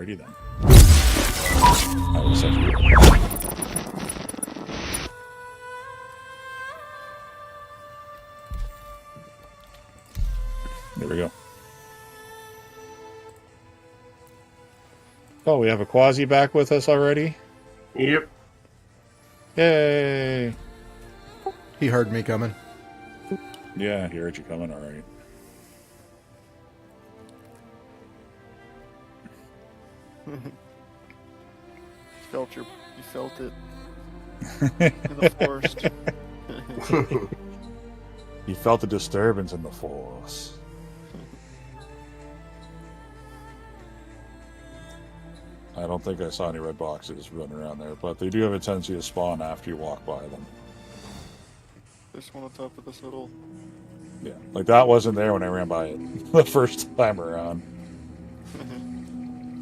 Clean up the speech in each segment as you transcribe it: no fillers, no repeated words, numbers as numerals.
Alrighty then. I will set you. There we go. Oh, we have a Quasi back with us already? Yep. Yay! He heard me coming. Yeah, he heard you coming, alright. You felt it in the forest. You felt the disturbance in the force. I don't think I saw any red boxes running around there, but they do have a tendency to spawn after you walk by them. This one on top of this little. Yeah, like that wasn't there when I ran by it the first time around.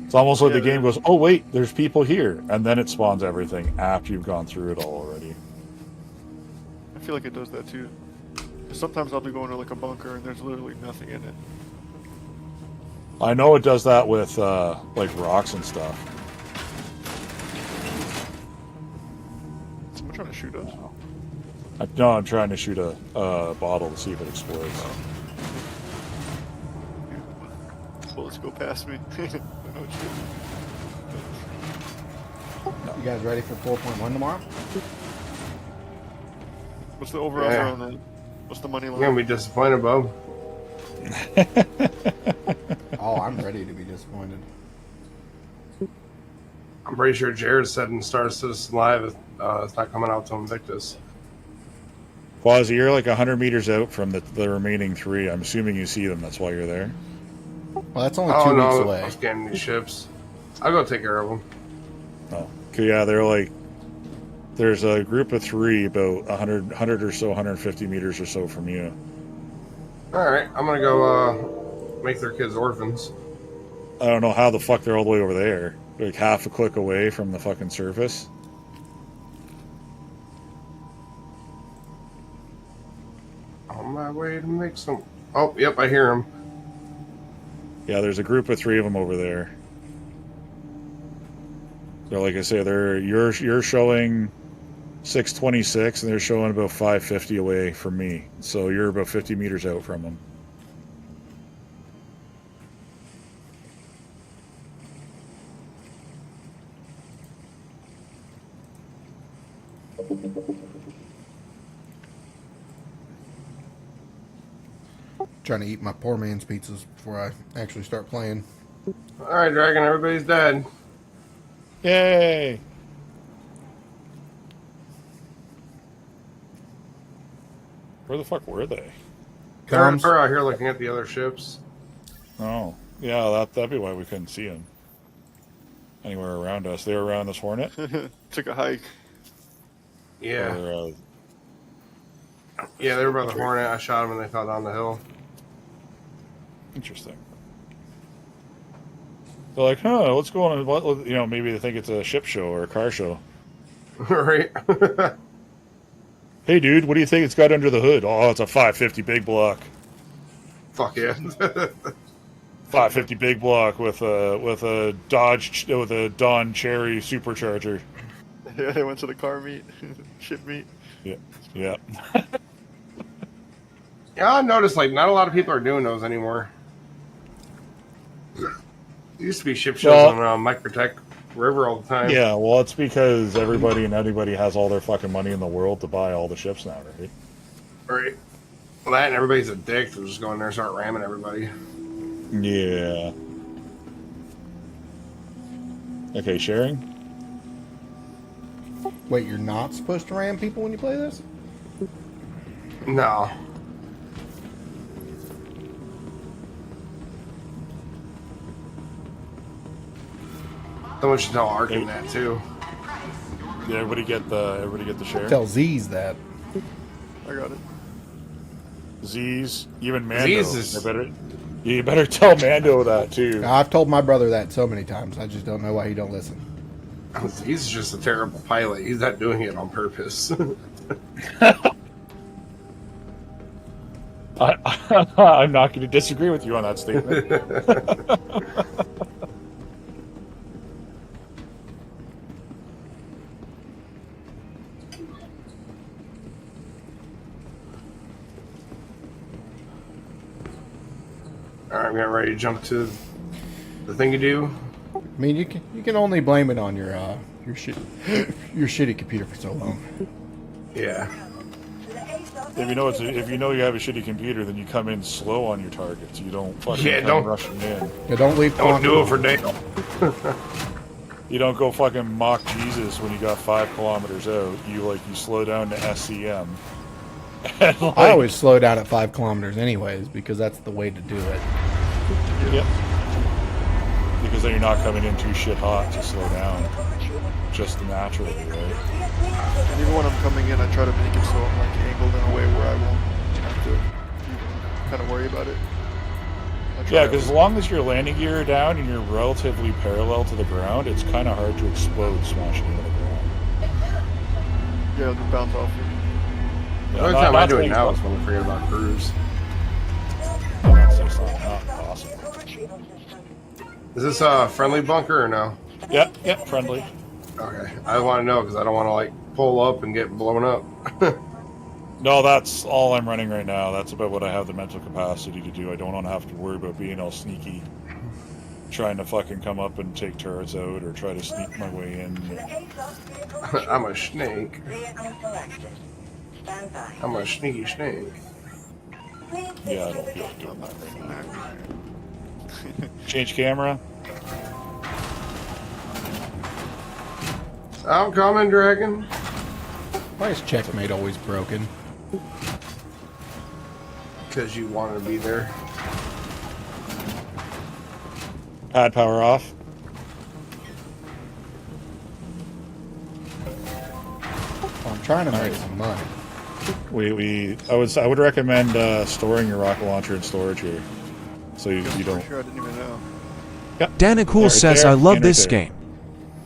It's almost like Yeah, the game goes, oh wait, there's people here, and then it spawns everything after you've gone through it all already. I feel like it does that too. Sometimes I'll be going to like a bunker and there's literally nothing in it. I know it does that with like rocks and stuff. Someone trying to shoot us. No, I'm trying to shoot a bottle to see if it explodes. Bullets go past me. I know it's shit. You guys ready for 4.1 tomorrow? What's the overall Yeah. on that? What's the money I'm line? gonna be disappointed, Bob. Oh, I'm ready to be disappointed. I'm pretty sure Jared said in Star Citizen Live it's not coming out till Invictus. Quasi, you're like 100 meters out from the remaining three. I'm assuming you see them. That's why you're there. Well, that's only Oh 2 weeks no, away. I'm scanning these ships. I'll go take care of them. Oh, okay, yeah, they're like. There's a group of three about 100 or so, 150 meters or so from you. Alright, I'm gonna go make their kids orphans. I don't know how the fuck they're all the way over there. Like half a click away from the fucking surface. On my way to make some. Oh, yep, I hear them. Yeah, there's a group of three of them over there. So, like I say, you're showing 626, and they're showing about 550 away from me. So you're about 50 meters out from them. Trying to eat my poor man's pizzas before I actually start playing. Alright, Dragon, everybody's dead. Yay! Where the fuck were they? They're out here looking at the other ships. Oh, yeah, that'd be why we couldn't see them anywhere around us. They were around this Hornet. Took a hike. Yeah. Or, Yeah, they were by the Hornet. I shot them and they fell down the hill. interesting. They're like, huh, what's going on? What, you know, maybe they think it's a ship show or a car show. Right? Hey, dude, what do you think it's got under the hood? Oh, it's a 550 big block. Fuck yeah. 550 big block with a Don Cherry supercharger. Yeah, they went to the car meet, ship meet. Yeah, yeah. Yeah, I noticed like not a lot of people are doing those anymore. There used to be ship shows Well, on Microtech River all the time. Yeah, well, it's because everybody and anybody has all their fucking money in the world to buy all the ships now, right? Right. Well, that and everybody's a dick. They'll just go in there and start ramming everybody. Yeah. Okay, sharing? Wait, you're not supposed to ram people when you play this? No. Someone should tell Arkin that too. Did everybody get the share? Tell Z's that. I got it. Z's, even Mando. Z's is- You better tell Mando that too. I've told my brother that so many times. I just don't know why he don't listen. He's just a terrible pilot. He's not doing it on purpose. I'm not going to disagree with you on that statement. Alright, we got ready to jump to the thing you do. I mean, you can only blame it on your shit your shitty computer for so long. Yeah. If you know you have a shitty computer, then you come in slow on your targets. You don't fucking Yeah, come don't- rushing in. Yeah, don't leave. Don't do it for Dale. You don't go fucking mock Jesus when you got 5 kilometers out. You slow down to SCM. And I always slow down at 5 kilometers anyways because that's the way to do it. Yep. Because then you're not coming in too shit hot to slow down. Just naturally, right? And even when I'm coming in, I try to make it so I'm like angled in a way where I won't have to kind of worry about it. Yeah, because as long as your landing gear are down and you're relatively parallel to the ground, it's kind of hard to explode smashing into the ground. Yeah, it'll bounce off you. The only time I do it now is when I forget about cruise. That's not possible. Is this a friendly bunker or no? Yep, friendly. Okay. I want to know because I don't want to like pull up and get blown up. No, that's all I'm running right now. That's about what I have the mental capacity to do. I don't want to have to worry about being all sneaky, trying to fucking come up and take turrets out or try to sneak my way in. I'm a snake. I'm a sneaky snake. Yeah, I don't feel like doing that right now. Change camera. I'm coming, Dragon. Why is checkmate always broken? Because you wanted to be there. Pad power off. Well, I'm trying to make some money. I would recommend storing your rocket launcher in storage here, so you don't. Sure, I didn't even know. Danacool Right says, there, I love and right this there. game.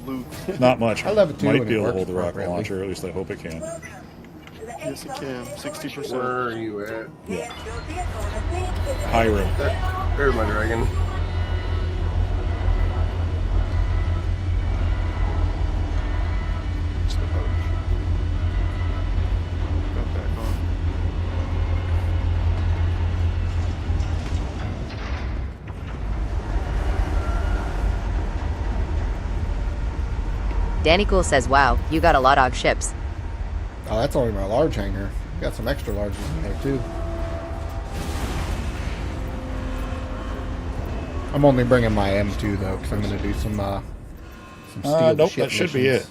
Loot. Not much. I love it too Might when be it able to works hold the rocket appropriately. launcher. At least I hope it can. Yes, it can. 60%. Where are you at? Yeah. Hiram. There's my dragon. It's the boat. Got back on. Danny Cool says, wow, you got a lot of ships. Oh, that's only my large hangar. Got some extra larges in there too. I'm only bringing my M2 though, because I'm going to do some steal the Nope, ship that should be missions. it.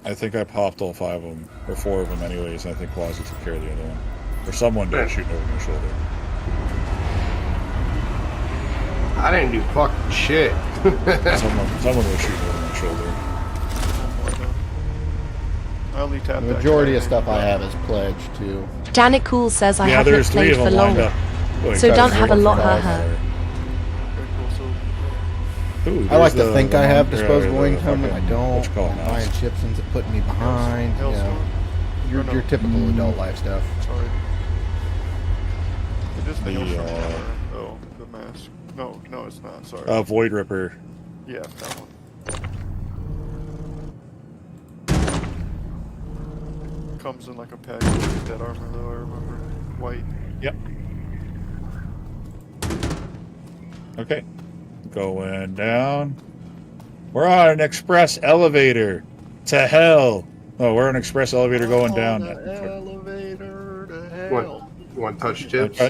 I think I popped all 5 of them, or 4 of them anyways, and I think Quasi took care of the other one. Or someone did shooting over my shoulder. I didn't do fucking shit. Someone was shooting over my shoulder. I only tapped The that majority guy. of stuff I have is pledged too. Janet Cool says I Yeah, haven't there's 3 played of for them lined long. up. Wait, So guys, don't have a they're lot, working haha. on Very cool. So, Ooh, I like there's to think I have the disposable fucking- income, and I don't. what you call it I'm now? buying chips ends up putting me behind. You know, Hellstorm? your, Or no? your typical adult life stuff. Sorry. It is the The, Hellstorm. Oh, the mask. No, it's not. Sorry. Void Ripper. Yeah, that one. Comes in like a package with that armor, though, I remember. White. Yep. Okay. Going down. We're on an express elevator. To hell. Oh, we're on an express elevator going down. On the elevator to What? hell. You want to touch tips?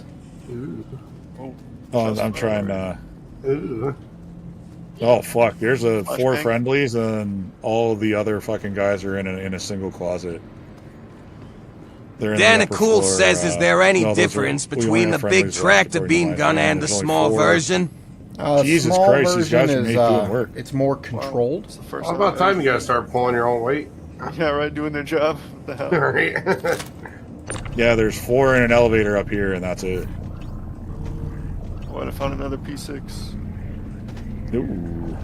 Ooh. I'm trying to. Ooh. Oh fuck! There's a 4 Flashbang? friendlies, and all the other fucking guys are in a single closet. They're in the upper Danacool floor, says, is there any no, those are- difference we between went the in big friendlies tractor according to beam my gun phone. and the There's only small 4. version? Jesus Small Christ, these guys version are made is, doing work. It's more controlled. It's the first How about I've time you gotta start pulling your own weight? Yeah, right, doing their job. What the hell? Right? Yeah, there's 4 in an elevator up here, and that's it. What, I found another P6. Ooh.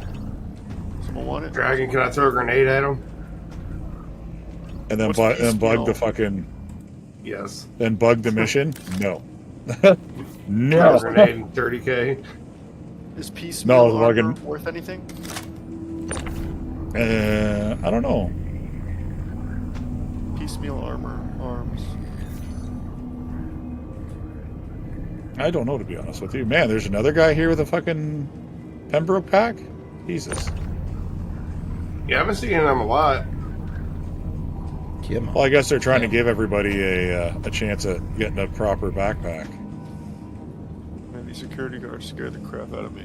Someone want it? Dragon, can I throw a grenade at him? And then What's bug piecemeal? the fucking. Yes. Then bug the mission? No. Throw a No. grenade in 30k. Is piecemeal No, armor fucking- worth anything? I don't know. Piecemeal armor, arms. I don't know, to be honest with you. Man, there's another guy here with a fucking Pembroke pack? Jesus. Yeah, I haven't seen them a lot. Kim. Well, I guess they're trying to give everybody a chance at getting a proper backpack. Man, these security guards scare the crap out of me.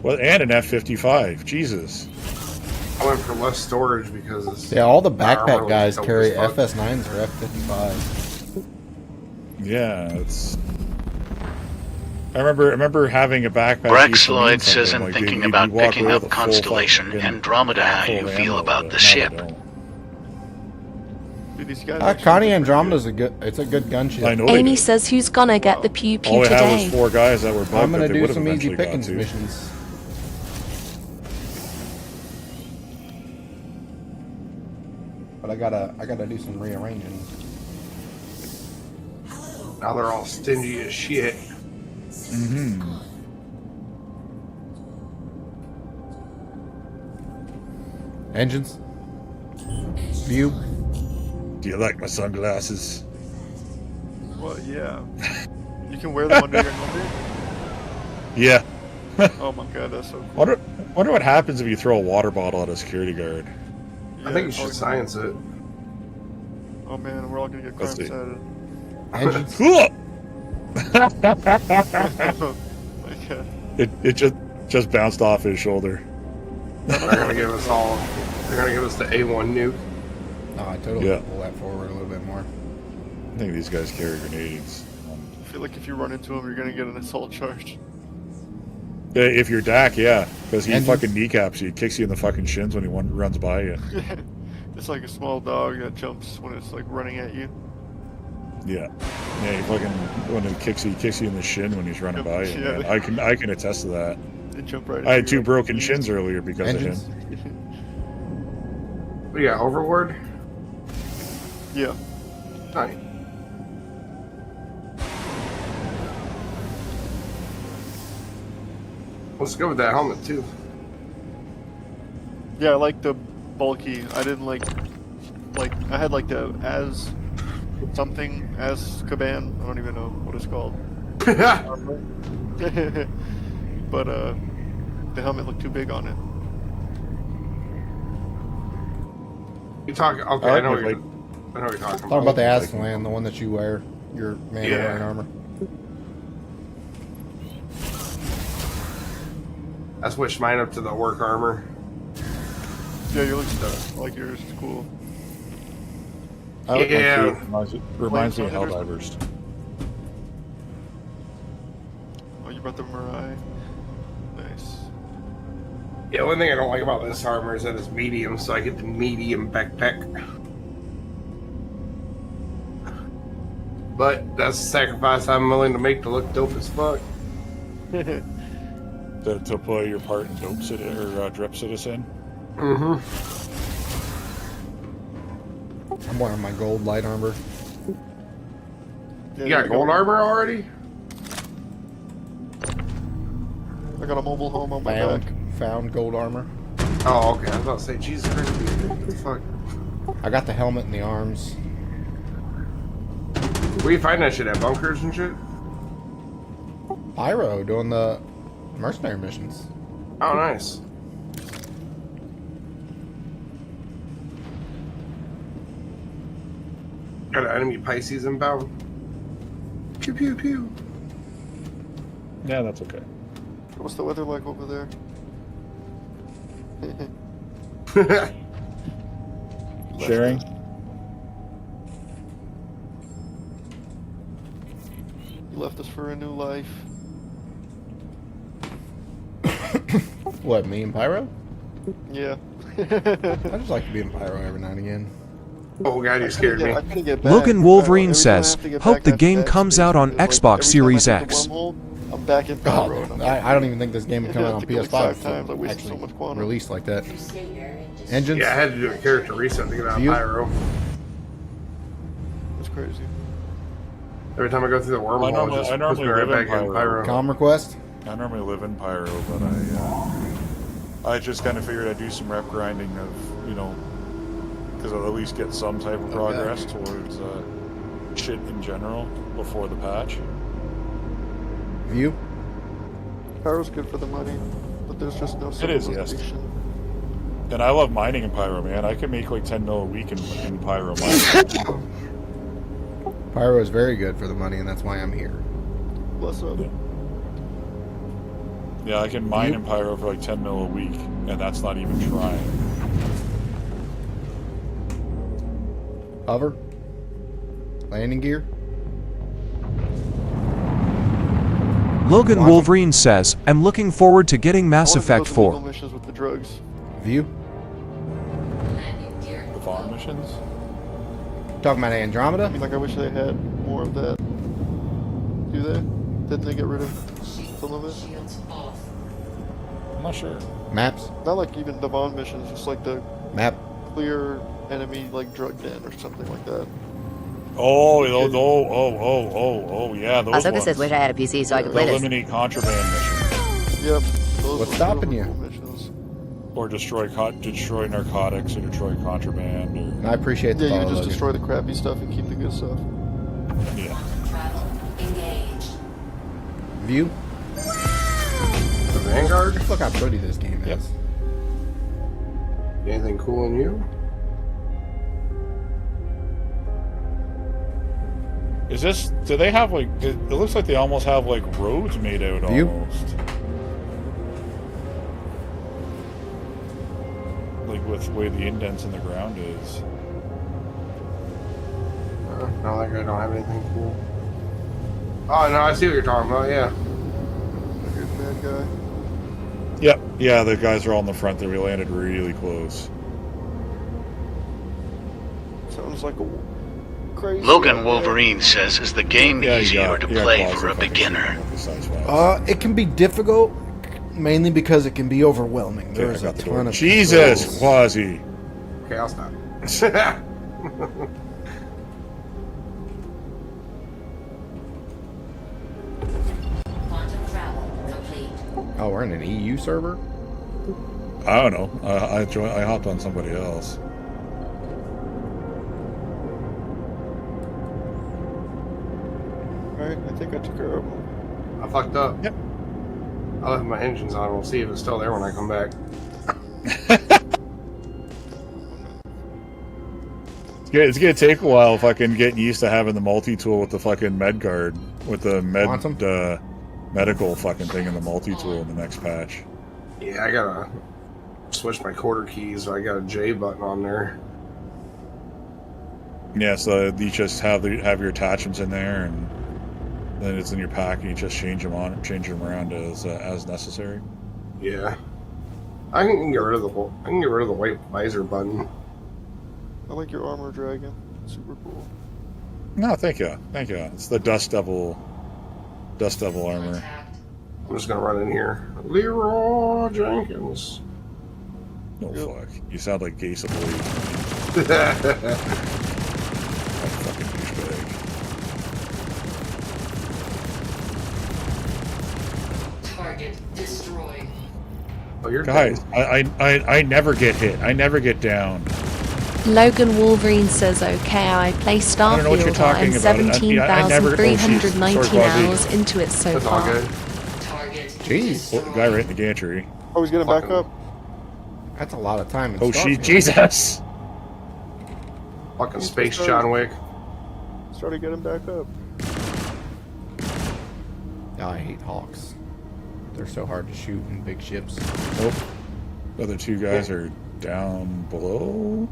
Well, and an F-55. Jesus. I went for less storage because it's, Yeah, all the my armor backpack was guys dope carry as fuck. FS9s or F55s. Yeah, it's... I remember having a backpack. Braxloid says in thinking about picking up Constellation Andromeda how you feel about the ship. Dude, these guys Connie Andromeda's a good gunship. I know they Amy did. says who's gonna get the pew pew All we had was today. 4 guys that were bugged I'm that gonna they do would have some easy eventually got pickings to. missions. But I gotta do some rearranging. Now they're all stingy as shit. Mm-hmm. Engines. View. Do you like my sunglasses? Well, yeah. You can wear them under your helmet? Yeah. Oh my god, that's so cool. Wonder what happens if you throw a water bottle at a security guard. I think you probably- should science it. Oh man, we're all gonna get crime Let's see. cited. Engines. Cool. Oh my god. It just bounced off his shoulder. They're gonna give us all. They're gonna give us the A1 nuke. No, I totally Yeah. pull that forward a little bit more. I think these guys carry grenades. I feel like if you run into him, you're gonna get an assault charge. If you're Dak, yeah, because he Engines. fucking kneecaps you, he kicks you in the fucking shins when he runs by you. It's like a small dog that jumps when it's like running at you. Yeah, yeah, he fucking when he kicks you in the shin when he's running by you. Yeah. Man. I can attest to that. They jump right. I at had 2 you. broken shins earlier because Engines. of him. What do you got, Overlord? Yeah. Nice. Let's go with that helmet too. Yeah, I like the bulky. I didn't like I had like the as something as Caban. I don't even know what it's called. But the helmet looked too big on it. You talk. Okay, I I know like what it, you're. I know what you're talking Talk about. about the Aslan, the one that you wear, your man Yeah. wearing armor. I switched mine up to the work armor. Yeah, your looks like yours is cool. I like my Yeah. suit. Reminds me of Helldivers. Oh, you brought the Mirai. Nice. Yeah, one thing I don't like about this armor is that it's medium, so I get the medium backpack. But that's a sacrifice I'm willing to make to look dope as fuck. To play your part in Drip Citizen. Mm-hmm. I'm wearing my gold light armor. Yeah, You got gold armor already? I got a mobile home on my back. Found gold armor. Oh, okay. I was about to say, Jesus Christ, what the fuck? I got the helmet and the arms. Where you find that shit at? Bunkers and shit? Pyro doing the mercenary missions. Oh, nice. Got an enemy Pisces inbound. Pew pew pew. Yeah, that's okay. What's the weather like over there? Sharing. You left us for a new life. What, me and Pyro? Yeah. I just like to be in Pyro every now and again. Oh god, you scared me. I couldn't get back. Logan Wolverine Every time I says, have to get hope back, the I have game to comes backspace out on because, Xbox every Series time I hit the X. wormhole, I'm back in Pyro. and Oh, I'm- I don't even think this game would come out on I took it like PS5. 5 times. I wasted Actually, so much quantum. released like that. Engines? Yeah, I had to do a character reset to get out of You- Pyro. That's crazy. Every time I go through the wormhole, I normally- it just I puts me normally right live in back in Pyro. Pyro. Com request? I normally live in Pyro, but I just kind of figured I'd do some rep grinding of, because I'll at least get some type of progress towards shit in general before the patch. View? Pyro's good for the money, but there's just no It is, yes. civilization. And I love mining in Pyro, man. I can make like 10 mil a week in Pyro mining. Pyro is very good for the money, and that's why I'm here. Bless up. Yeah, I can mine in Pyro for like 10 mil a week, and that's not even trying. Hover? Landing gear? Logan Watching. Wolverine says, I'm looking forward to getting Mass I wanna do Effect those illegal 4. missions with the drugs. View? The farm missions? Talking about I Andromeda? mean, like, I wish they had more of that. Do they? Didn't they get rid of some of it? I'm not sure. Maps? Not like even Devon missions, just like the Map? clear enemy, like, drug den or something like that. Yeah, those Ahsoka ones. says, wish I had a PC so I could The play this. eliminate contraband mission. Yep. Those What's were stopping really you? cool missions. Or destroy narcotics or destroy contraband And I appreciate the Yeah, you follow, can just Logan. destroy the crappy stuff and keep the good stuff. or yeah. View? The Vanguard? Look how pretty this game Yep. is. Anything cool in you? Is this? Do they have like? It looks like they almost have like roads made out View? almost. Like with the way the indents in the ground is. No, like I don't have anything cool. Oh no, I see what you're talking about. Yeah. Good bad guy. Yep. Yeah, the guys are all in the front there. We landed really close. Sounds like a crazy. Logan idea. Wolverine says, is the game easier to play for a beginner? It can be difficult, mainly because it can be overwhelming. Okay, I There's a got the ton door. of Jesus, controls. Quasi. Okay, I'll stop. Oh, we're in an EU server? I don't know. I hopped on somebody else. Alright, I think I took care of him. I fucked up. Yep. I left my engines on. We'll see if it's still there when I come back. It's gonna take a while fucking getting used to having the multi-tool with the fucking med guard, with the Quantum? medical fucking thing in the multi-tool in the next patch. Yeah, I gotta switch my quarter keys. So I got a J button on there. Yeah, so you just have your attachments in there, and then it's in your pack, and you just change them around as necessary. Yeah. I can get rid of the white visor button. I like your armor dragon. Super cool. No, thank you. It's the Dust Devil armor. I'm just gonna run in here. Leroy Jenkins. No Yep. fuck. You sound like Gase of Blade. Fucking douchebag. Target destroyed. Oh, you're Guys, dead. I never get hit. I never get down. Logan Wolverine says, okay, I play I don't know what you're Starfield talking and about. I never- 17,319 sorry, Quasi. hours into it so That's all far. good. Target Jeez. Oh, the guy right in the gantry. Oh, he's getting back Fucking- up. That's a lot of time. In Oh, Starfield. Jesus! Fucking space John Wick. Started getting back up. Yeah, I hate Hawks. They're so hard to shoot in big ships. Nope. The other two guys are down below.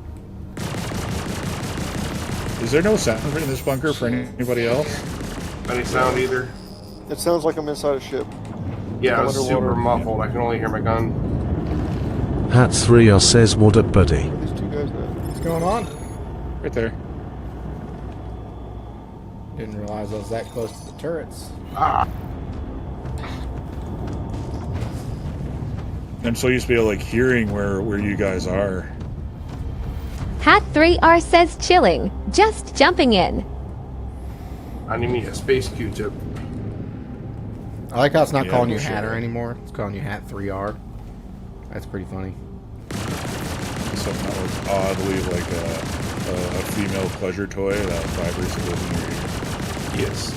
Is there no sound in this bunker for anybody else? Any sound either? It sounds like I'm inside a ship. Yeah, it was Underwater. super muffled. I can only hear my gun. Hat 3 says, what up, buddy? These two guys now. What's going on? Right there. Didn't realize I was that close to the turrets. I'm so used to be like hearing where you guys are. Hat 3R says chilling, just jumping in. I need me a space Q-tip. I like how it's not Yeah, calling for you sure. Hatter anymore. It's calling you Hat 3R. That's pretty funny. Something that was oddly like a female pleasure toy that vibrates a little in your ear. Yes.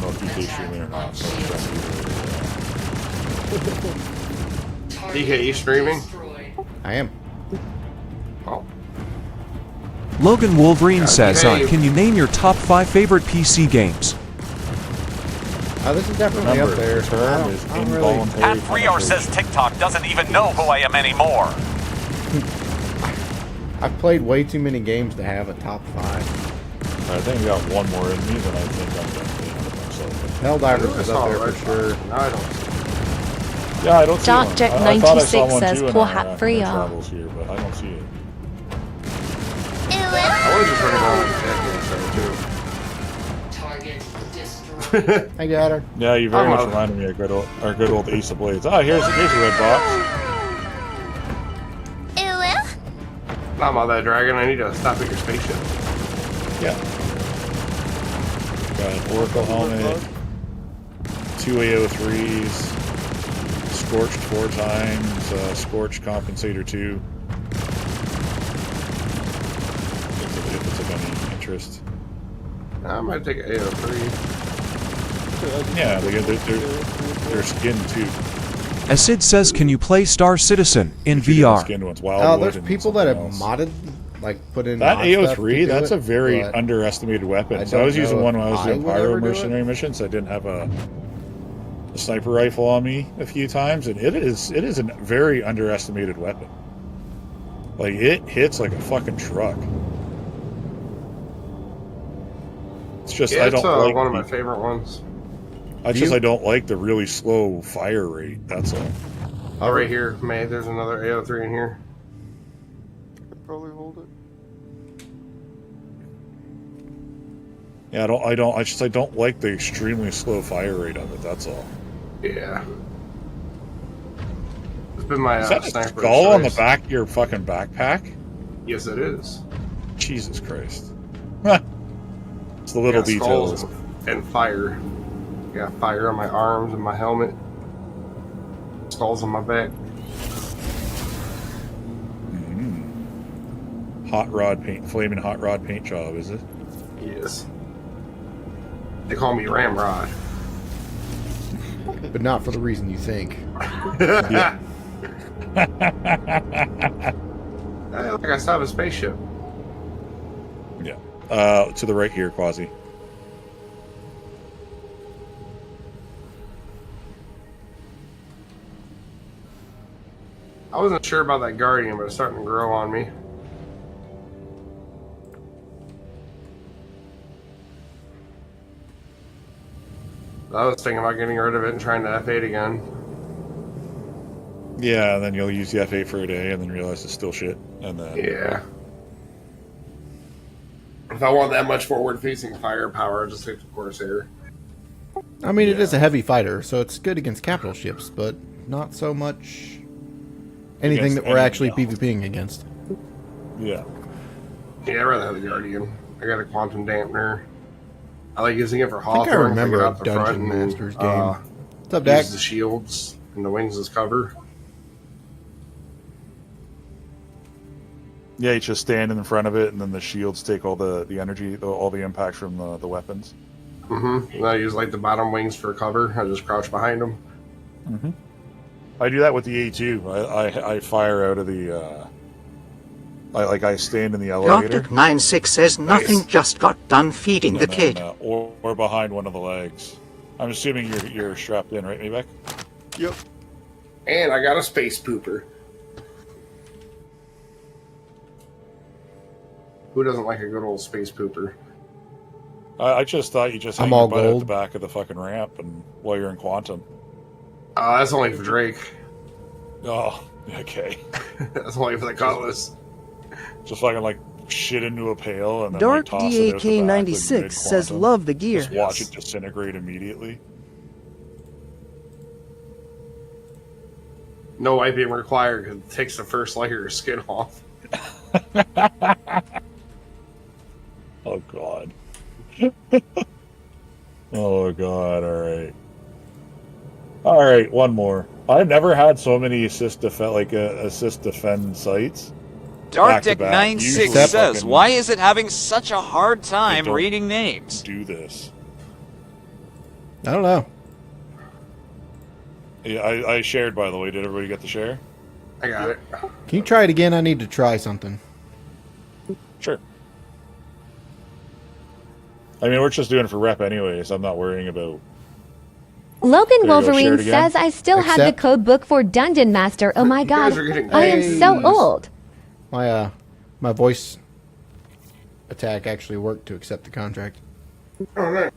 don't know if DK's streaming or not. So I'm trying to DK, you streaming? I am. Oh. Logan Wolverine says, Okay. can you name your top 5 favorite PC games? This is definitely remember, up there. the term is I don't really- involuntary. Hat3R says TikTok doesn't even know who I am anymore. I've played way too many games to have a top 5. I think I got one more in me than I think I'm going to do myself. Helldivers is I up saw there Red for sure. Fox. No, I don't see Yeah, I don't see Dark one. Jack I thought I saw 96 one says, too in "Poor our, Hat in our 3R." travels here, but I don't see it. I was just running around like that too. Target destroyed. I got her. Yeah, you very Oh. much reminded me of our good old Ace of Blades. Ah, here's a red box. Not about that dragon. I need to stop at your spaceship. Yeah. Got an Oracle helmet, 2 AO3s, Scorched 4 times, Scorched Compensator 2. If it's of any interest. I might take an AO3. Yeah, they're skinned too. Acid says, can you play Star Citizen in Usually the VR? skinned ones, Wildwood There's and people that have something else. modded, like put in That mod stuff to AO3, do that's it, a very but underestimated weapon. I So I don't was using know one if when I was I doing would pyro ever do mercenary missions. I didn't have a sniper rifle on me a few times, and it is a very underestimated weapon. Like, it hits like a fucking truck. It's just Yeah, I it's don't like one of my favorite ones. I don't like the really slow fire rate. That's all. Oh, right here, May. There's another AO3 in here. Could probably hold it. Yeah, I don't like the extremely slow fire rate of it. That's all. Yeah. It's been my Is that a sniper. skull on the choice. back of your fucking backpack? Yes, it is. Jesus Christ. It's the little Yeah, details. skulls and fire. Got fire on my arms and my helmet. Skulls on my back. Hot rod paint, flaming hot rod paint job, is it? Yes. They call me Ramrod. but not for the reason you think. Yeah. Like I saw a spaceship. Yeah. To the right here, Quasi. I wasn't sure about that Guardian, but it's starting to grow on me. I was thinking about getting rid of it and trying to F8 again. Yeah, and then you'll use the F8 for a day and then realize it's still shit. And then Yeah. If I want that much forward-facing firepower, I'll just take the Corsair. I mean, it is a heavy fighter, so it's good against capital ships, but not so much anything Against that we're actually anything else. PvPing against. Yeah. Yeah, I'd rather have the Guardian. I got a Quantum Dampener. I like using it for I think Hawthorne. I remember get a out the front Dungeon and, Masters game. What's up, use Dak? the shields and the wings as cover. Yeah, you just stand in front of it, and then the shields take all the energy, all the impact from the weapons. Mm-hmm. And I use like the bottom wings for cover. I just crouch behind them. Mm-hmm. I do that with the A2. I fire out of the. I stand in the elevator. Dr. 96 says nothing Nice. just got done feeding the and kid. then, or behind one of the legs. I'm assuming you're strapped in, right, Mavek? Yep. And I got a space pooper. Who doesn't like a good old space pooper? I just thought you just I'm hang all your butt at gold. the back of the fucking ramp, and while you're in quantum. That's only for Drake. Oh, okay. That's only for the Cutlass. Just fucking like shit into a pail and then Dark like, toss it out the back, like, DAK96 says mid-quantum. love the gear. Just watch it disintegrate immediately. No wiping required because it takes the first layer of skin off. Oh god. Oh god, alright. Alright, one more. I've never had so many assist defend sites. Darkdick back-to-back. 96 Usually says, fucking why is it having such a hard time don't reading names? do this. I don't know. Yeah, I shared, by the way. Did everybody get the share? I got it. Can you try it again? I need to try something. Sure. I mean, we're just doing it for rep anyways. I'm not worrying about... Logan There you go, share Wolverine it again. says, I still have the Accept. code book for Dungeon Master. Oh my You guys god. are getting I am so paid. old. My voice attack actually worked to accept the contract. Oh, nice.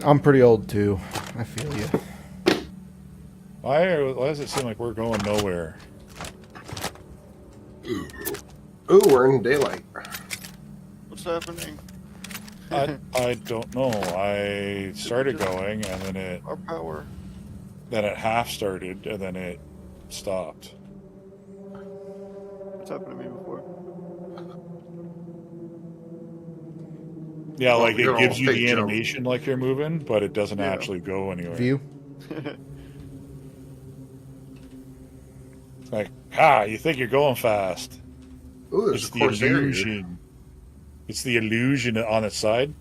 I'm pretty old too. I feel you. Why does it seem like we're going nowhere? Ooh, we're in daylight. What's happening? I don't know. I started going, and Our power. then it half started, and then it stopped. What's happened to me before? Yeah, Well, like you're it all gives you fake the jump. animation like you're moving, but it doesn't Yeah. actually go anywhere. View. Like, you think you're going fast. Ooh, there's It's a the Corsair here. illusion. It's the illusion on its side.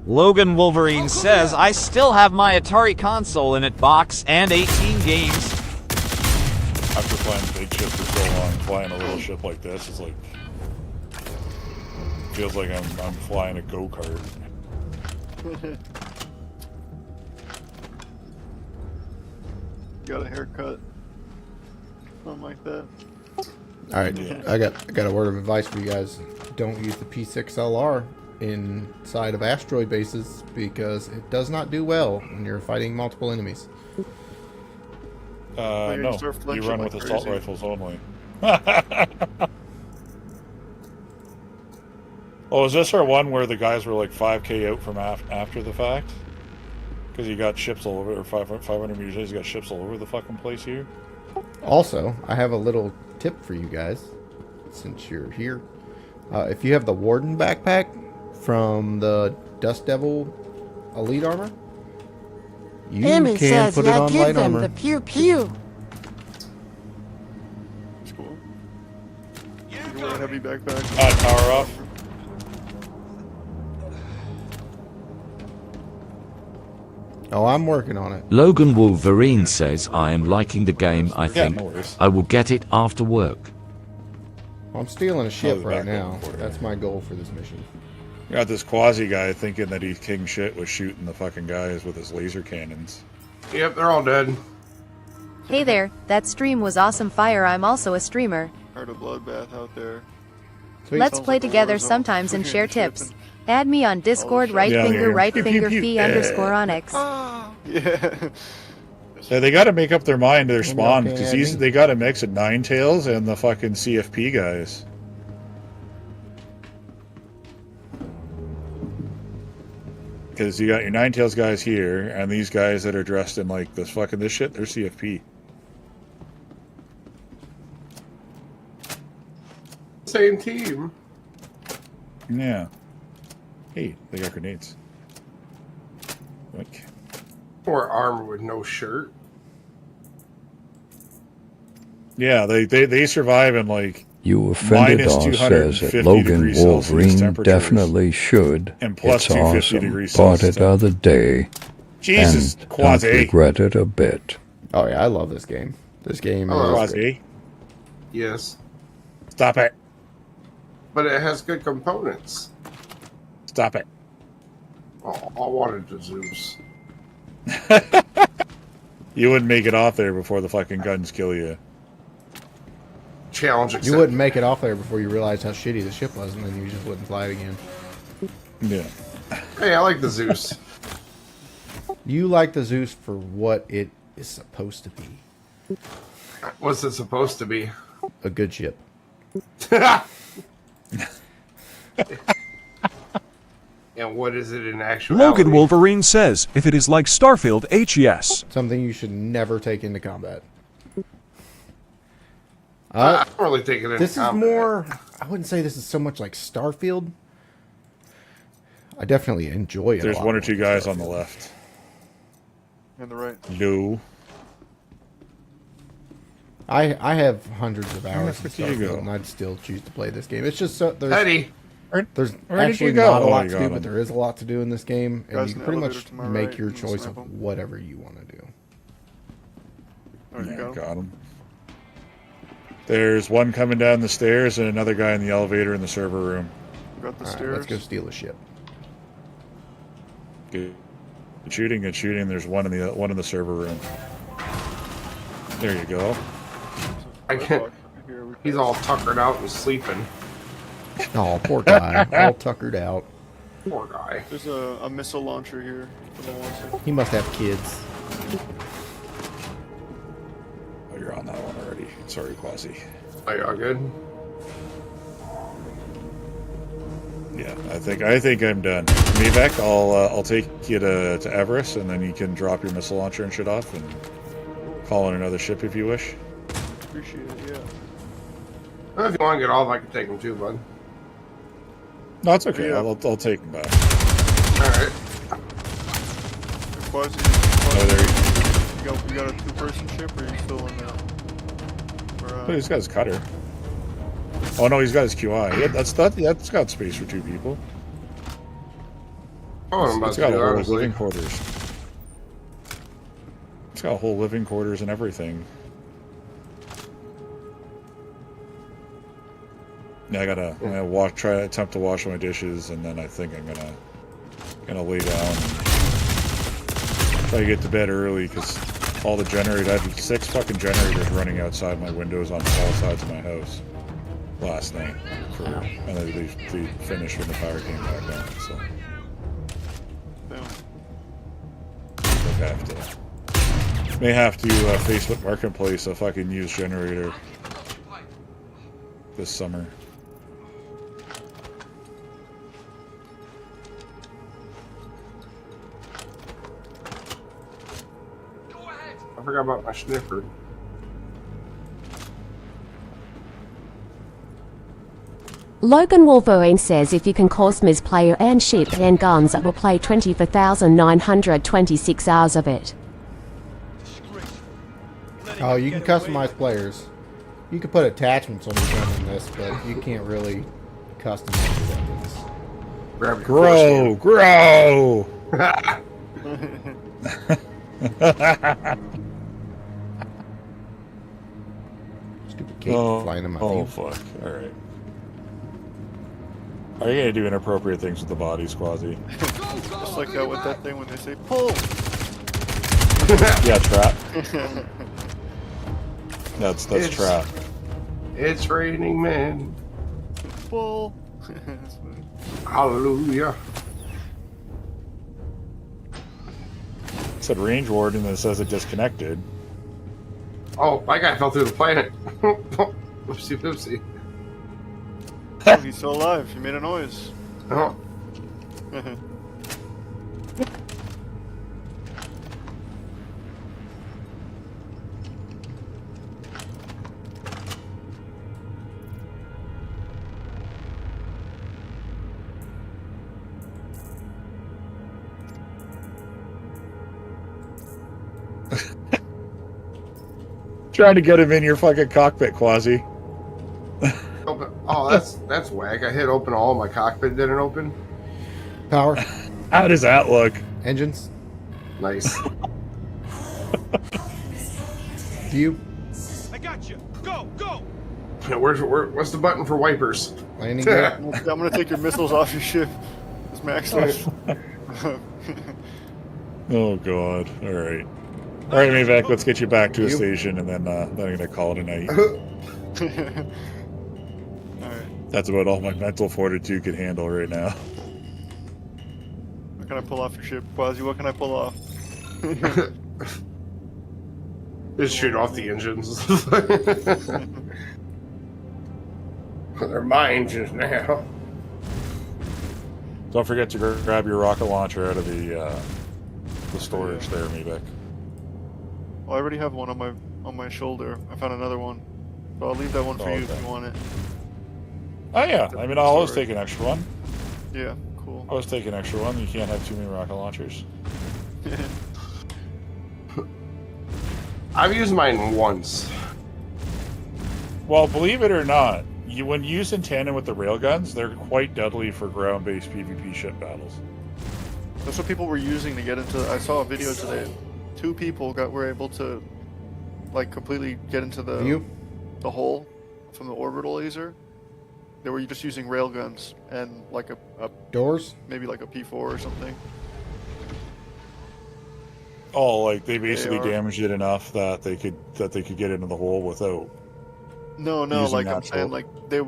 Logan Wolverine says, I still have my Atari console in it box and 18 games. After flying big ships for so long, flying a little ship like this, it's like feels like I'm flying a go-kart. Got a haircut. Something like that. All right, Yeah. I got a word of advice for you guys. Don't use the P6LR inside of asteroid bases because it does not do well when you're fighting multiple enemies. you're gonna No, start you flinching run like with assault crazy. rifles only. Oh, is this our one where the guys were like 5k out from after the fact? Because you got ships all over, or 500 meters, you got ships all over the fucking place here? Also, I have a little tip for you guys since you're here. If you have the Warden backpack from the Dust Devil Elite Armor, you can put it on light armor. pew pew. It's cool. You wear a heavy backpack. Power off. Oh, I'm working on it. Logan Wolverine says, I am liking the game, I Yeah, think. no worries. I will get it after work. I'm stealing a ship the right back now. button for you. That's my goal for this mission. Got this quasi guy thinking that he's king shit was shooting the fucking guys with his laser cannons. Yep, they're all dead. Hey there, that stream was awesome fire. I'm also a streamer. Heard a bloodbath out there. Sweet. Let's Sounds play like a together Warzone. sometimes and share Shipping. tips. Add me on Discord, shit. right Yeah, finger, yeah. right Pew, finger, pew, pew. fee Yeah. underscore Onyx. Yeah. So they got to make up their mind to their spawn okay, because Andy? they got a mix of Ninetales and the fucking CFP guys. Because you got your Ninetales guys here, and these guys that are dressed in like this shit, they're CFP. Same team. Yeah. Hey, they got grenades. Like, Or armor with no shirt. yeah, they survive in like You offended Minus us says 250 that Logan degrees Celsius Wolverine temperatures. definitely should. And plus it's 250 awesome. degrees Bought Celsius it other day Jesus, and don't Quasi. regret it a bit. Oh yeah, I love this game. This game Oh, is Quasi. Yes. Stop it. But it has good components. Stop it. Oh, I wanted to Zeus. You wouldn't make it off there before the fucking guns kill you. Challenge accepted. You wouldn't make it off there before you realized how shitty the ship was, and then you just wouldn't fly it again. Yeah. Hey, I like the Zeus. You like the Zeus for what it is supposed to be. What's it supposed to be? A good ship. And what is it in actuality? Logan Wolverine says, if it is like Starfield, yes. Something you should never take into combat. I don't really take it into This combat. is more... I wouldn't say this is so much like Starfield. I definitely enjoy it. There's one or two guys on the left. And the right. No. I have hundreds of hours in Where did you Starfield, go? and I'd still choose to play this game. It's just so... Eddie. There's Where did actually you go? not a Oh, lot you to got do, him. but there is a lot to do in this game, and Guys you in can the pretty elevator much to my make right, your and choice snipe of 'em. whatever you want to do. Oh, you Yeah, got him? got him. There's one coming down the stairs and another guy in the elevator in the server room. Got the All right, stairs. let's go steal a ship. Good shooting, good shooting. There's one in the server room. There you go. I can't. He's all tuckered out and sleeping. Oh, poor guy. All tuckered out. Poor guy. There's a missile launcher here. For the launcher. He must have kids. Oh, you're on that one already. Sorry, Quasi. Are y'all good? Yeah, I think I'm done. Mevec, I'll take you to Everest, and then you can drop your missile launcher and shit off, and call in another ship if you wish. Appreciate it, yeah. Well, if you want to get off, I can take him too, bud. No, it's okay. Yeah. I'll take him back. Alright. Quasi, Oh, there you got a two-person ship, or are you still in there? Oh, he's got his cutter. Oh no, he's got his QI. Yeah, that's got space for two people. Oh, I'm about It's to got do a that, whole honestly. living quarters. It's got whole living quarters and everything. Yeah, I'm gonna attempt to wash my dishes, and then I think I'm gonna lay down and try to get to bed early, because all the generators, I have 6 fucking generators running outside my windows on all sides of my house last night, and then they finished when the power came back on. So may have to Facebook Marketplace a fucking used generator this summer. I forgot about my sniffer. Logan Wolverine says if you can customize player and ship and guns, I will play 24,926 hours of it. Oh, you can customize players. You can put attachments on each gun in this, but you can't really customize your weapons. Grow! Grow! Stupid cape flying in my Oh, view. fuck. Alright. Are you gonna do inappropriate things with the bodies, Quasi? Just like that with that thing when they say pull. Yeah, trap. That's trap. It's raining men. Pull. Hallelujah. It said range warden, and it says it disconnected. Oh, my guy fell through the planet. Whoopsie, whoopsie. Oh, he's still alive. He made a noise. Oh. Trying to get him in your fucking cockpit, Quasi. Open. Oh, that's whack. I hit open all my cockpit didn't open. Power. How does that look? Engines. Nice. View. I got you. Go, go. What's the button for wipers? Landing gear. I'm gonna take your missiles off your ship. It's max life. Oh god. Alright. Alright, Mavek, let's get you back to a station, and then I'm gonna call it a night. Alright. That's about all my mental fortitude could handle right now. What can I pull off your ship? Quasi, what can I pull off? Just shoot off the engines. They're my engines now. Don't forget to grab your rocket launcher out of the storage there, Meebeck. Well, I already have one on my shoulder. I found another one. So I'll leave that one for you if you want it. Oh yeah, I mean I'll always take an extra one. Yeah, cool. I always take an extra one. You can't have too many rocket launchers. I've used mine once. Well, believe it or not, when used in tandem with the railguns, they're quite deadly for ground-based PvP ship battles. That's what people were using to get into. I saw a video today. 2 people were able to, like, completely get into the hole from the orbital laser. They were just using railguns and like a doors, maybe like a P4 or something. Oh, like they basically damaged it enough that they could get into the hole without. No, like I'm saying, like they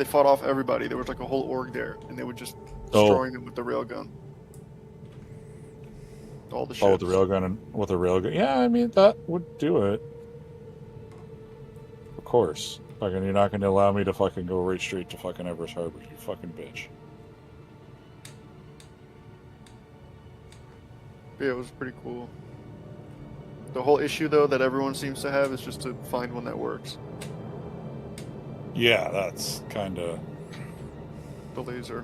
fought off everybody. There was like a whole org there, and they were just destroying them with the railgun. All the ships. Oh, with the railgun. Yeah, I mean that would do it. Of course. Fucking, you're not going to allow me to fucking go right straight to fucking Everest Harbor, you fucking bitch. Yeah, it was pretty cool. The whole issue, though, that everyone seems to have is just to find one that works. Yeah, that's kind of... The laser.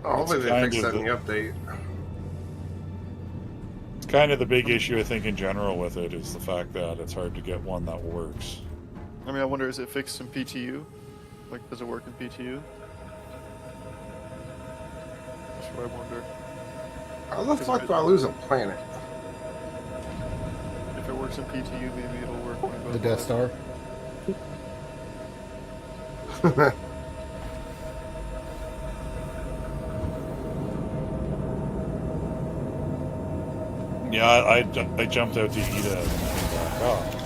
Oh, hopefully they fix that in the update. It's kind of the big issue, I think, in general with it, is the fact that it's hard to get one that works. I mean, I wonder, is it fixed in PTU? Like, does it work in PTU? That's what I wonder. How the fuck do I lose a planet? If it works in PTU, maybe it'll work when it goes The Death Star. Yeah, I jumped out to eat it and back off.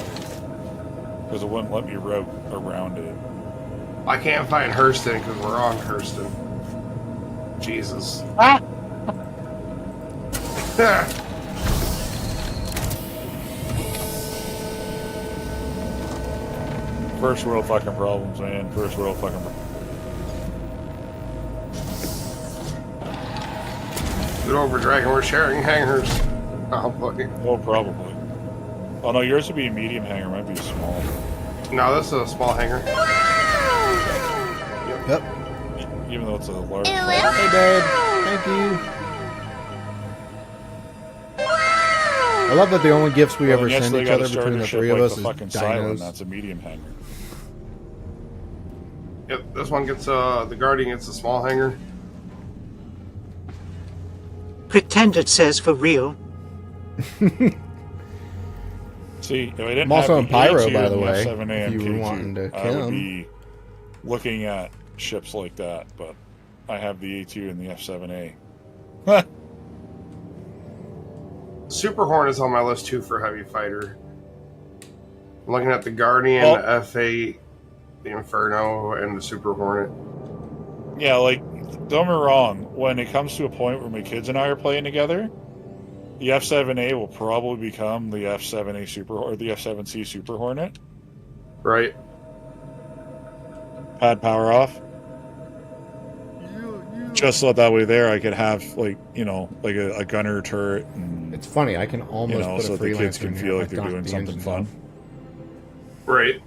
Because it wouldn't let me route around it. I can't find Hurston because we're on Hurston. Jesus. First world fucking problems, man. First world fucking problems. Get over, Dragon. We're sharing hangars. Oh, boy. Oh, probably. Oh, no, yours would be a medium hangar. Might be small. No, this is a small hangar. Yep. Even though it's a large... Hey, Dad. Thank you. I love that the only gifts we ever send each other between the three of us is fucking dinos. That's a medium hangar. Yep, this one gets the Guardian gets a small hangar. Pretended says for real. See, if I didn't I'm also have in Pyro, A2 by the and way. F7A If you were MK2, wanting to I kill would him. be looking at ships like that, but I have the A2 and the F7A. Super Hornet is on my list too for heavy fighter. I'm looking at the Guardian, Oh. the F8, the Inferno, and the Super Hornet. Yeah, like, don't get me wrong, when it comes to a point where my kids and I are playing together, the F7A will probably become the F7A Super or the F7C Super Hornet. Right. Pad power off. Just so that way there I could have, like, you know, like a gunner turret. And, It's funny, I can almost you know, put so a the kids freelancer can in feel here. like I they're knocked doing the something engines fun. off. Right.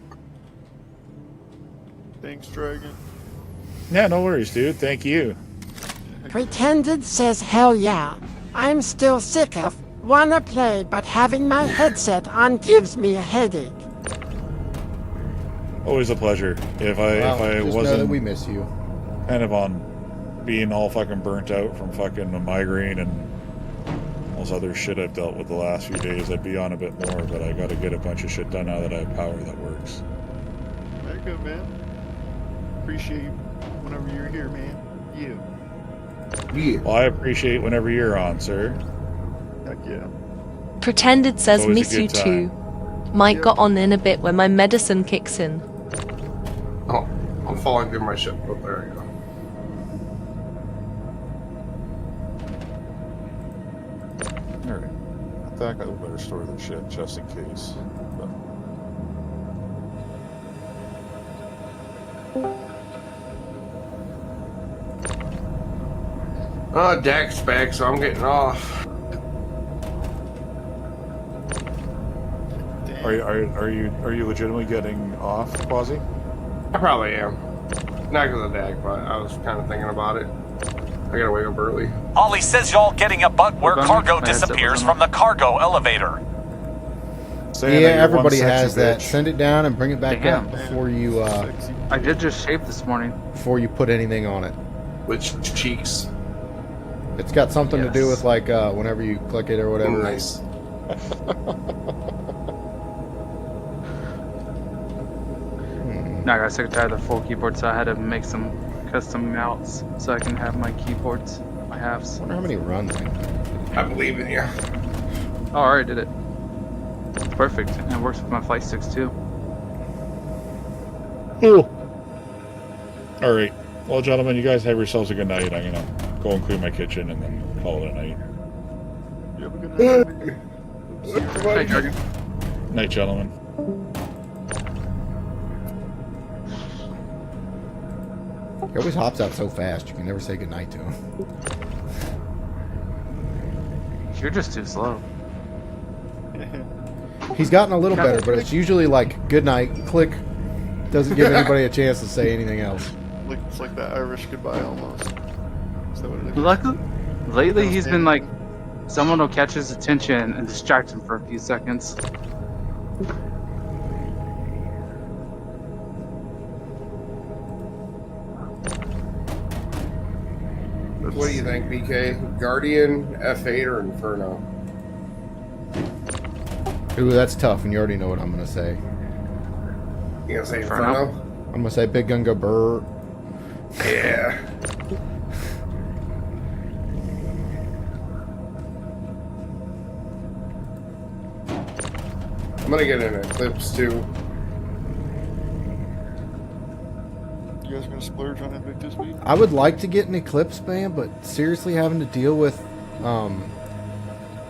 Thanks, Dragon. Yeah, no worries, dude. Thank you. Pretended says hell yeah. I'm still sick of wanna play, but having my headset on gives me a headache. Always a pleasure. If I Well, if I just know that wasn't we miss you. kind of on being all fucking burnt out from fucking a migraine and all this other shit I've dealt with the last few days, I'd be on a bit more, but I gotta get a bunch of shit done now that I have power that works. Very good, man. Appreciate you whenever you're here, man. You. Yeah. Well, I appreciate whenever you're on, sir. Heck yeah. Pretended says Always a miss you good too. Might got on in a bit when my medicine kicks in. Oh, I'm falling through my ship. Oh, there we go. Alright. I think I better store their shit just in case. But... Dak's back, so I'm getting off. Are you legitimately getting off, Quasi? I probably am. Not because of Dak, but I was kind of thinking about it. I gotta wake up early. Ollie says y'all getting a bug where cargo disappears from the cargo elevator. Yeah, everybody has that. Send it down and bring it back up before you. I did just shave this morning. Before you put anything on it. Which cheeks? It's got something to do with like whenever you click it or whatever. Nice. No, I got sick and tired of the full keyboard, so I had to make some custom mounts so I can have my keyboards, my halves. I wonder how many runs. I believe in you. Oh, I already did it. It's perfect, and it works with my flight sticks too. Cool. Alright. Well, gentlemen, you guys have yourselves a good night. I'm gonna go and clean my kitchen and then call it a night. You have a good night. Night, Dragon. Night, gentlemen. He always hops out so fast, you can never say goodnight to him. You're just too slow. He's gotten a little better, but it's usually like goodnight, click. Doesn't give anybody a chance to say anything else. It's like that Irish goodbye almost. Is that what it is? Luckily, lately he's been like, someone will catch his attention and distract him for a few seconds. What do you think, BK? Guardian, F8, or Inferno? Ooh, that's tough, and you already know what I'm gonna say. You gonna say Inferno? I'm gonna say Big Gun go brr. Yeah. I'm gonna get an Eclipse too. You guys are gonna splurge on Invictus Week? I would like to get an Eclipse, man, but seriously having to deal with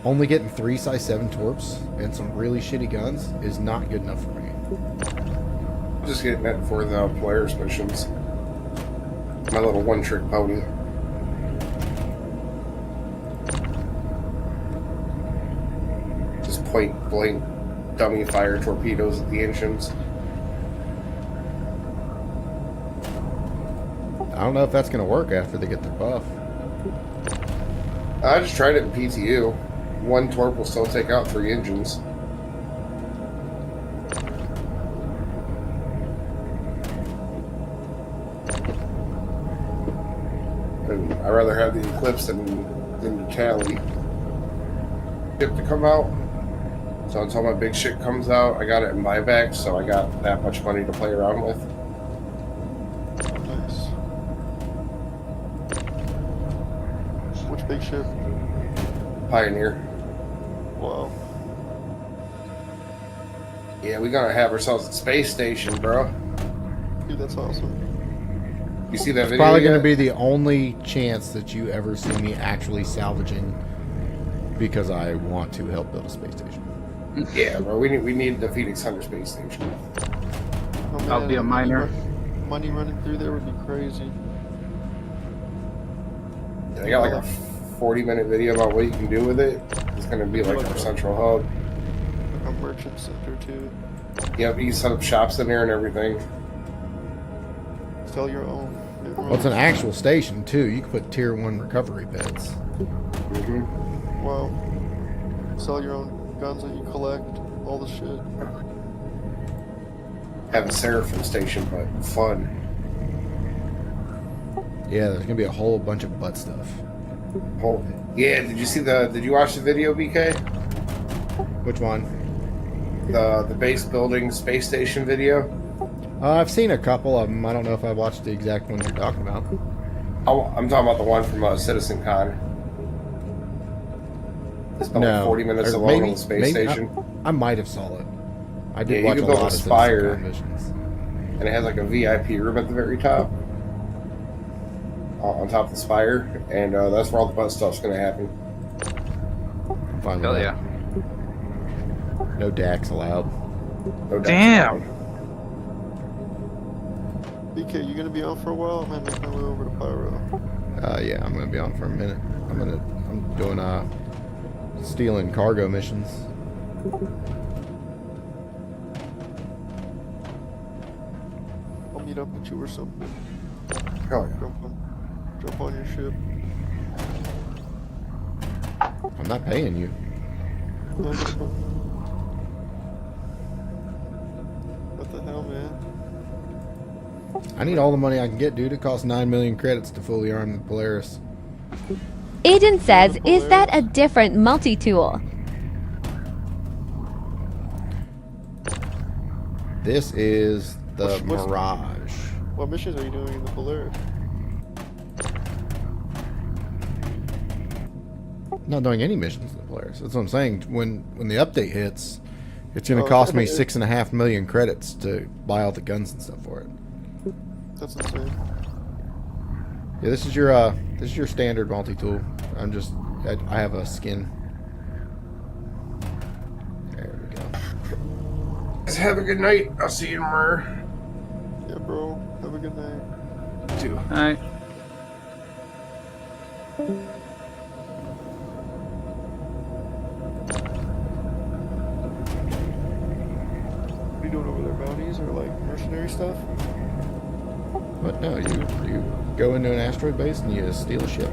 only getting 3 size 7 torps and some really shitty guns is not good enough for me. I'm just getting it for the players missions. My little one-trick pony. Just point blank dummy fire torpedoes at the engines. I don't know if that's going to work after they get their buff. I just tried it in PTU. 1 torp will still take out 3 engines. And I'd rather have the Eclipse than the Tally ship to come out. So until my big shit comes out, I got it in buyback, so I got that much money to play around with. Nice. Which big ship? Pioneer. Wow. Yeah, we gonna have ourselves a space station, bro. Dude, that's awesome. You see that It's video? probably going yet? to be the only chance that you ever see me actually salvaging because I want to help build a space station. Yeah, bro. We need the Phoenix Hunter space station. Oh, man, I'll be a miner. Money running through there would be crazy. Yeah, I got like a 40-minute video about what you can do with it. It's gonna be like our central hub. Like a merchant center too. Yep, you can set up shops in there and everything. Sell your own. Well, it's an actual station, too. You can put tier 1 recovery beds. Mm-hmm. Wow. Sell your own guns that you collect. All the shit. Have a Seraphim station, but fun. Yeah, there's going to be a whole bunch of butt stuff. Oh, yeah, did you watch the video, BK? Which one? The base building space station video? I've seen a couple of them. I don't know if I watched the exact one you're talking about. Oh, I'm talking about the one from Citizen Con. It's about like 40 minutes Or along on the space station. I might have saw it. I did you watch can a build lot a of spire, Citizen missions. and it has like a VIP room at the very top, on top of the spire, and that's where all the fun stuff's gonna happen. I'm fine with Hell that. yeah. No DAX allowed. No doubt Damn. about it. BK, you gonna be on for a while? I'm gonna make my way over to Pyro. Yeah, I'm gonna be on for a minute. I'm doing stealing cargo missions. I'll meet up with you or something. Hell yeah. Jump on your ship. I'm not paying you. What the hell, man? I need all the money I can get, dude. It costs 9 million credits to fully arm the Polaris. Eden says, is that a different multi-tool? This is the What's- Mirage. What missions are you doing in the Polaris? Not doing any missions in the Polaris. That's what I'm saying. When the update hits, it's going to Oh, cost me okay. 6.5 million credits to buy all the guns and stuff for it. That's insane. Yeah, this is your standard multi-tool. I have a skin. There we go. Guys, have a good night. I'll see you tomorrow. Yeah, bro. Have a good night. Too. Alright. What are you doing over there? Bounties or like mercenary stuff? But no, you go into an asteroid base and you steal a ship.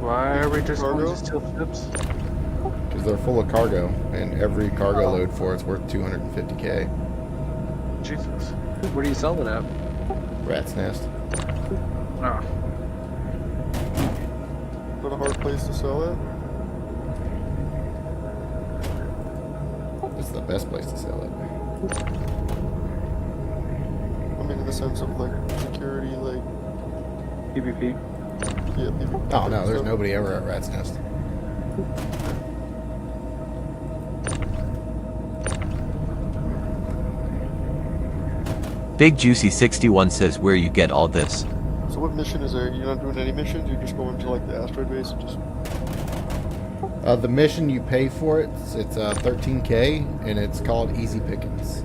Why are we just going Cargo? to steal ships? Because they're full of cargo, and every cargo load for it's worth 250k. Jesus. Where do you sell it at? Rat's Nest. Oh. Is that a hard place to sell it? It's the best place to sell it. I mean, in the sense of like security, like PvP. yeah. People, Oh no, there's nobody ever at Rat's Nest. Big Juicy 61 says where you get all this. So what mission is there? You're not doing any missions? You're just going to like the asteroid base and just. The mission you pay for it's 13k, and it's called Easy Pickings.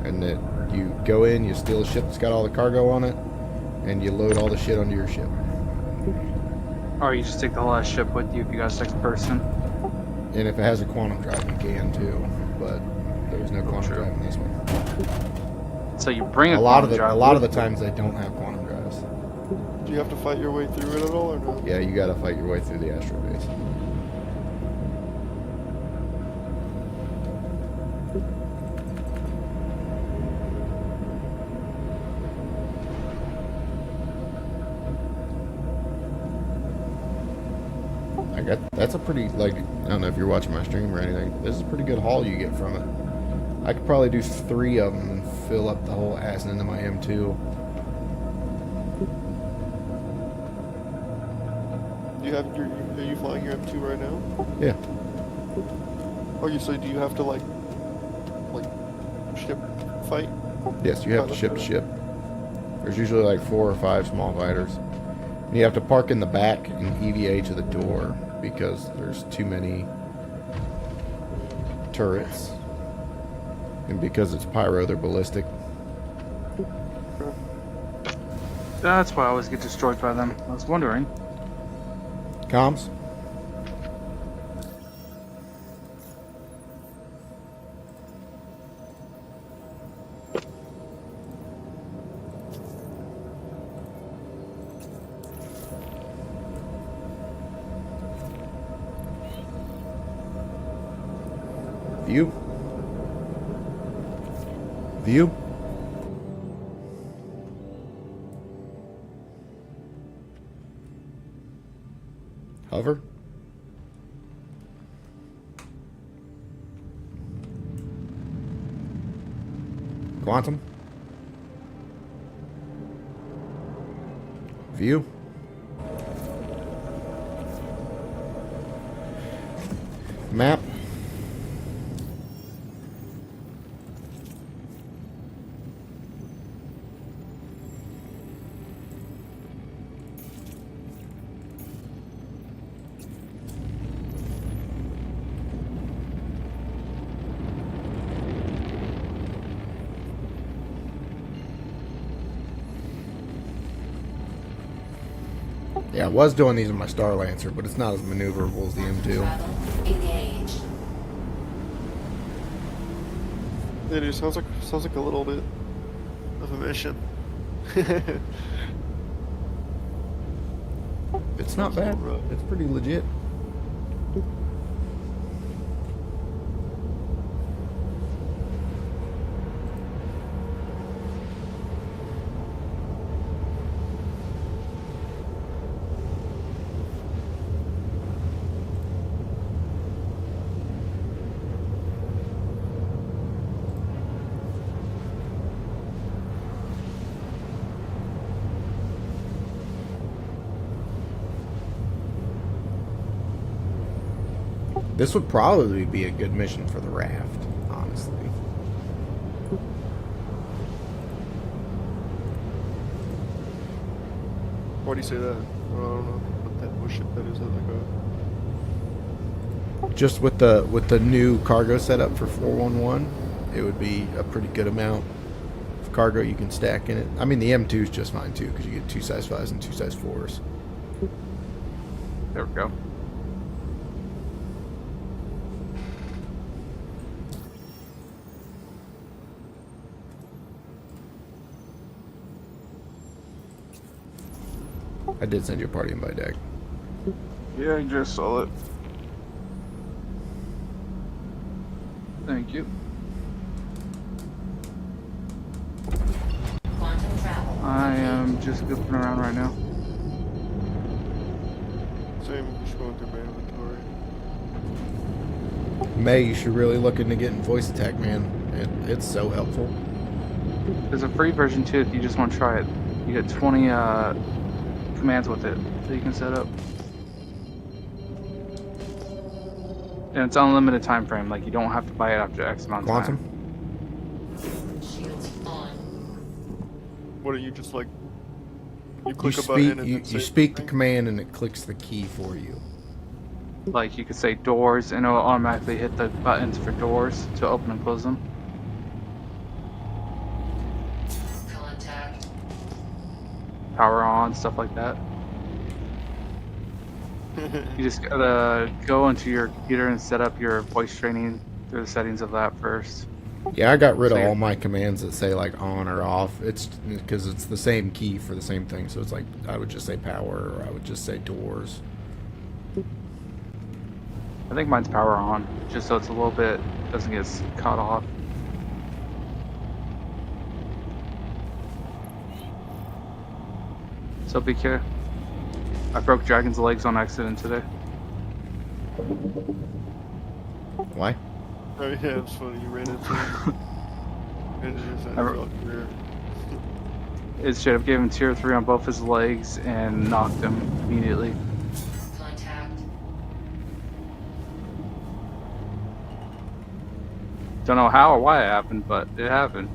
And you go in, you steal a ship that's got all the cargo on it, and you load all the shit onto your ship. Or you just take the whole ass ship with you if you got a second person. And if it has a quantum drive, you can too. But there's no quantum drive in this one. So you bring A lot of the times they don't have quantum drives. Do you have to fight your way through it at all, or no? Yeah, you gotta fight your way through the asteroid base. That's a pretty, like, I don't know if you're watching my stream or anything. This is a pretty good haul you get from it. I could probably do 3 of them and fill up the whole ass into my M2. Do you have are you flying your M2 right now? Yeah. Oh, so do you have to like ship fight? Yes, you have to ship to ship. There's usually like 4 or 5 small fighters. And you have to park in the back and EVA to the door because there's too many turrets. And because it's pyro, they're ballistic. That's why I always get destroyed by them. I was wondering. Comms? View? View? Hover? Quantum? View? Map. Yeah, I was doing these in my Star Lancer, but it's not as maneuverable as the M2. Engaged. It is, sounds like a little bit of a mission. It's not bad. It's pretty legit. This would probably be a good mission for the raft, honestly. Why do you say that? I don't know what that bullshit that is. Like Just with the new cargo setup for 411, it would be a pretty good amount of cargo you can stack in it. I mean, the M2 is just fine too, because you get 2 size 5s and 2 size 4s. There we go. I did send you a party invite, Dak. Yeah, I just saw it. Thank you. I am just goofing around right now. Same, just going through my inventory. May, you should really look into getting voice attack, man. It's so helpful. There's a free version too if you just want to try it. You get 20 commands with it that you can set up. And it's unlimited time frame, like you don't have to buy it after X amount of time. What are you just like? You You click a button speak, and you, then say you speak the thing? command and it clicks the key for you. Like you could say doors and it'll automatically hit the buttons for doors to open and close them. Contact. Power on, stuff like that. You just gotta go into your computer and set up your voice training through the settings of that first. Yeah, I got rid of So all my commands that say like on or off. It's because it's the same key for the same thing. So it's like I would just say power or I would just say doors. I think mine's power on, just so it's a little bit, doesn't get caught off. So be careful. I broke Dragon's legs on accident today. Why? Oh yeah, it's funny. You ran into him. And it just felt weird. It should have given tier 3 on both his legs and knocked him immediately. Contact. Don't know how or why it happened, but it happened.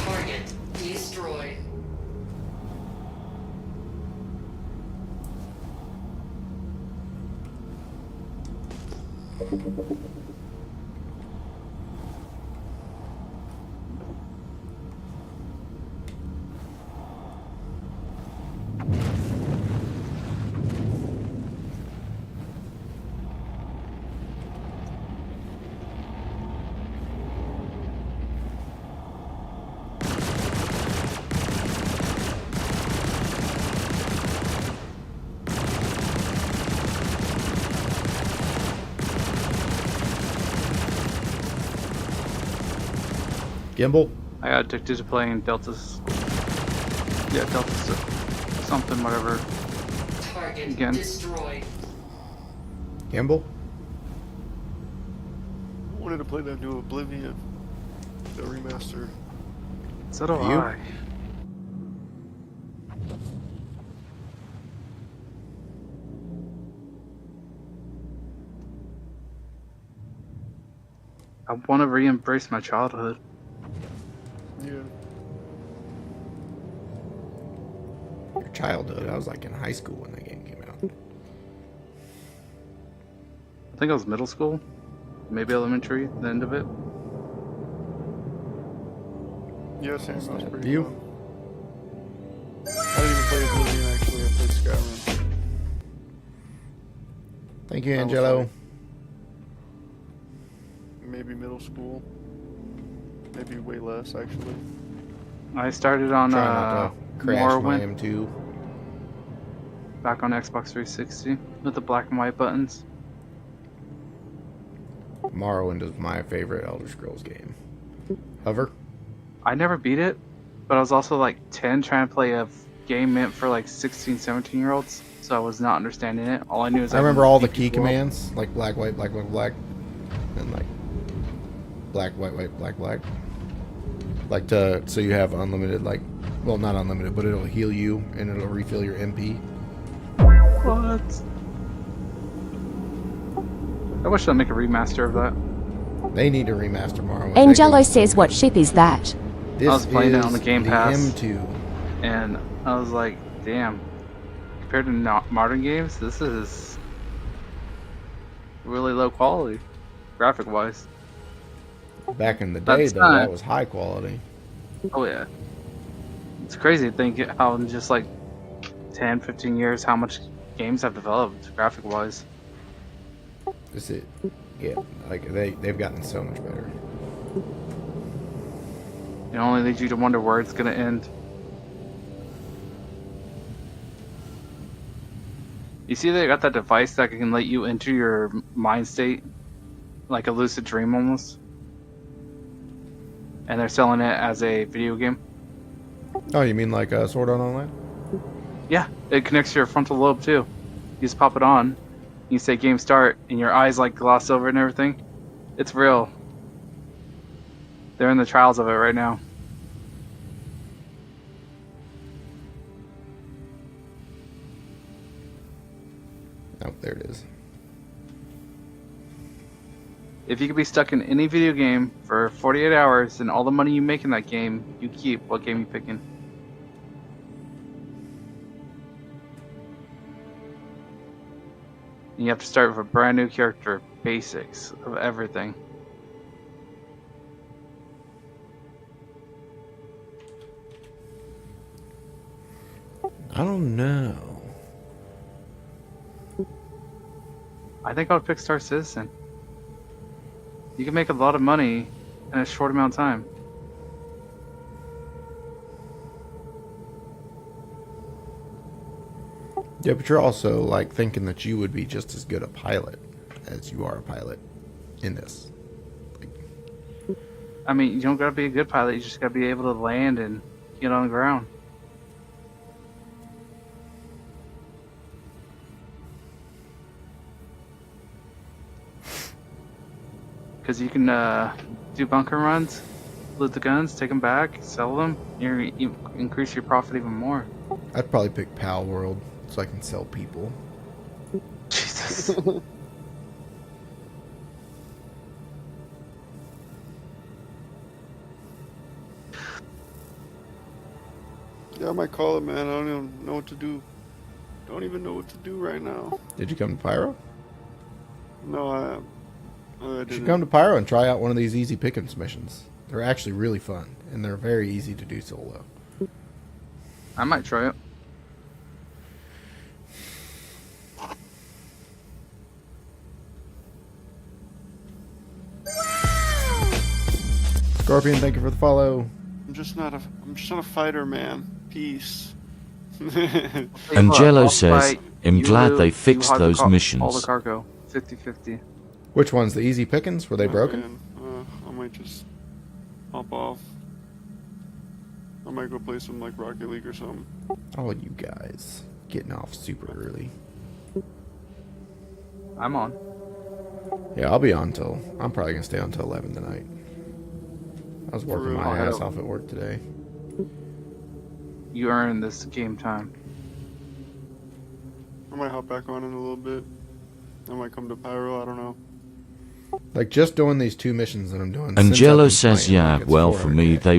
Target destroyed. Gimbal? I got addicted to playing Delta's. Yeah, Delta's something, whatever. Target Again. destroyed. Gimbal? wanted to play that new Oblivion, the remaster. So do You? I. I want to re-embrace my childhood. Yeah. Your childhood. I was like in high school when that game came out. I think I was middle school, maybe elementary, the end of it. Yeah, same. That was pretty You? fun. I didn't even play Oblivion actually. I played Skyrim. Thank you, That was Angelo. like maybe middle school. Maybe way less actually. I started on Try not to crash my Morrowind M2. back on Xbox 360 with the black and white buttons. Morrowind is my favorite Elder Scrolls game. Hover? I never beat it, but I was also like 10 trying to play a game meant for like 16, 17-year-olds, so I was not understanding it. All I knew is I remember all the key people. commands, like black, white, black, white, black, and like black, white, white, black, black. Like so you have unlimited, like, well, not unlimited, but it'll heal you and it'll refill your MP. What? I wish they'd make a remaster of that. They need to remaster Morrowind. Angelo says, what ship is that? This I was playing it on the is Game Pass. M2. And I was like, damn. Compared to modern games, this is really low quality, graphic-wise. Back in the day, That's though, not- that was high quality. Oh yeah. It's crazy to think how in just like 10, 15 years, how much games have developed graphic-wise. This is, yeah, like they've gotten so much better. It only leads you to wonder where it's gonna end. You see they got that device that can let you enter your mind state, like a lucid dream almost? And they're selling it as a video game? Oh, you mean like Sword Art Online? Yeah, it connects to your frontal lobe too. You just pop it on, you say game start, and your eyes like gloss over and everything. It's real. They're in the trials of it right now. Oh, there it is. If you could be stuck in any video game for 48 hours and all the money you make in that game, you keep, what game you picking? And you have to start with a brand new character, basics of everything. I don't know. I think I would pick Star Citizen. You can make a lot of money in a short amount of time. Yeah, but you're also like thinking that you would be just as good a pilot as you are a pilot in this. I mean, you don't gotta be a good pilot, you just gotta be able to land and get on the ground. Because you can do bunker runs, loot the guns, take them back, sell them, you increase your profit even more. I'd probably pick Pal World so I can sell people. Jesus. Yeah, I might call it, man. I don't even know what to do. Don't even know what to do right now. Did you come to Pyro? No, I You didn't. should come to Pyro and try out one of these easy pickings missions. They're actually really fun, and they're very easy to do solo. I might try it. Scorpion, thank you for the follow. I'm just not a fighter, man. Peace. Angelo I'll says, fight I'm you, glad they you fixed hog the those all the missions. cargo. 50-50. Which ones? The easy pickings? Were they broken? Man, I might just hop off. I might go play some like Rocket League or something. Oh, you guys. Getting off super early. I'm on. Yeah, I'll be on till. I'm probably gonna stay on till 11 tonight. I was working my ass off at work today. You earn this game time. I might hop back on in a little bit. I might come to Pyro. I don't know. Like just doing these 2 missions that I'm doing. Angelo says, yeah, well, for me, they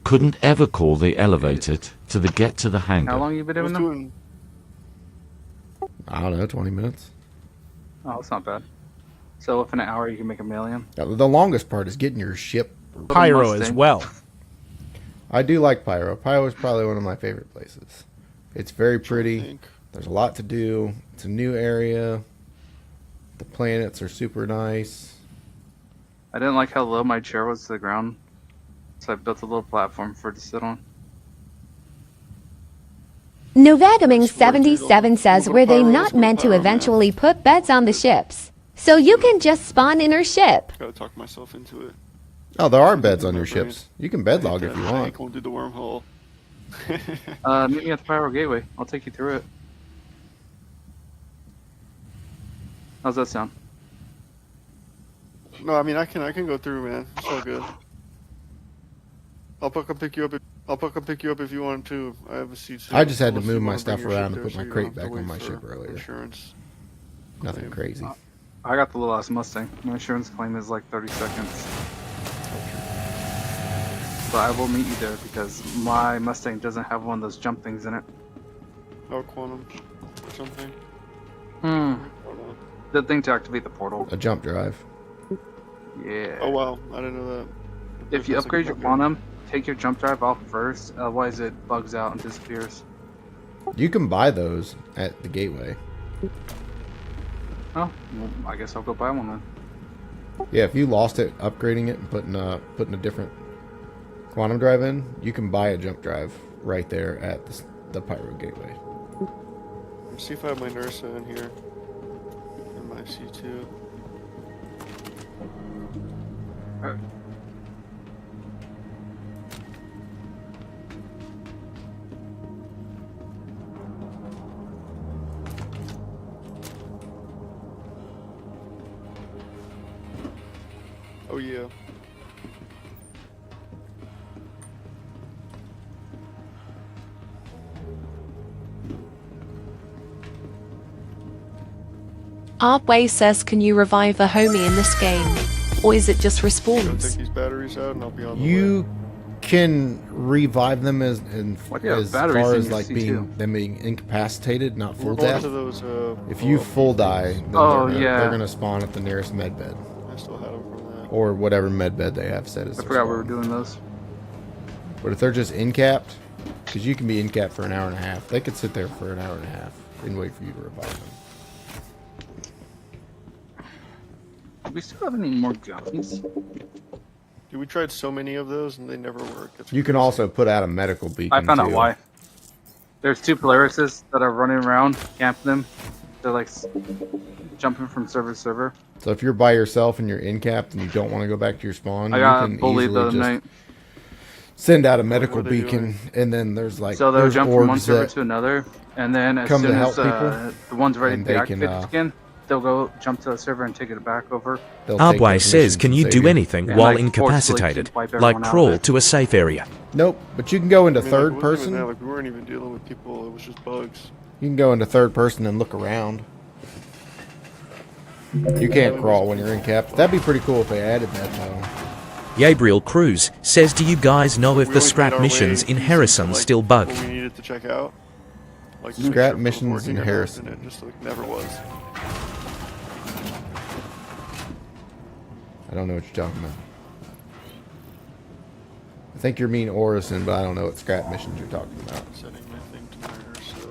couldn't ever call the elevator to get to the hangar. How long you been doing them? I don't know, 20 minutes. Oh, that's not bad. So within an hour, you can make $1 million. The longest part is getting your ship. Pyro as well. I do like Pyro. Pyro is probably one of my favorite places. It's very pretty. There's a lot to do. It's a new area. The planets are super nice. I didn't like how low my chair was to the ground, so I built a little platform for it to sit on. Novagaming77 says, were they not meant to eventually put beds on the ships? So you can just spawn in her ship. Gotta talk myself into it. Oh, there are beds on your ships. You can bed log if you I want. ain't gonna do the wormhole. Meet me at the Pyro Gateway. I'll take you through it. How's that sound? No, I mean I can go through, man. It's all good. I'll come pick you up. I'll come pick you up if you want to. I have a seat. I just had to move my stuff around and put my crate back on my ship earlier. Insurance. Nothing crazy. I got the little ass Mustang. My insurance claim is like 30 seconds. But I will meet you there because my Mustang doesn't have one of those jump things in it. Oh, quantum or something. The thing to activate the portal. A jump drive. Yeah. Oh wow, I didn't know that. If you upgrade your quantum, take your jump drive off first, otherwise it bugs out and disappears. You can buy those at the gateway. Oh, well, I guess I'll go buy one then. Yeah, if you lost it, upgrading it and putting a different quantum drive in, you can buy a jump drive right there at the Pyro Gateway. Let's see if I have my Nursa in here. And my C2. Oh yeah. Arbway says, can you revive a homie in this game? Or is it just I'll respawns? take these batteries out and I'll be on the You way. can revive them as batteries far in as your like C2? being incapacitated, not full We're going death. to those, If you full die, then yeah. they're gonna spawn at the nearest med bed. I still had them from that. Or whatever med bed they have set as I their forgot we were spawn. doing those. But if they're just in-capped, because you can be in-capped for an hour and a half, they could sit there for an hour and a half and wait for you to revive them. Do we still have any more gummies? Dude, we tried so many of those and they never work. It's You can also put out a medical beacon. I found out too. why. There's 2 Polarises that are running around, camping them. They're like jumping from server to server. So if you're by yourself and you're in-capped and you don't want to go back to your spawn, I you got can bullied the easily other just night. send out a medical are they beacon, and then there's like So they'll there's jump from one orgs server that to another, and then as come to soon help as people, the one's ready and to they activate can, it again, they'll go jump to the server and take it back over. Arbway says, can you do anything And, while like, incapacitated? forcefully wipe Like everyone out crawl of it. to a safe area? Nope, but you can go into I mean, third like, it wasn't person. even that, like, we weren't even dealing with people, it was just bugs. You can go into third person and look around. You can't crawl when you're in-capped. That'd be pretty cool if they added that though. Gabriel Cruz says, do you guys know if We the always made scrap our missions way in to, Harrison like, still bug? what we needed to check out. Like, to make Scrap sure it was missions working in or not, Harrison. and it just like never was. I don't know what you're talking about. I think you're mean Orison, but I don't know what scrap missions you're talking about. Setting my thing to my Ursa.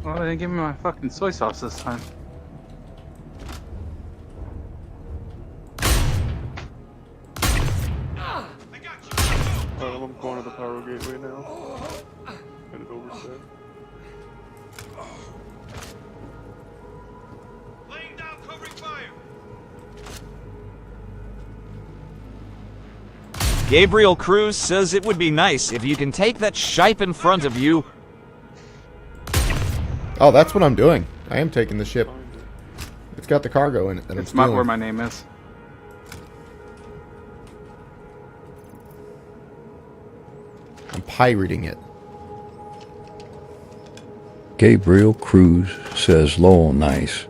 Oh, they didn't give me my fucking soy sauce this time. Alright, I'm going to the Pyro Gateway now. Headed over there. Laying down covering fire. Gabriel Cruz says it would be nice if you can take that shipe in front of you. Oh, that's what I'm doing. I am taking the ship. It's got the cargo in it that I'm stealing. Where my name is. I'm pirating it. Gabriel Cruz says Lowell nice.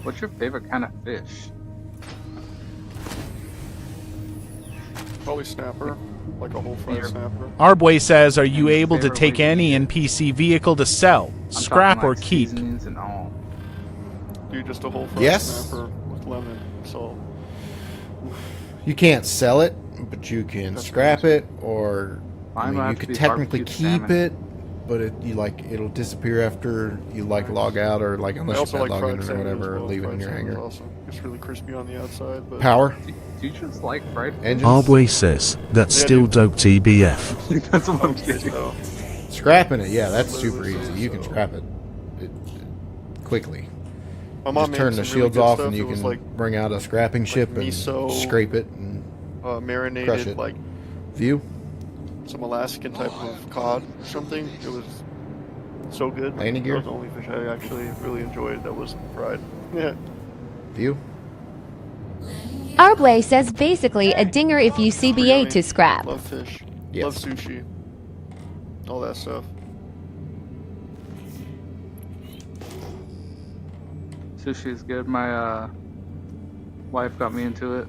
What's your favorite kind of fish? Probably snapper. Like a whole fried snapper. Arbway says, are you able to take any NPC vehicle to sell, scrap, or keep? And all. Dude, just a whole fried Yes. snapper with lemon, salt. You can't sell it, but you can That's scrap it, or I Mine mean, would you have to could be technically barbecued keep salmon. it, but it'll disappear after you log out, or I unless also you like log fried in or salmon as whatever, or well. leave it in Fried your salmon's hangar. awesome. It's really crispy on the outside, but Power. Do you just like fried fish? Engines. Arbway says, that's Yeah, still dude. dope TBF. That's what I'm Okay, getting. so, Scrapping it, yeah, that's Literally super the easy. same, You can so. scrap it quickly. my mom Just made turn some the really shields good off, stuff. and you It was can like bring out a scrapping ship and miso, scrape it and marinated crush it. like view. some Alaskan type of cod or something. It was so good. Landing That gear? was the only fish I actually really enjoyed that was fried. Yeah. View. Arbway says basically a dinger if you CBA to scrap. Love fish. Yes. Love sushi. All that stuff. Sushi is good. My wife got me into it.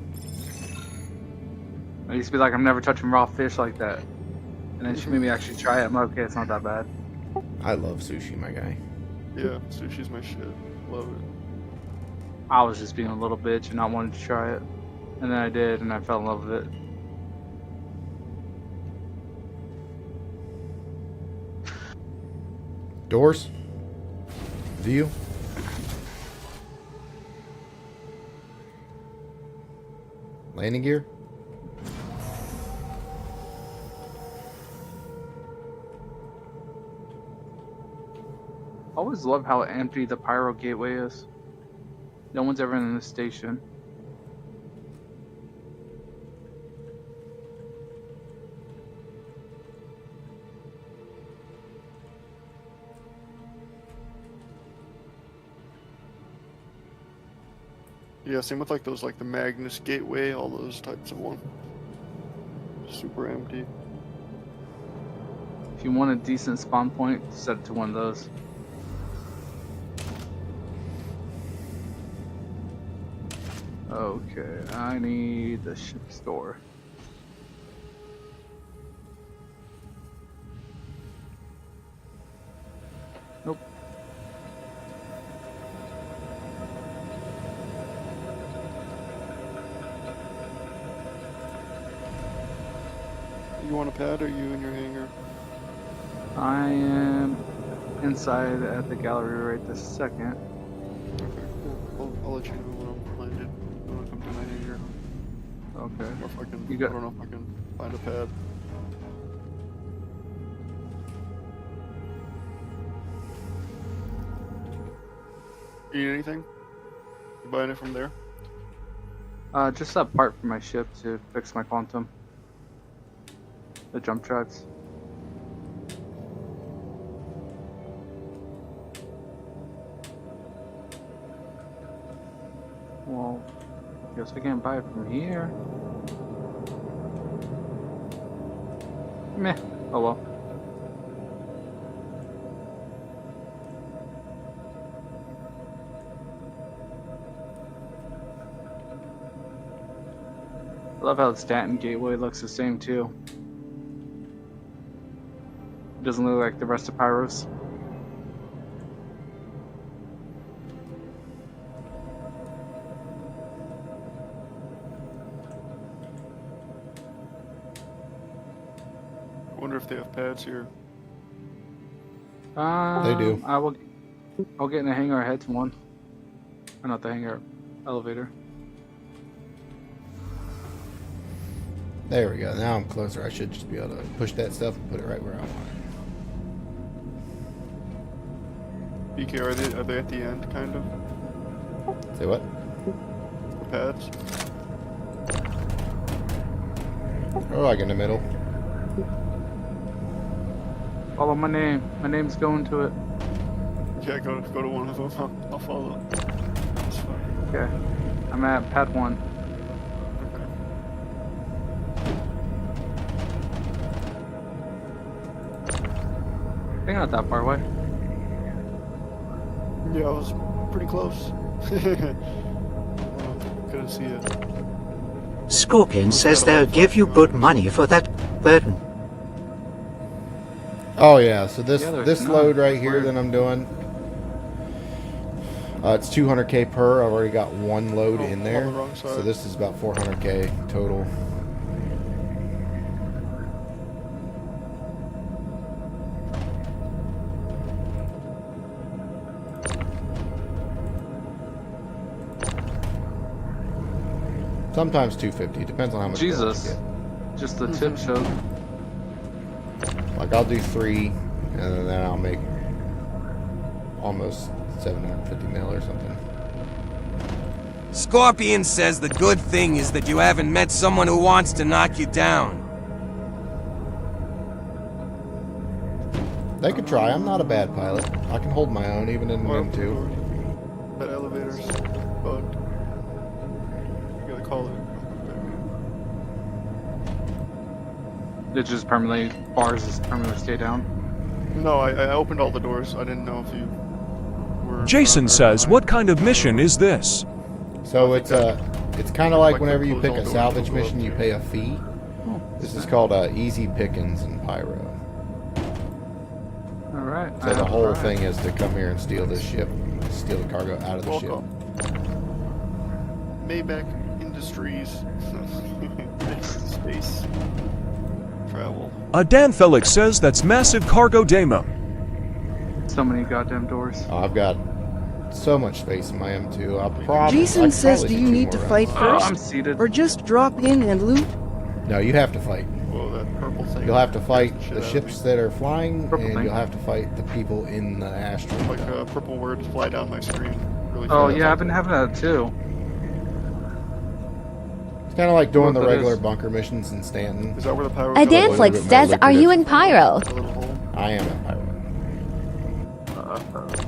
I used to be like, I'm never touching raw fish like that. And then she made me actually try it. I'm like, okay, it's not that bad. I love sushi, my guy. Yeah, sushi's my shit. Love it. I was just being a little bitch and not wanting to try it. And then I did, and I fell in love with it. Doors. View. Landing gear. I always love how empty the Pyro Gateway is. No one's ever in the station. Yeah, same with like those, like the Magnus Gateway, all those types of one. Super empty. If you want a decent spawn point, set it to one of those. Okay, I need the ship store. Nope. You want a pad or you in your hangar? I am inside at the gallery right this second. Okay, cool. I'll let you know when I'm landed. You want to come to my hangar? Okay. Or if I can, You got- I don't know if I can find a pad. You need anything? You buying it from there? Just a part for my ship to fix my quantum. The jump drives. Well, guess I can't buy it from here. Meh. Oh well. I love how the Stanton Gateway looks the same too. It doesn't look like the rest of Pyros. I wonder if they have pads here. They do. I'll get in the hangar ahead to one. Or not the hangar, elevator. There we go. Now I'm closer. I should just be able to push that stuff and put it right where I want it. BK, are they at the end, kind of? Say what? The pads? Or like in the middle. Follow my name. My name's going to it. Yeah, go to one of them. I'll follow. That's fine. Okay. I'm at pad 1. I think not that far away. Yeah, I was pretty close. Couldn't see it. Scorpion says they'll give you good money for that burden. Oh yeah, so this Yeah, load right here that I'm doing, it's 200k per. I've already got one load in on there, the wrong side. so this is about 400k total. Sometimes 250, depends on how much. Jesus. You Just the tip showed. get. Like I'll do 3, and then I'll make almost 750 mil or something. Scorpion says the good thing is that you haven't met someone who wants to knock you down. They could try. I'm not a bad pilot. I can hold my own even in M2. That elevator's bugged. You gotta call it. It just permanently, bars just permanently stay down. No, I opened all the doors. I didn't know if you were... Jason says, what kind of mission is this? So it's kind of like whenever you pick a salvage mission, you pay a fee. This is called easy pickings in Pyro. Alright. So the whole thing is to come here and steal this ship, steal the cargo out of the Welcome. Maybach Industries. Space. Travel. Dan Felix says that's massive cargo demo. So many goddamn doors. Oh, I've got so much space in my M2. I'll probably. Jason says, do you need to fight first? I'm seated. Or just drop in and loot? No, you have to fight. Whoa, that purple thing. You'll have to fight scares the shit out of ships me. that are flying, Purple and thing. you'll have to fight the people in the asteroid. Like purple words fly down my screen. Really Oh fast. yeah, I've been having that too. It's kind of like doing What the that regular is? bunker missions in Stanton. Is that where the power A Danflix says, are you in Pyro? I am in Pyro.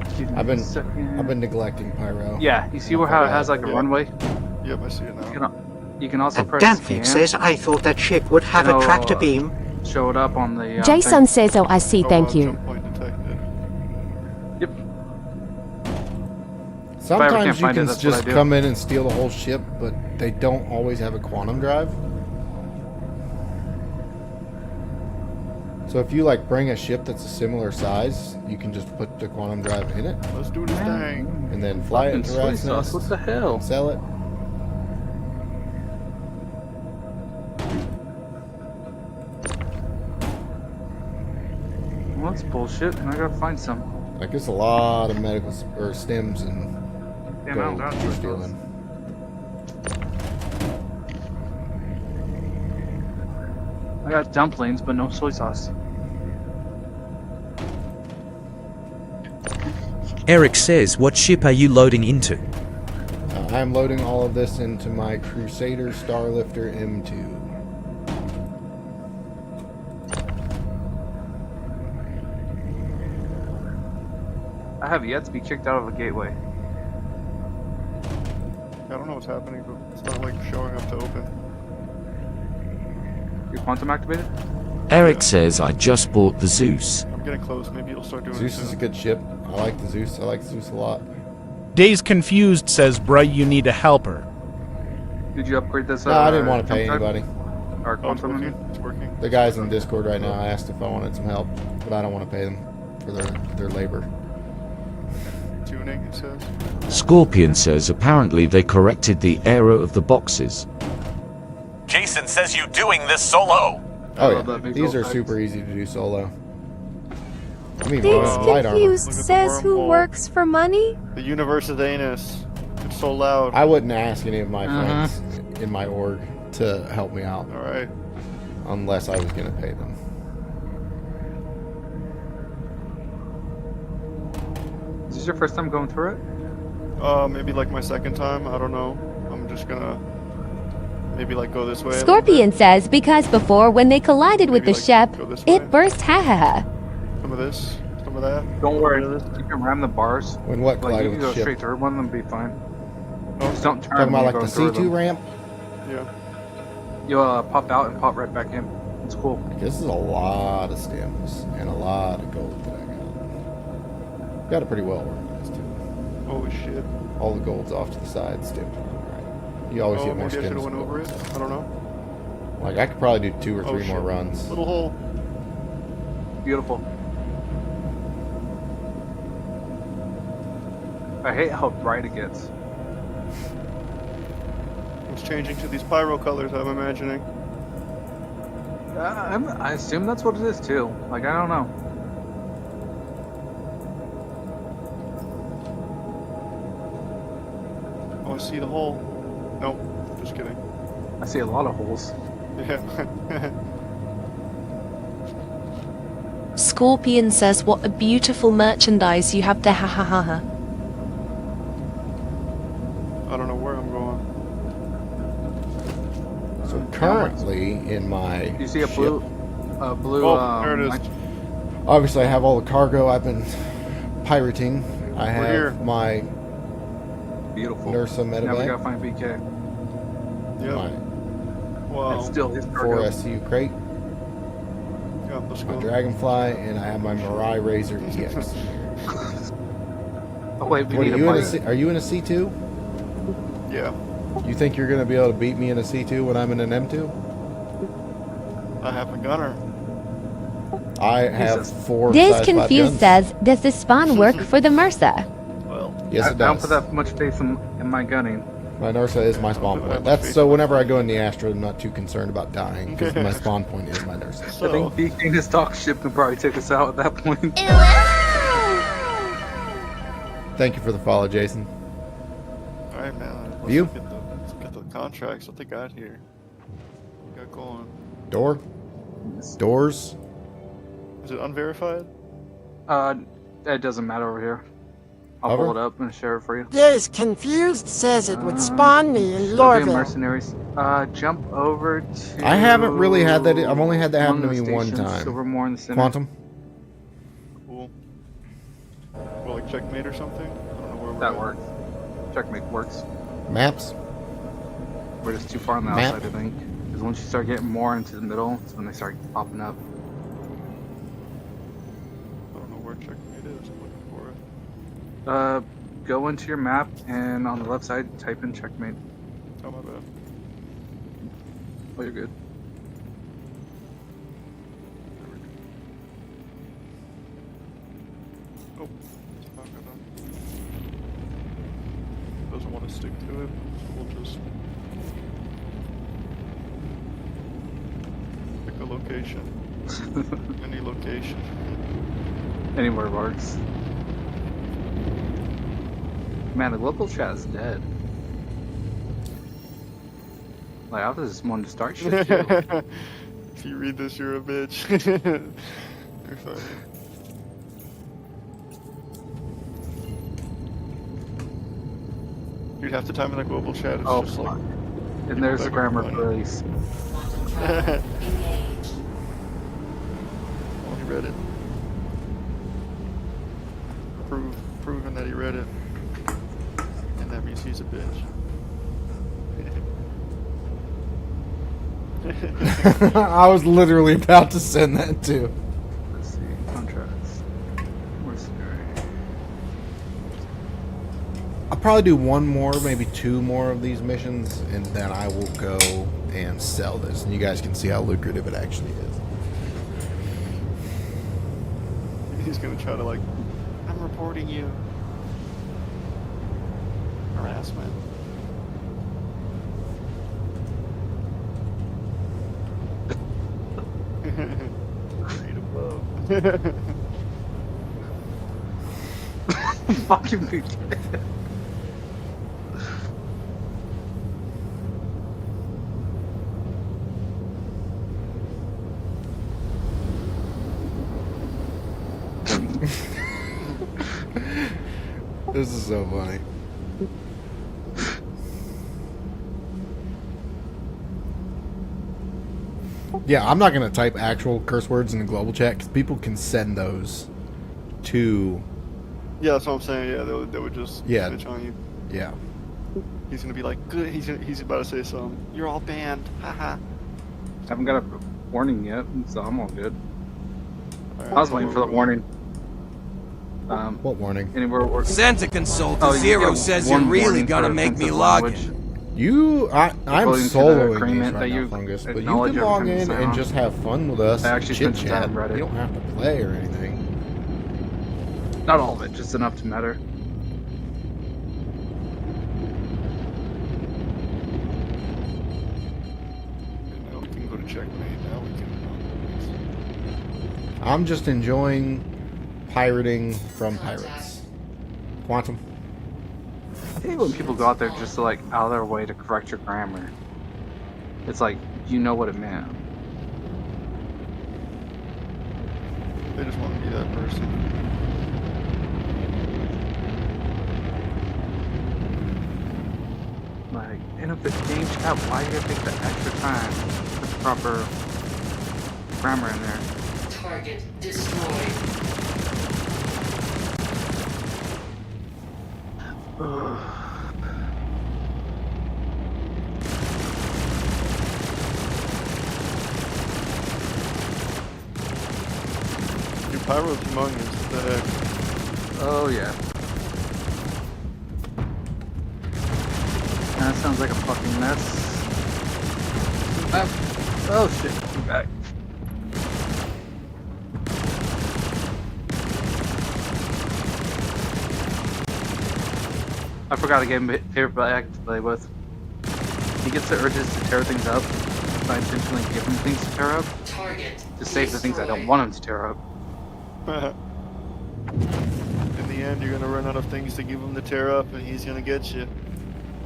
Excuse me I've a been second. neglecting Pyro. Yeah, you see how it has like a Yeah. runway? Yep, I see it now. You can also And press Danfix says I thought that ship would have a tractor beam. Show it up on the Jason thing. says, oh, I see, thank you. Jump point detected. Yep. Sometimes can't you find it, can that's what I just do. come in and steal the whole ship, but they don't always have a quantum drive. So if you like bring a ship that's a similar size, you can just put the quantum drive in it Let's do this thing. and then fly it Fucking to Rat's soy sauce, Nest what the hell? and sell it. Well, that's bullshit, and I gotta find some. Like there's a lot of medical or stems and Damn, I don't gold got you're those. stealing. I got dumplings, but no soy sauce. Eric says, what ship are you loading into? I am loading all of this into my Crusader Starlifter M2. I have yet to be kicked out of a gateway. I don't know what's happening, but it's not like showing up to open. Your quantum activated? Eric says I just bought the Zeus. I'm getting close. Maybe you'll start doing Zeus it is a soon. good ship. I like the Zeus. I like Zeus a lot. Days Confused says, bruh, you need a helper. Did you upgrade this? No, I didn't want to pay jump drive? anybody. Or Oh, it's quantum, I working. mean? It's working. The guys in Discord right now, I asked if I wanted some help, but I don't want to pay them for their labor. Tuning, it says. Scorpion says apparently they corrected the error of the boxes. Jason says you doing this solo. Oh love yeah, that big these gold are tags. super easy to do solo. I'm even Things running light armor. Confused Look at the says who wormhole. works for money? The universe is anus. It's so loud. I wouldn't ask any of my friends in my org to help me out All right. unless I was going to pay them. Is this your first time going through it? Maybe like my second time. I don't know. I'm just gonna maybe like go this way. a little Scorpion says because before when they collided with Maybe, the like, ship, go this way. it burst ha ha ha. bit. Some of this, some of that. Don't worry. Some of this. You can ram the bars. When what Like, collided you can with go the ship? straight through one of them, be fine. Just don't turn Talking when about you're like the going through C2 them. ramp? Yeah. You'll pop out and pop right back in. It's cool. This is a lot of stems and a lot of gold that I got. Got it pretty well organized too. Holy shit. All the gold's off to the side, stems on the right. You always Oh, get more maybe I stems. should have than went over gold. it. I don't know. Like I could probably do 2 or 3 Oh, more shit. runs. Little hole. Beautiful. I hate how bright it gets. It's changing to these pyro colors. I'm imagining. I assume that's what it is too. Like, I don't know. Oh, I see the hole. Nope. Just kidding. I see a lot of holes. Yeah. Scorpion says what a beautiful merchandise you have there ha ha ha ha. I don't know where I'm going. So currently in my Do you see a ship, blue, Oh, there it is. obviously I have all the cargo I've been pirating. I have here. my Beautiful. Nursa Now we medevac, gotta find BK. Yep. my Wow. It's still his cargo. 4 SCU crate, Yeah, let's my go. Dragonfly, and I have my Mirai Razor EX. Oh wait, we What, need are, a you in a bike. C, are you in a C2? Yeah. You think you're going to be able to beat me in a C2 when I'm in an M2? I have a gunner. I have 4 Diz size 5 Confused guns. says, does the spawn work for the MRSA? Well, Yes, I it don't does. put that much faith in my gunning. My Nursa is my spawn point. That's so whenever I go in the Astra, I'm not too concerned about dying because my spawn point is my Nursa. I So, think BK and his stock ship can probably take us out at that point. Thank you for the follow, Jason. alright, man. Let's You? Let's get the contracts. What they got here? What they got going? Door? Doors? Is it unverified? It doesn't matter over here. I'll Hover? pull it up and share it for you. Diz Confused says it would spawn me in It'll be Lorville. mercenaries. Jump over to. I haven't really had that. I've only had that happen to one me of the one stations, time. Silvermore in the center. Quantum? Cool. Well, like checkmate or something? I don't know where we're That at. works. Checkmate works. Maps? We're just too far on the Map? outside, I think. Because once you start getting more into the middle, it's when they start popping up. I don't know where checkmate is. I'm looking for it. Go into your map and on the left side, type in checkmate. Oh, my bad. Oh, you're good. Oh, it's not gonna. Doesn't want to stick to it, so we'll just pick a location. Any location. Anywhere works. Man, the local chat is dead. Like, I was just wanting to start shit too. If you read this, you're a bitch. You're funny. Dude, half the time in the global chat, it's Oh, just fuck. like. And there's the begging for grammar money. police. Engage. Oh, he read it. Proving that he read it. And that means he's a bitch. I was literally about to send that too. Let's see, contracts. Mercenary. I'll probably do one more, maybe two more of these missions, and then I will go and sell this, and you guys can see how lucrative it actually is. He's gonna try to like, I'm reporting you. Harassment. Read above. Fucking me. This is so funny. Yeah, I'm not going to type actual curse words in the global chat because people can send those to... Yeah, that's what I'm saying. Yeah, they would just switch on you. Yeah. He's gonna be like, good. He's about to say something. You're all banned. Haha. Haven't got a warning yet, so I'm all good. I was waiting for the warning. What warning? Anywhere Santa Consultant Zero says you're really gonna make me log in. I'm soloing agreement these right that now, you Fungus, but you acknowledge can log everything in that's and on. just have fun with us. I actually chit spent some time chat. Reddit. You don't have to play or anything. Not all of it, just enough to matter. Now we can go to checkmate. Now we can. I'm just enjoying pirating from pirates. Quantum. I hate when people go out there just to like out of their way to correct your grammar. It's like you know what it meant. They just want to be that person. Like, in a game chat, why do you take the extra time to put the proper grammar in there? Target destroyed. Your pyro's humongous. What the heck? Oh yeah. That sounds like a fucking mess. Oh shit, I'm back. I forgot to give him a favorite bag to play with. He gets the urges to tear things up, so I intentionally give him things to tear up. To save the things I don't want him to tear up. In the end, you're gonna run out of things to give him to tear up, and he's gonna get you.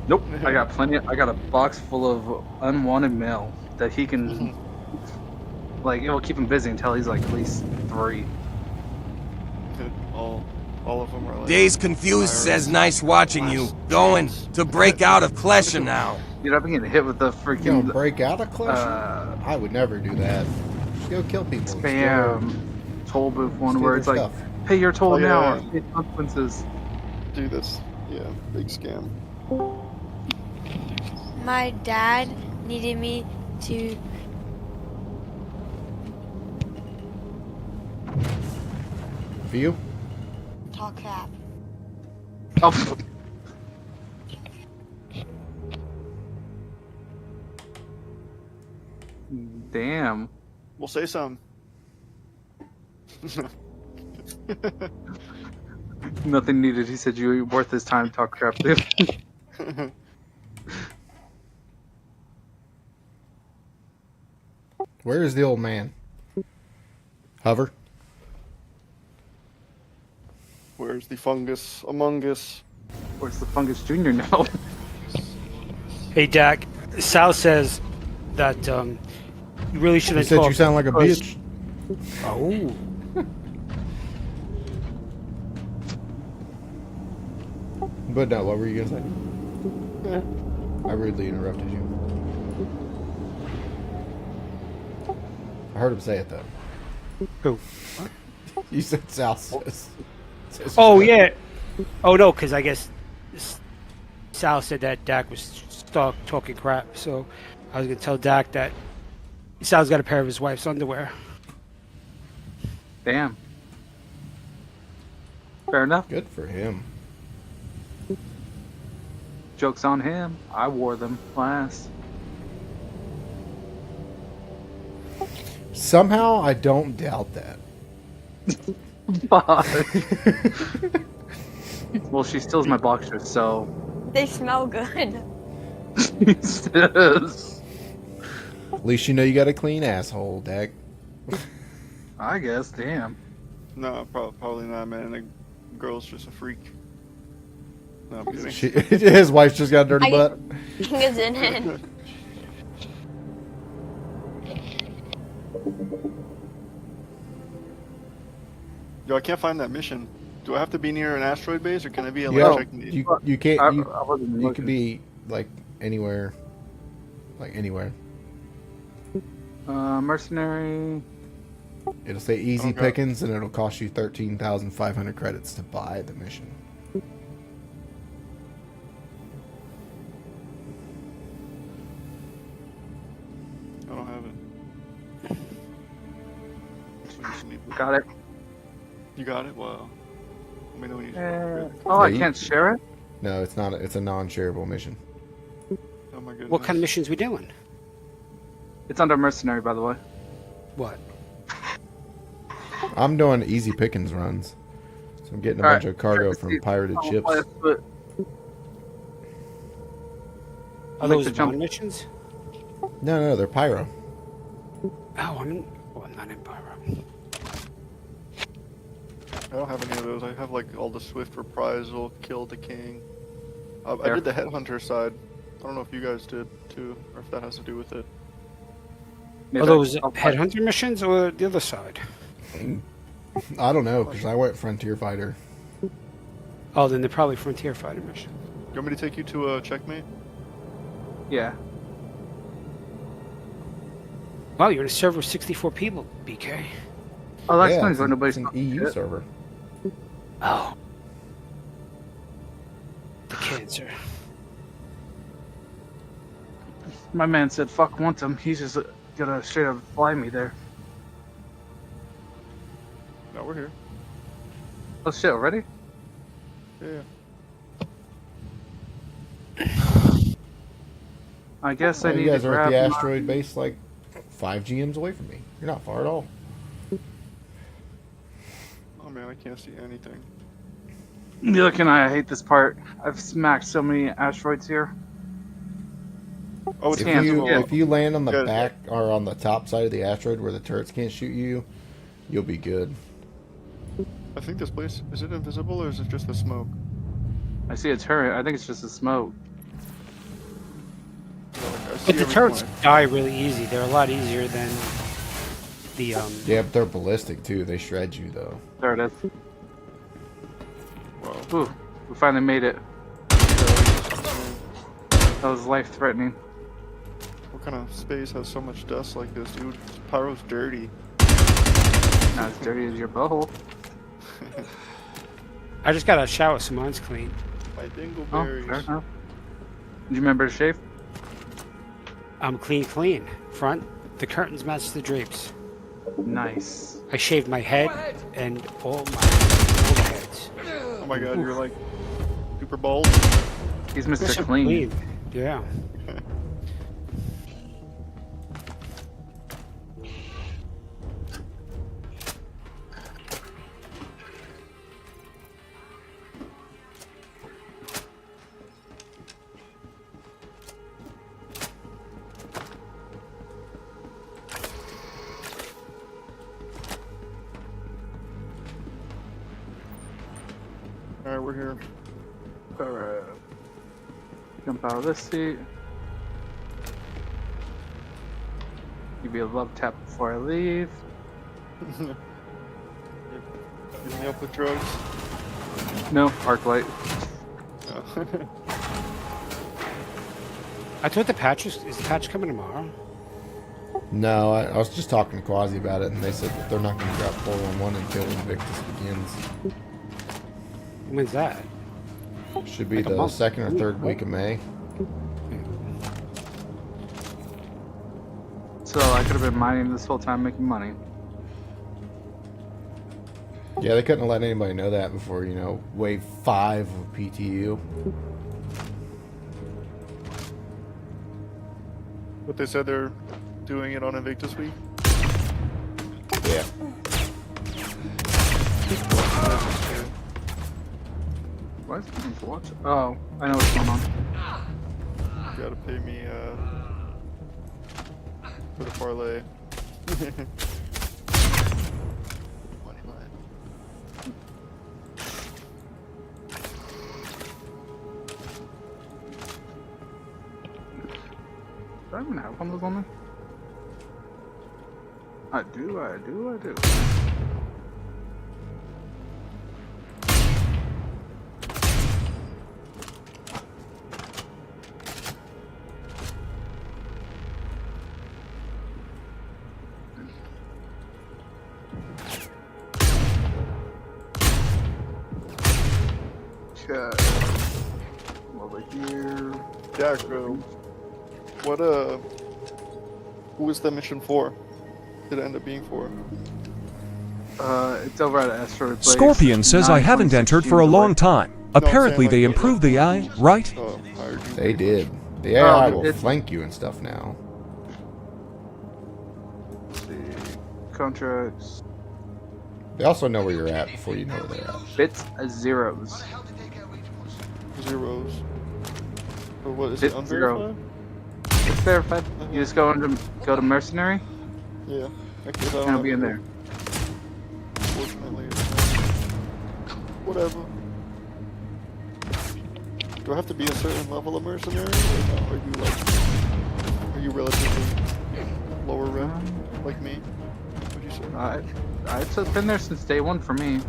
Nope, I got plenty. I got a box full of unwanted mail that he can, like, it will keep him busy until he's like at least 3. All of them are like. Days Confused says nice watching you. Going to break out of Klesha now. Dude, I've been getting hit with the freaking. You gonna break out of Klesha? I would never do that. Just go kill people. Spam. Toll booth one Steal where their it's like, stuff. pay your toll Oh, yeah, now yeah. or pay consequences. Do this. Yeah, big scam. My dad needed me to For you? talk crap. Oh. Damn. We'll say some. Nothing needed. He said you were worth his time to talk crap to him. Where is the old man? Hover. Where's the fungus among us? Where's the Fungus Junior now? Hey, Dak. Sal says that you really shouldn't He said talk you sound like a because- bitch. Oh. But no, what were you gonna say? I rudely interrupted you. I heard him say it though. Who? You said Sal says. Oh yeah. Oh no, because I guess Sal said that Dak was talking crap. So I was gonna tell Dak that Sal's got a pair of his wife's underwear. Damn. Fair enough. Good for him. Joke's on him. I wore them last. Somehow, I don't doubt that. Well, she steals my boxers, so. They smell good. Jesus. At least you know you got a clean asshole, Dak. I guess, damn. No, probably not, man. The girl's just a freak. No, I'm kidding. His wife's just got a dirty butt. Fingers in it. Yo, I can't find that mission. Do I have to be near an asteroid base, or can I be at Yeah, like checking? you can't. You wasn't can looking. be like anywhere. Like anywhere. Mercenary. It'll say easy Okay. pickings, and it'll cost you 13,500 credits to buy the mission. I don't have it. Got it. You got it? Wow. Let me know when you. Oh, I Yeah, can't share it? No, it's not. It's a non-shareable mission. Oh my goodness. What kind of missions we doing? It's under mercenary, by the way. What? I'm doing easy pickings runs, so I'm getting a Alright, bunch of cargo check to from see- pirated I'll ships. play a foot. Are Make those the jump. missions? No, they're pyro. Oh, I'm not in Pyro. I don't have any of those. I have like all the Swift Reprisal, Kill the King. I There. did the Headhunter side. I don't know if you guys did too, or if that has to do with it. Are those headhunter missions or the other side? I don't know because I went Frontier Fighter. Oh, then they're probably Frontier Fighter missions. You want me to take you to a checkmate? Yeah. Wow, you're in a server with 64 people, BK. Oh, that Yeah, explains it's why an, nobody's it's an talking EU shit. server. Oh. The cancer. My man said, fuck want him. He's just gonna straight up fly me there. No, we're here. Oh shit, already? Yeah. I guess I Oh, need you guys to are at grab the my- asteroid base like 5 GMs away from me. You're not far at all. Oh man, I can't see anything. Look, and I hate this part. I've smacked so many asteroids here. Oh, it's If you land on the Yeah. back or on the top side of the asteroid where the turrets can't shoot you, you'll be good. I think this place, is it invisible or is it just the smoke? I see a turret. I think it's just a smoke. But the turrets die really easy. They're a lot easier than the Yeah, but they're ballistic too. They shred you though. There it is. Ooh, we finally made it. That was life-threatening. What kind of space has so much dust like this, dude? Pyro's dirty. Not as dirty as your butthole. I just got a shower, so mine's clean. My Oh, dingleberries. fair enough. Did you remember to shave? I'm clean. Front, the curtains match the drapes. Nice. I shaved my head and all my heads. Oh my god, you're like super bald. He's Yes, Mr. I'm Clean. Yeah. Alright, we're here. Alright. Jump out of this seat. Give me a love tap before I leave. Give me up with drugs. No, arc light. Oh. I thought the patch is the patch coming tomorrow? No, I was just talking to Quasi about it, and they said that they're not going to drop 411 until Invictus begins. When's that? Should be Like a the month. second or third week of May. So I could have been mining this whole time making money. Yeah, they couldn't have let anybody know that before, you know, wave 5 of PTU. What they said they're doing it on Invictus Week. Yeah. What? What? Oh, I know what's going on. You gotta pay me for the parlay. Money line. Do I even have one of those on me? I do. Okay. Over here. Jack, what who was the mission for? Did it end up being for? It's over at Asteroid Place. Scorpion says I haven't entered for a long time. Apparently they improved the AI, right? They did. The AI will it's- flank you and stuff now. Let's see. Contracts. They also know where you're at before you know where they're at. Bits zeros. Zeros. Or what is Bit it? Unverified? It's verified. You just go to mercenary. Yeah. Actually, And it'll be in there. Fortunately, whatever. Do I have to be a certain level of mercenary, or no? Are you relatively lower rank, like me? What'd you say? It's been there since day one for me.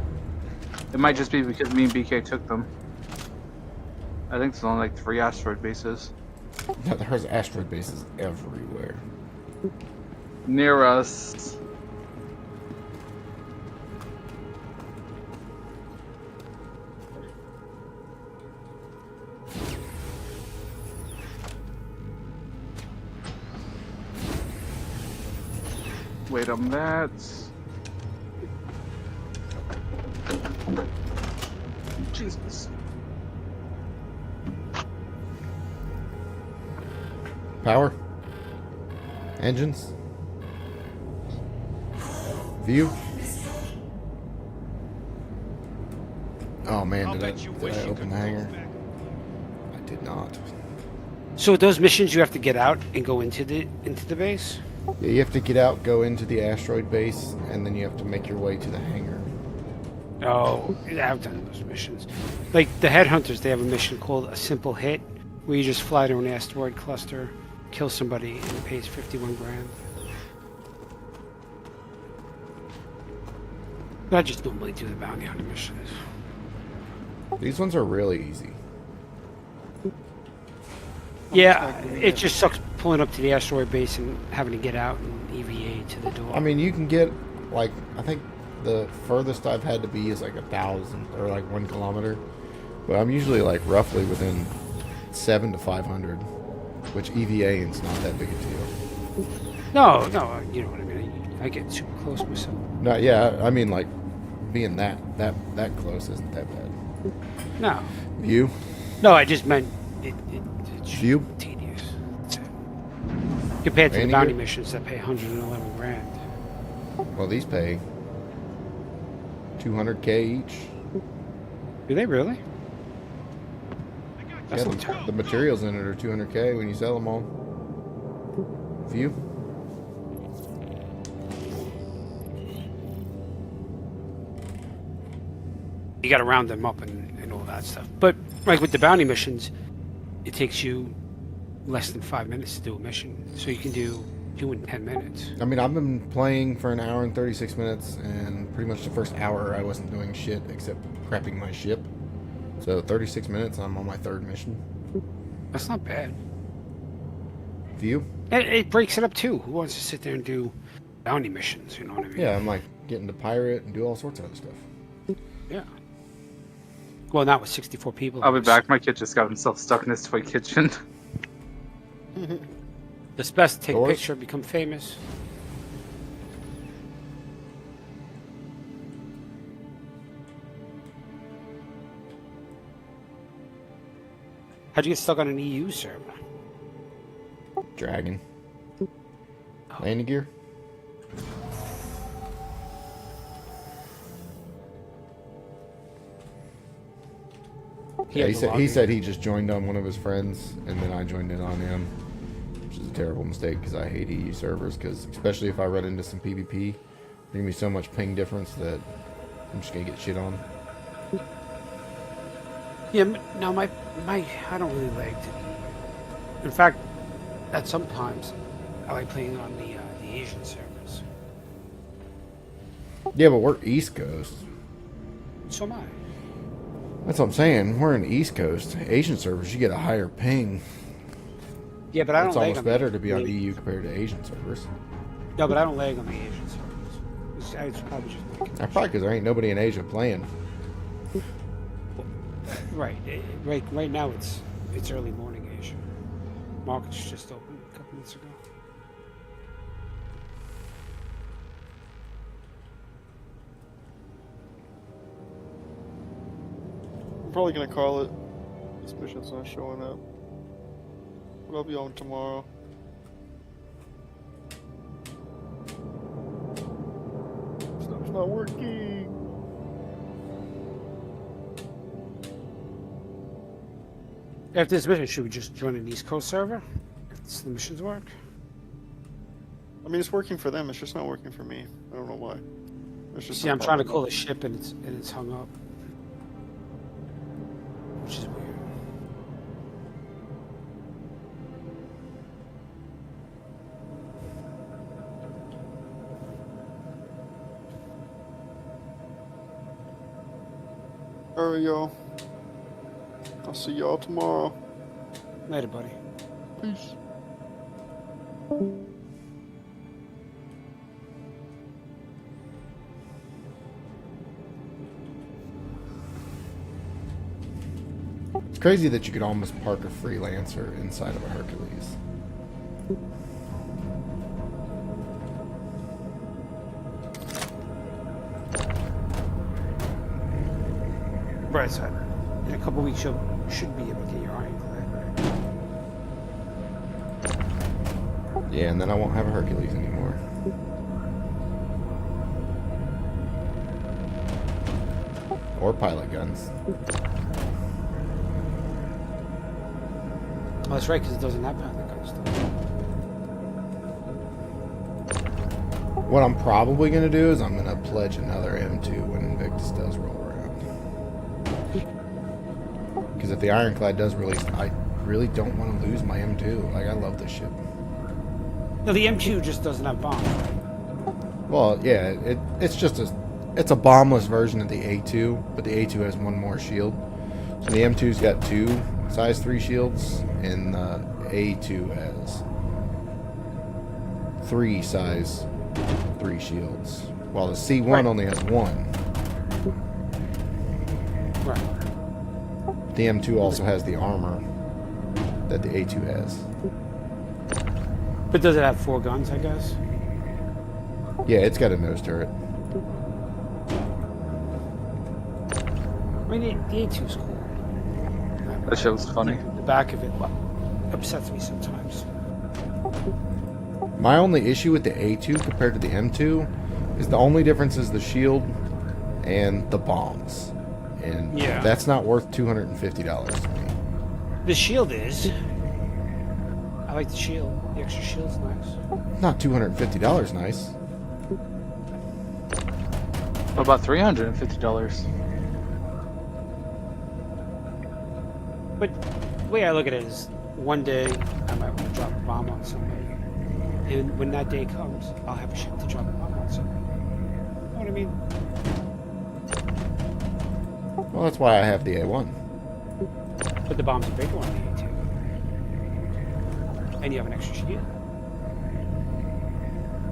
It might just be because me and BK took them. I think it's only like 3 asteroid bases. Yeah, there's asteroid bases everywhere. Near us. Wait on that. Jesus. Power. Engines. View. Oh man, did I open the hangar? I did not. So those missions, you have to get out and go into the base. Yeah, you have to get out, go into the asteroid base, and then you have to make your way to the hangar. Oh, yeah, I've done those missions. Like the Headhunters, they have a mission called A Simple Hit, where you just fly to an asteroid cluster, kill somebody, and it pays 51 grand. I just normally do the bounty hunter missions. These ones are really easy. Yeah, it just sucks pulling up to the asteroid base and having to get out and EVA to the door. I mean, you can get, like, I think the furthest I've had to be is like 1,000 or like 1 kilometer. But I'm usually like roughly within 700 to 500, which EVA is not that big a deal. No, you know what I mean. I get super close myself. No, yeah, I mean like being that close isn't that bad. No. View? No, I just meant it's View? tedious. Compared to the Any bounty good? missions that pay 111 grand. Well, these pay 200K each. Do they really? That's Yeah, not terrible. the materials in it are 200K when you sell them all. View? You got to round them up and all that stuff. But like with the bounty missions, it takes you less than 5 minutes to do a mission, so you can do 2 in 10 minutes. I mean, I've been playing for an hour and 36 minutes, and pretty much the first hour I wasn't doing shit except prepping my ship. So 36 minutes, I'm on my 3rd mission. That's not bad. View? And it breaks it up too. Who wants to sit there and do bounty missions? You know what I mean? Yeah, I'm like getting to pirate and do all sorts of other stuff. Yeah. Well, not with 64 people. I'll be back. My kid just got himself stuck in his toy kitchen. It's best to take a Doors? picture, become famous. How'd you get stuck on an EU server? Dragon. Landing gear? Yeah, he said he just joined on one of his friends, and then I joined in on him, which is a terrible mistake because I hate EU servers. Because especially if I run into some PvP, there's gonna be so much ping difference that I'm just gonna get shit on. Yeah, no, my I don't really like to. In fact, at sometimes I like playing on the Asian servers. Yeah, but we're East Coast. So am I. That's what I'm saying. We're in the East Coast. Asian servers, you get a higher ping. Yeah, but I don't. It's lag almost on better the to be on EU compared to Asian servers. No, but I don't lag on the Asian servers. It's probably just my connection. Probably because there ain't nobody in Asia playing. Right. Right now it's early morning Asia. Market's just opened a couple minutes ago. I'm probably gonna call it. This mission's not showing up. But I'll be on tomorrow. Stuff's not working. After this mission, should we just join an East Coast server? If the missions work? I mean, it's working for them. It's just not working for me. I don't know why. It's just See, not I'm trying to popping call up. the ship and it's hung up, which is weird. Alright, y'all. I'll see y'all tomorrow. Later, buddy. Peace. It's crazy that you could almost park a freelancer inside of a Hercules. Right side. In a couple weeks, you should be able to get your ironclad, right? Yeah, and then I won't have a Hercules anymore. Or pilot guns. Oh, that's right, because it doesn't have pilot guns. What I'm probably going to do is I'm going to pledge another M2 when Invictus does roll around. Because if the Ironclad does release, I really don't want to lose my M2. Like, I love this ship. No, the M2 just doesn't have bombs. Well, yeah, it's just it's a bombless version of the A2, but the A2 has one more shield. So the M2's got 2 size 3 shields, and the A2 has 3 size 3 shields, while the C1 only has 1. Right. The M2 also has the armor that the A2 has. But does it have 4 guns, I guess? Yeah, it's got a nose turret. I mean, the A2's cool. That show's funny. The back of it upsets me sometimes. My only issue with the A2 compared to the M2 is the only difference is the shield and the bombs. And Yeah. that's not worth $250 to me. The shield is. I like the shield. The extra shield's nice. Not $250 nice. What about $350? But the way I look at it is, one day I might want to drop a bomb on somebody. And when that day comes, I'll have a ship to drop a bomb on somebody. You know what I mean? Well, that's why I have the A1. But the bomb's a bigger one than the A2. And you have an extra shield.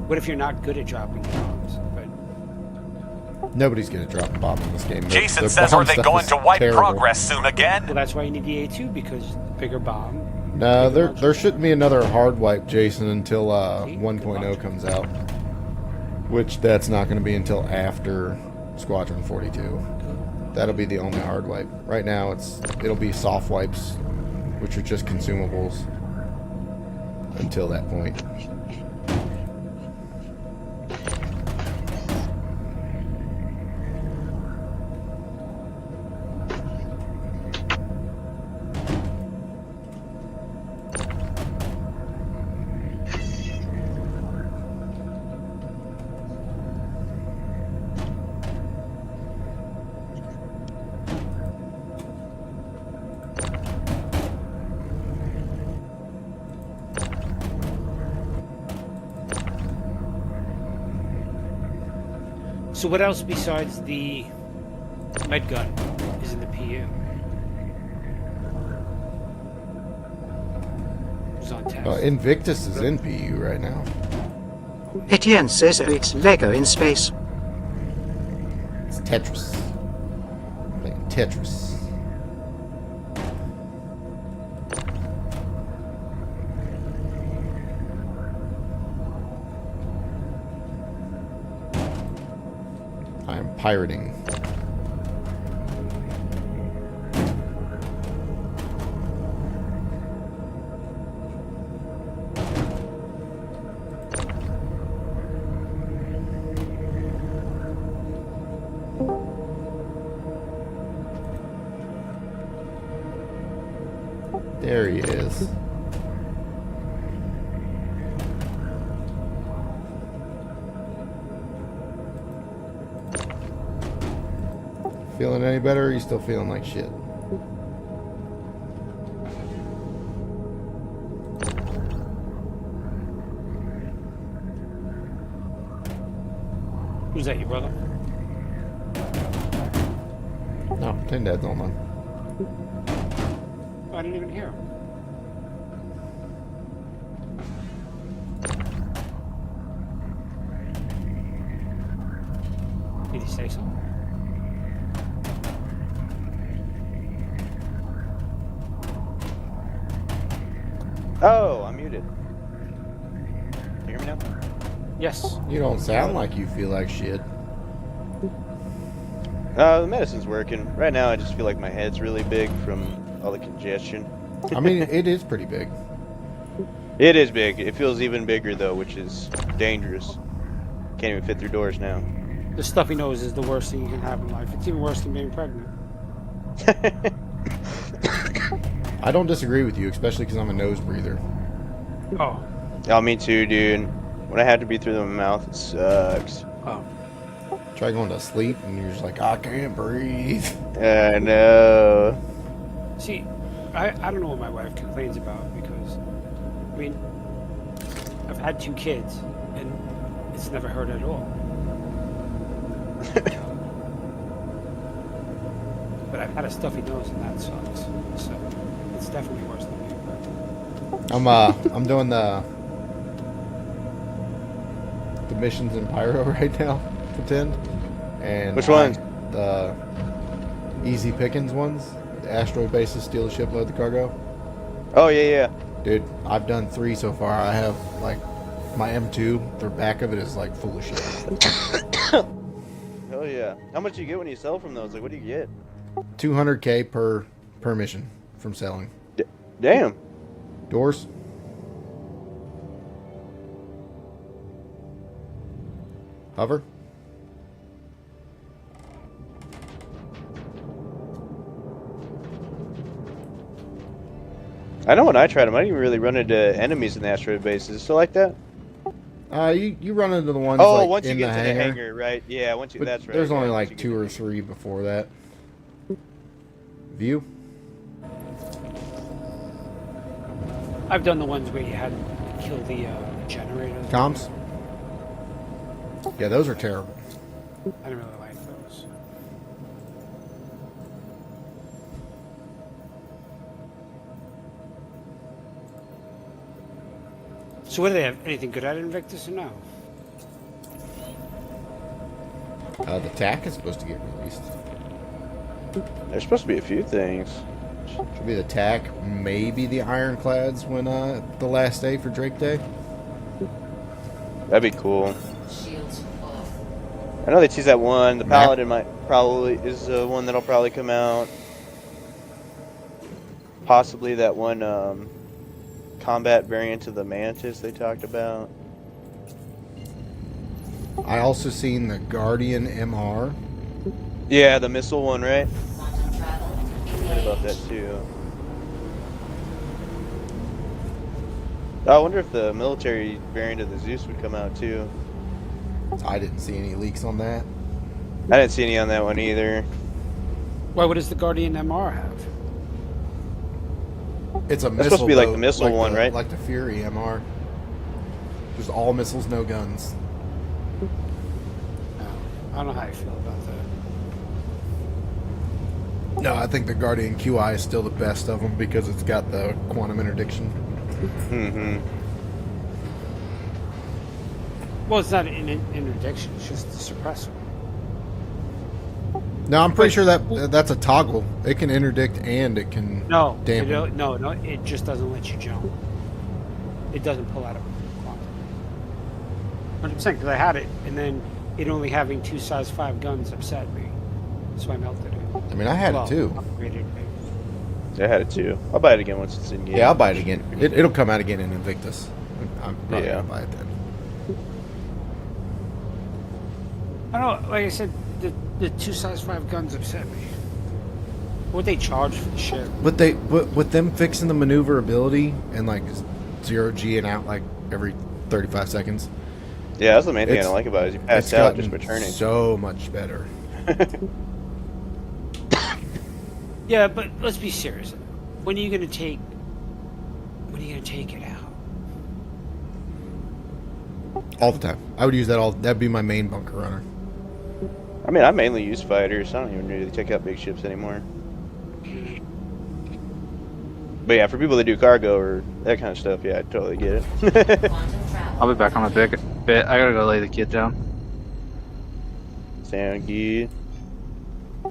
What if you're not good at dropping bombs? But Nobody's going to drop a bomb in this game. Jason The says, bomb are they stuff going is to wipe terrible. progress soon again? well, that's why you need the A2, because bigger bomb. No, there shouldn't be another hard wipe, Jason, until 1.0 comes out. Which that's not going to be until after Squadron 42. That'll be the only hard wipe. Right now, it'll be soft wipes, which are just consumables until that point. So what else besides the med gun is in the PU? Who's on test? Invictus is in PU right now. Etienne says it's Lego in space. It's Tetris. Playing Tetris. I am pirating. There he is. Feeling any better, or are you still feeling like shit? Who's that, your brother? No, Tin Dad's online. Oh, I didn't even hear him. Did he say something? Oh, I'm muted. Can you hear me now? Yes. You don't sound like you feel like shit. The medicine's working. Right now I just feel like my head's really big from all the congestion. I mean, it is pretty big. It is big. It feels even bigger though, which is dangerous. Can't even fit through doors now. The stuffy nose is the worst thing you can have in life. It's even worse than being pregnant. I don't disagree with you, especially because I'm a nose breather. Oh. Oh, me too, dude. When I have to breathe through my mouth, it sucks. Oh. Try going to sleep and you're just like, I can't breathe. I know. See, I don't know what my wife complains about because, I mean, I've had 2 kids and it's never hurt at all. But I've had a stuffy nose and that sucks. So it's definitely worse than being pregnant. I'm doing the missions in Pyro right now, pretend. And which ones? The easy pickings ones. The asteroid bases, steal the ship, load the cargo. Oh yeah. Dude, I've done 3 so far. I have like my M2. The back of it is like full of shit. Oh yeah. How much do you get when you sell from those? Like, what do you get? 200K per mission from selling. Damn. Doors. Hover. I know when I tried them, I didn't even really run into enemies in the asteroid bases. Is it still like that? You run into the ones Oh, like once you in get the to hangar. the hangar, right? Yeah, once you. But That's right. there's only yeah, like 2 or 3 before that. View. I've done the ones where you had to kill the generators. Comms. Yeah, those are terrible. I don't really like those. So what do they have? Anything good at Invictus or no? The TAC is supposed to get released. There's supposed to be a few things. Should be the TAC, maybe the Ironclads when the last day for Drake Day. That'd be cool. I know they teased that one. The Paladin might probably is one that'll probably come out. Possibly that one combat variant of the Mantis they talked about. I also seen the Guardian MR. Yeah, the missile one, right? I heard about that too. I wonder if the military variant of the Zeus would come out too. I didn't see any leaks on that. I didn't see any on that one either. Why? What does the Guardian MR have? It's a That's missile. supposed to be like boat, the missile one, right? Like the Fury MR. Just all missiles, no guns. don't know how I feel about that. No, I think the Guardian QI is still the best of them because it's got the quantum interdiction. Mm-hmm. Well, it's not an interdiction; it's just a suppressor. No, I'm pretty sure that's a toggle. It can interdict and it can dampen. No, it just doesn't let you jump. It doesn't pull out of quantum. 100%, because I had it, and then it only having 2 size 5 guns upset me, so I melted it. I mean, I had it too. Upgraded it. I had it too. I'll buy it again once it's in game. Yeah, I'll buy it again. It'll come out again in Invictus. I'm probably gonna buy it then. I don't know, like I said, the 2 size 5 guns upset me. What they charge for the shit? But with them fixing the maneuverability and like 0G and out like every 35 seconds. Yeah, that's the main thing I don't like about it. Is you pass out just returning. So much better. Yeah, but let's be serious. When are you gonna take it out? All the time. I would use that all. That'd be my main bunker runner. I mean, I mainly use fighters. I don't even really take out big ships anymore. But yeah, for people that do cargo or that kind of stuff, yeah, I totally get it. I'll be back on a bit. I gotta go lay the kid down. Sound good.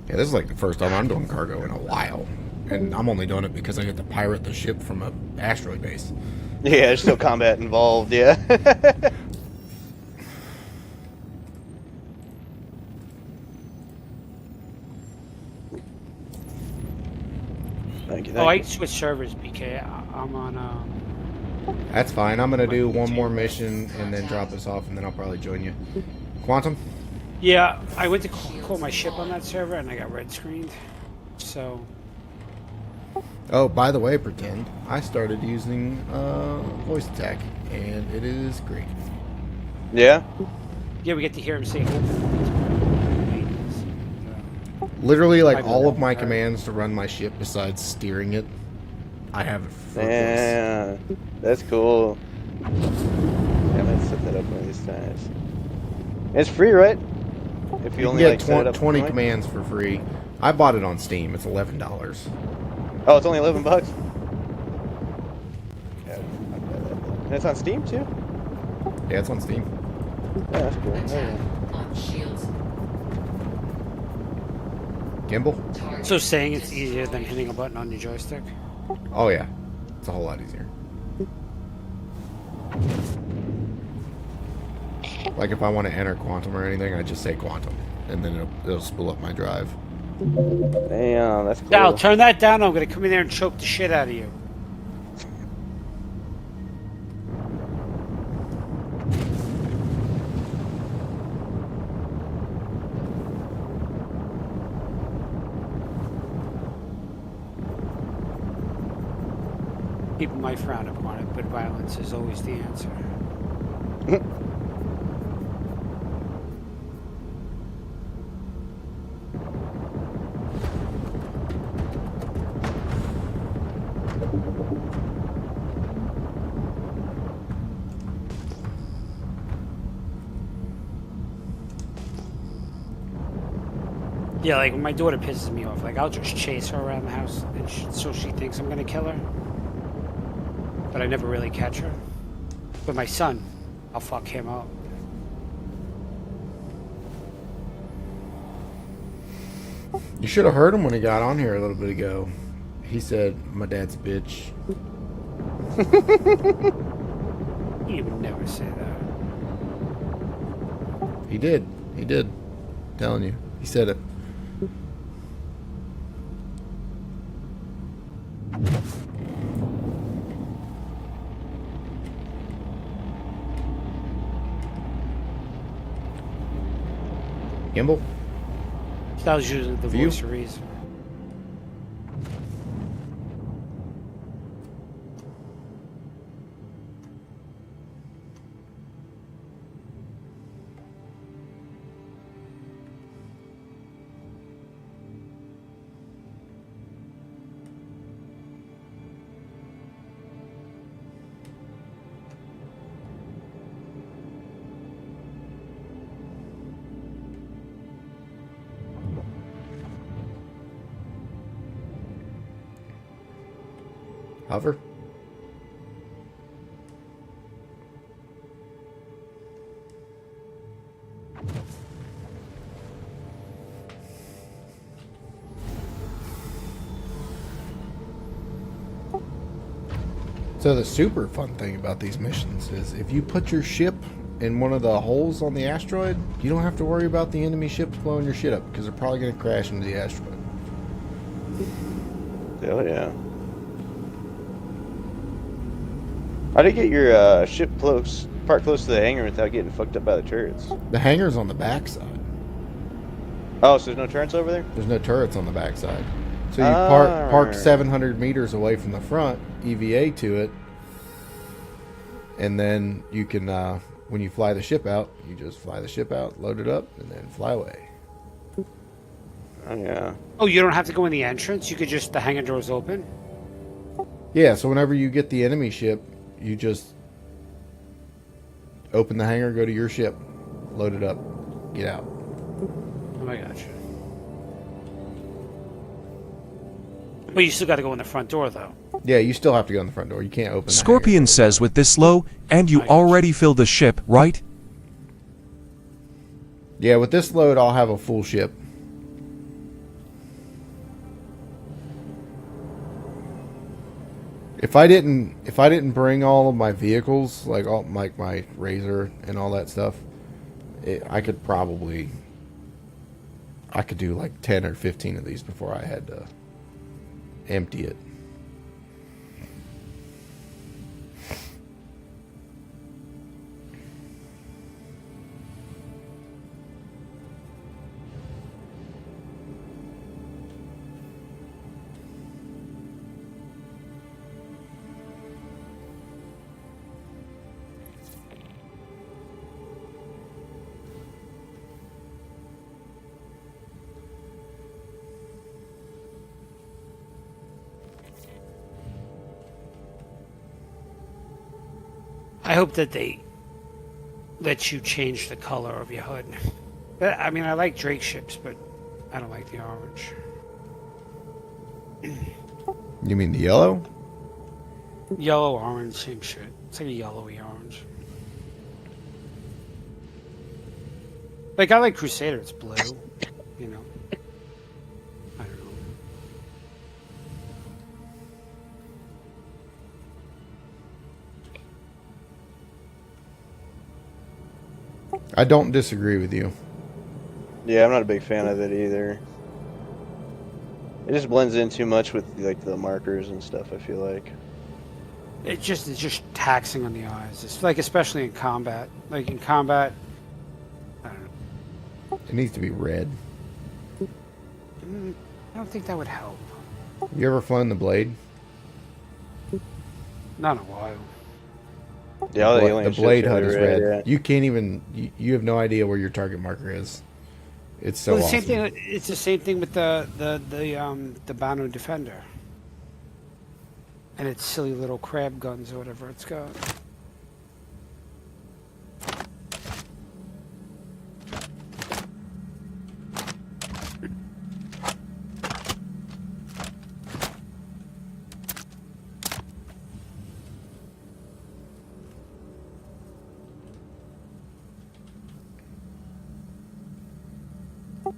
Yeah, this is like the first time I'm doing cargo in a while. And I'm only doing it because I get to pirate the ship from a asteroid base. Yeah, there's still combat involved, yeah. Thank you. I switch servers, BK. I'm on. That's fine. I'm gonna do one more mission and then drop us off, and then I'll probably join you. Quantum? Yeah, I went to call my ship on that server and I got red screened. So. Oh, by the way, Pretend, I started using voice attack, and it is great. Yeah? Yeah, we get to hear him say. Literally, like all of my commands to run my ship, besides steering it, I have it for yeah, that's cool. Yeah, let's set that up one of these times. It's free, right? If you only get like set it up 20 commands for free. I bought it on Steam. It's $11. Oh, it's only $11. Yeah, I'll buy that. And it's on Steam too. Yeah, it's on Steam. Yeah, that's cool. On shields. Gimbal? So saying it's easier than hitting a button on your joystick? Oh yeah, it's a whole lot easier. Like if I want to enter quantum or anything, I just say quantum, and then it'll spool up my drive. Damn, that's cool. Now turn that down. I'm gonna come in there and choke the shit out of you. People might frown upon it, but violence is always the answer. Yeah, like when my daughter pisses me off, like I'll just chase her around the house, and so she thinks I'm gonna kill her. But I never really catch her. But my son, I'll fuck him up. You should have heard him when he got on here a little bit ago. He said, "My dad's a bitch." He would never say that. He did. He did. I'm telling you. He said it. Gimbal? That was usually the voice of reason. Hover. So the super fun thing about these missions is if you put your ship in one of the holes on the asteroid, you don't have to worry about the enemy ships blowing your shit up because they're probably going to crash into the asteroid. Oh yeah. How do you get your ship parked close to the hangar without getting fucked up by the turrets? The hangar's on the backside. Oh, so there's no turrets over there? There's no turrets on the backside. So you park 700 meters away from the front, EVA to it, and then you can, when you fly the ship out, you just fly the ship out, load it up, and then fly away. Oh, yeah. Oh, you don't have to go in the entrance? You could just, the hangar doors open? Yeah, so whenever you get the enemy ship, you just open the hangar, go to your ship, load it up, get out. Oh, I gotcha. But you still got to go in the front door, though. Yeah, you still have to go in the front door. You can't open the Scorpion says with this low, and you already filled the ship, right? Yeah, with this load, I'll have a full ship. If I didn't bring all of my vehicles, like my Razor and all that stuff, I could do like 10 or 15 of these before I had to empty it. I hope that they let you change the color of your hood. But, I mean, I like Drake ships, but I don't like the orange. You mean the yellow? Yellow, orange, same shit. It's like a yellowy orange. Like, I like Crusader, it's blue, you know. I don't know. I don't disagree with you. Yeah, I'm not a big fan of it either. It just blends in too much with like the markers and stuff, I feel like. It's just taxing on the eyes. It's like, especially in combat. Like in combat, I don't know. It needs to be red. I don't think that would help. You ever flown the Blade? Not in a while. Yeah, the Blade HUD is red. Yeah. You can't even. You have no idea where your target marker is. It's so Well, the awesome. same thing. It's the same thing with the Banu Defender, and its silly little crab guns or whatever it's got.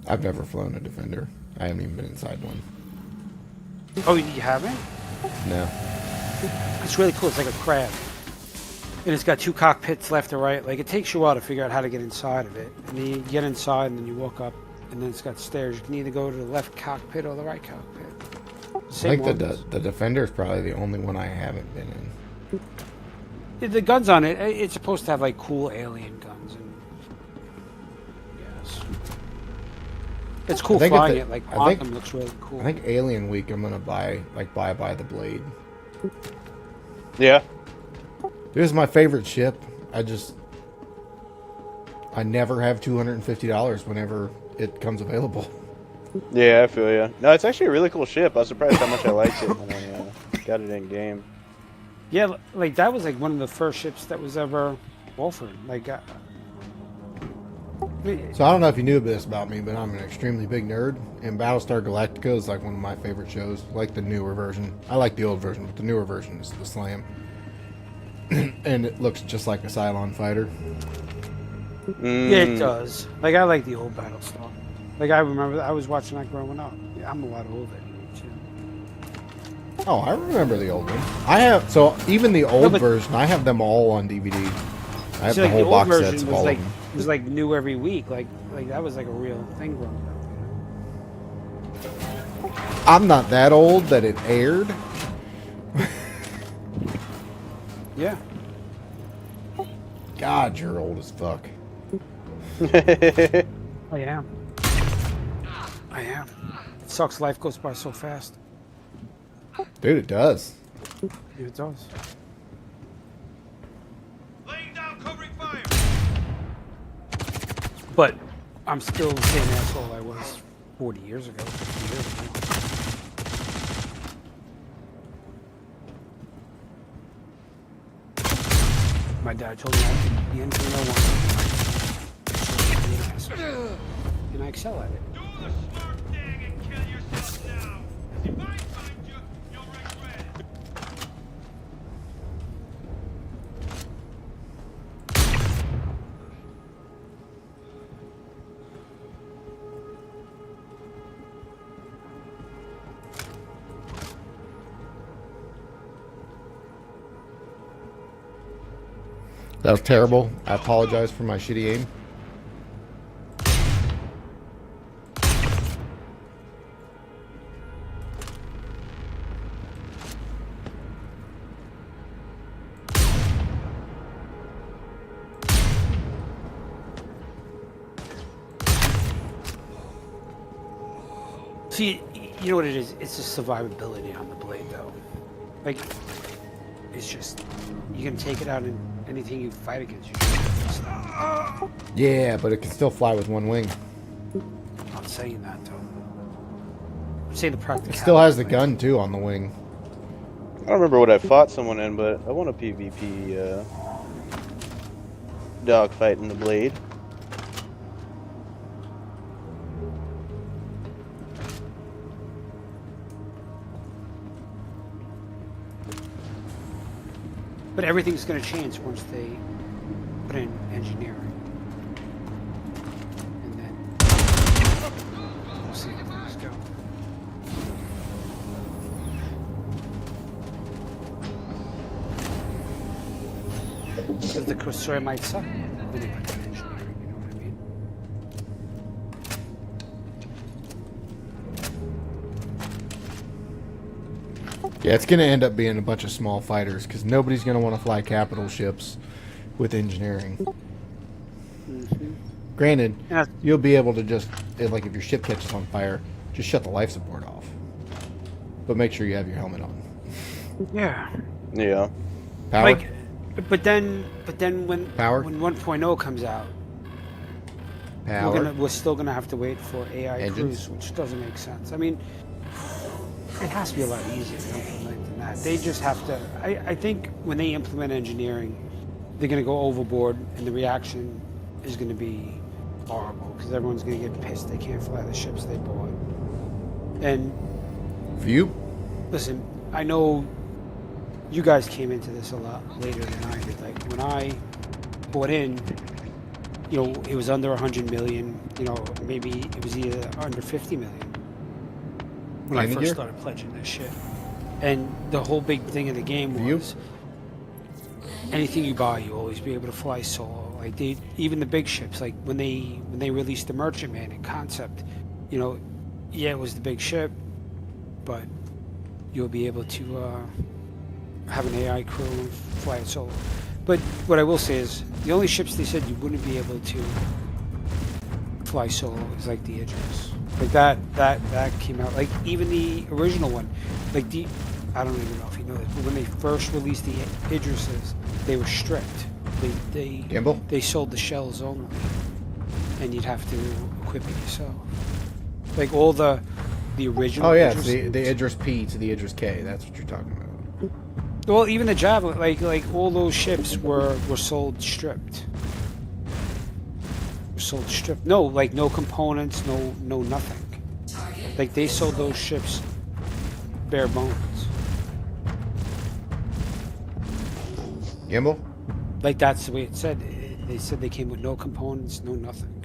I've never flown a Defender. I haven't even been inside one. Oh, you haven't? No. It's really cool. It's like a crab. And it's got two cockpits left and right. Like, it takes you a while to figure out how to get inside of it. And then you get inside and then you walk up and then it's got stairs. You can either go to the left cockpit or the right cockpit. I Same think ones. the Defender is probably the only one I haven't been in. The guns on it, it's supposed to have like cool alien guns. And yes. It's cool I think flying if it. Like, I think- Quantum looks really cool. I think Alien Week I'm gonna buy the Blade. Yeah. This is my favorite ship. I never have $250 whenever it comes available. Yeah, I feel you. No, it's actually a really cool ship. I was surprised how much I liked it when I got it in game. Yeah, like that was like one of the first ships that was ever offered. Like, So I don't know if you knew this about me, but I'm an extremely big nerd, and Battlestar Galactica is like one of my favorite shows. Like the newer version. I like the old version, but the newer version is the Slam. And it looks just like a Cylon fighter. Yeah, it does. Like, I like the old Battlestar. Like, I remember I was watching that growing up. Yeah, I'm a lot older than you, too. Oh, I remember the old one. I have, so even the old version, I have them all on DVD. I have See, the like, whole old box version sets of was all like, of them. it was like new every week. Like that was like a real thing growing up. I'm not that old that it aired. Yeah. God, you're old as fuck. I am. I am. It sucks. Life goes by so fast. Dude, it does. Yeah, it does. But I'm still the same asshole I was 40 years ago, 50 years ago. My dad told me I could be anything I wanted. And I excel at it. That was terrible. I apologize for my shitty aim. See, you know what it is? It's the survivability on the blade, though. Like, it's just, you can take it out in anything you fight against. You just, Yeah, but it can still fly with one wing. I'm not saying that, though. I'm saying the practicality. It still has the gun, too, on the wing. I don't remember what I fought someone in, but I won a PvP dogfight in the blade. But everything's going to change once they put in engineering. And then we'll see how things go. Because the story might suck when they put in engineering, you know what I mean? Yeah, it's going to end up being a bunch of small fighters because nobody's going to want to fly capital ships with engineering. Mm-hmm. Granted, Yeah. you'll be able to just, like if your ship catches on fire, just shut the life support off. But make sure you have your helmet on. Yeah. Yeah. Power? Like, but then when Power? when 1.0 comes out, Power? we're still gonna have to wait for AI Engines? cruise, which doesn't make sense. I mean, it has to be a lot easier to implement than that. They just have to. I think when they implement engineering, they're gonna go overboard, and the reaction is gonna be horrible because everyone's gonna get pissed they can't fly the ships they bought. And For you? listen, I know you guys came into this a lot later than I did. Like when I bought in, you know, it was under 100 million. You know, maybe it was either under 50 million when I Landing first gear? started pledging this shit. And the whole big thing in the game was anything you buy, you always be able to fly solo. Like even the big ships, like when they released the Merchantman in concept, you know, yeah, it was the big ship, but you'll be able to have an AI crew and fly it solo. But what I will say is, the only ships they said you wouldn't be able to fly solo is like the Idris. Like that came out. Like even the original one, like I don't even know if you know this, but when they first released the Idrises, they were stripped. They sold the shells only, and you'd have to equip it yourself. Like all the original. Oh, yeah, it's Idris the Idris P to the Idris K. That's what you're talking about. Well, even the Javelin, like all those ships were sold stripped. sold stripped. No, like no components, no nothing. Like they sold those ships bare bones. Gimbal? Like that's the way it said. They said they came with no components, no nothing.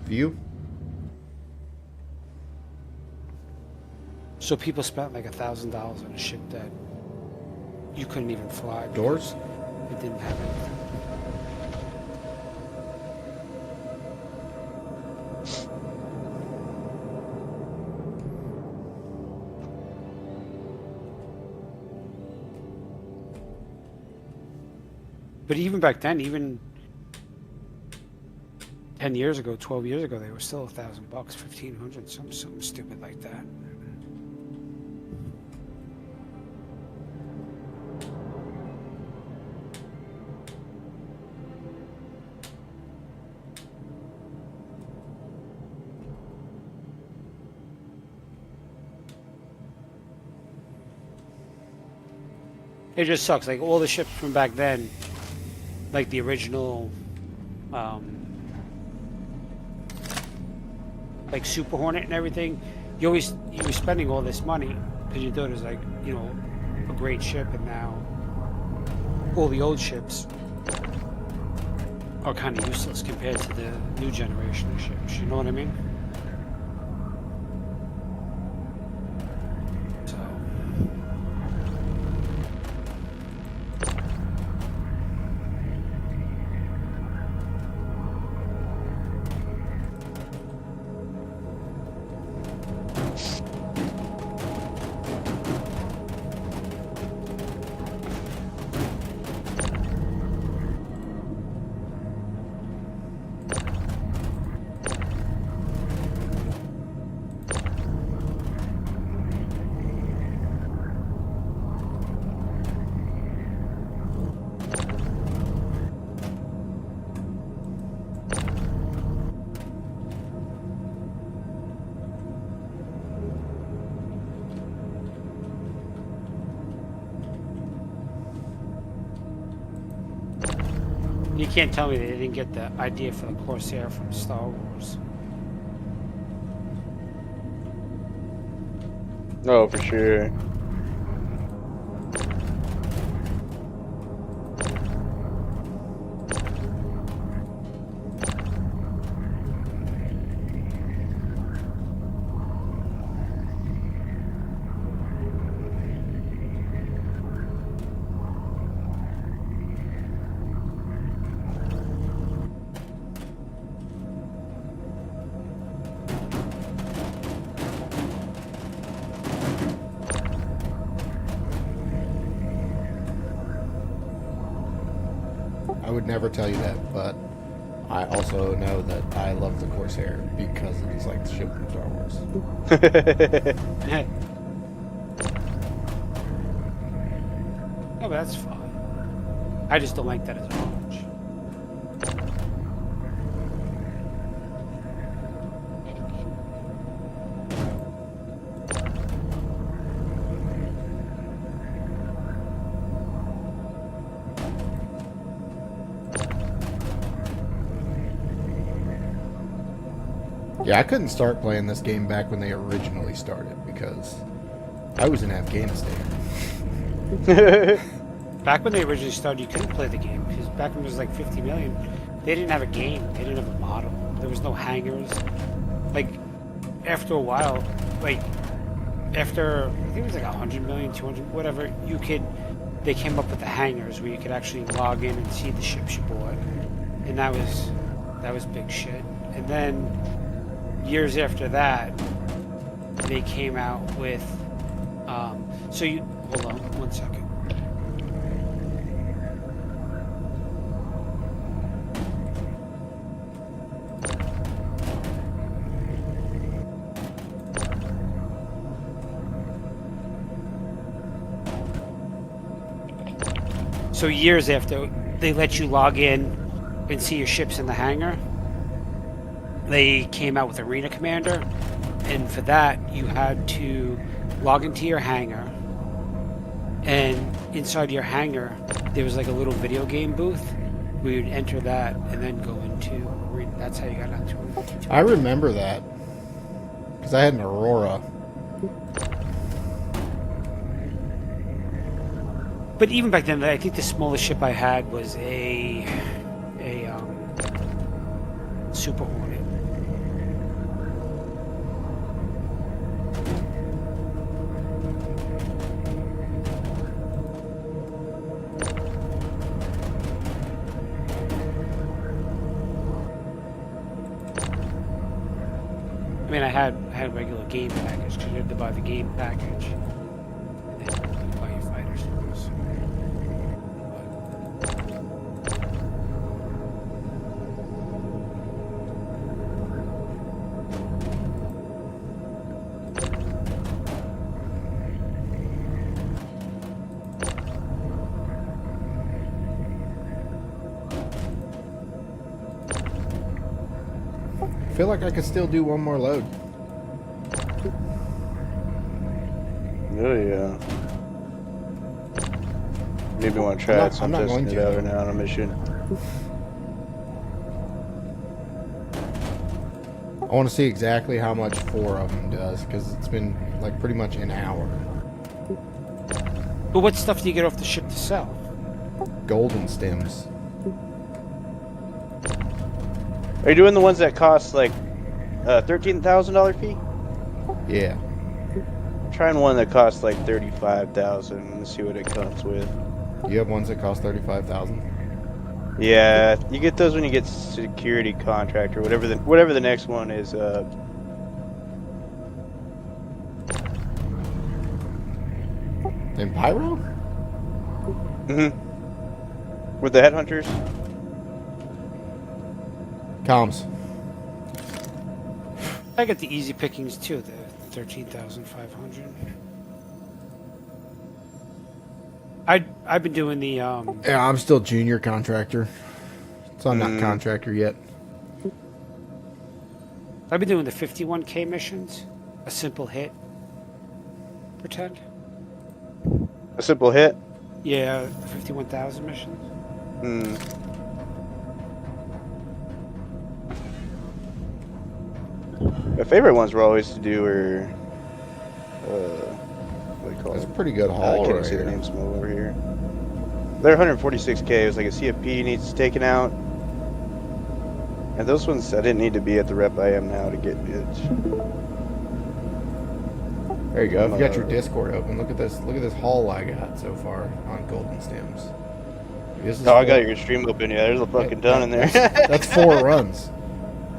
View? So people spent like $1,000 on a ship that you couldn't even fly. Doors? It didn't have anything. But even back then, even 10 years ago, 12 years ago, they were still $1,000, $1,500, something stupid like that. It just sucks. Like all the ships from back then, like the original, like Super Hornet and everything, you were spending all this money because you thought it was like, you know, a great ship, and now all the old ships are kind of useless compared to the new generation of ships. You know what I mean? You can't tell me they didn't get the idea for the Corsair from Star Wars. Oh, for sure. I would never tell you that, but I also know that I love the Corsair because it's like the ship from Star Wars. No, but that's fine. I just don't like that as orange. Yeah, I couldn't start playing this game back when they originally started because I was in Afghanistan. Back when they originally started, you couldn't play the game because back when it was like 50 million, they didn't have a game. They didn't have a model. There was no hangars. Like, after a while, like, after, I think it was like 100 million, 200, whatever, they came up with the hangars where you could actually log in and see the ships you bought. And that was big shit. And then, years after that, they came out with, hold on 1 second. So years after they let you log in and see your ships in the hangar, they came out with Arena Commander, and for that you had to log into your hangar, And inside your hangar, there was like a little video game booth where you'd enter that and then go into. That's how you got onto it. I remember that because I had an Aurora. But even back then, I think the smallest ship I had was a Super Hornet. I mean, I had a regular game package because you had to buy the game package. And then you buy your fighters. I feel like I could still do one more load. Oh yeah. Maybe want to try it. So I'm not going to. Out now on a mission. I want to see exactly how much 4 of them does because it's been like pretty much an hour. But what stuff do you get off the ship to sell? Golden stems. Are you doing the ones that cost like $13,000 fee? Yeah. I'm trying one that costs like $35,000 and see what it comes with. You have ones that cost $35,000? Yeah, you get those when you get security contract or whatever the next one is. In Pyro? Mm-hmm. With the headhunters. Comms. I got the easy pickings too, the 13,500. I've been doing the Yeah, I'm still junior contractor. So I'm not contractor yet. I've been doing the 51K missions. A simple hit. Pretend. A simple hit? Yeah, 51,000 missions. Hmm. My favorite ones were always to do were, what do you call it? That's a pretty good I haul can't right see the here. names from over here. They're 146K. It was like a CFP needs taken out. And those ones, I didn't need to be at the rep I am now to get bids. There you go. If you got your Discord open, look at this. Look at this haul I got so far on golden stems. This is I got your stream open. Yeah, there's a fucking ton in there. That's 4 runs.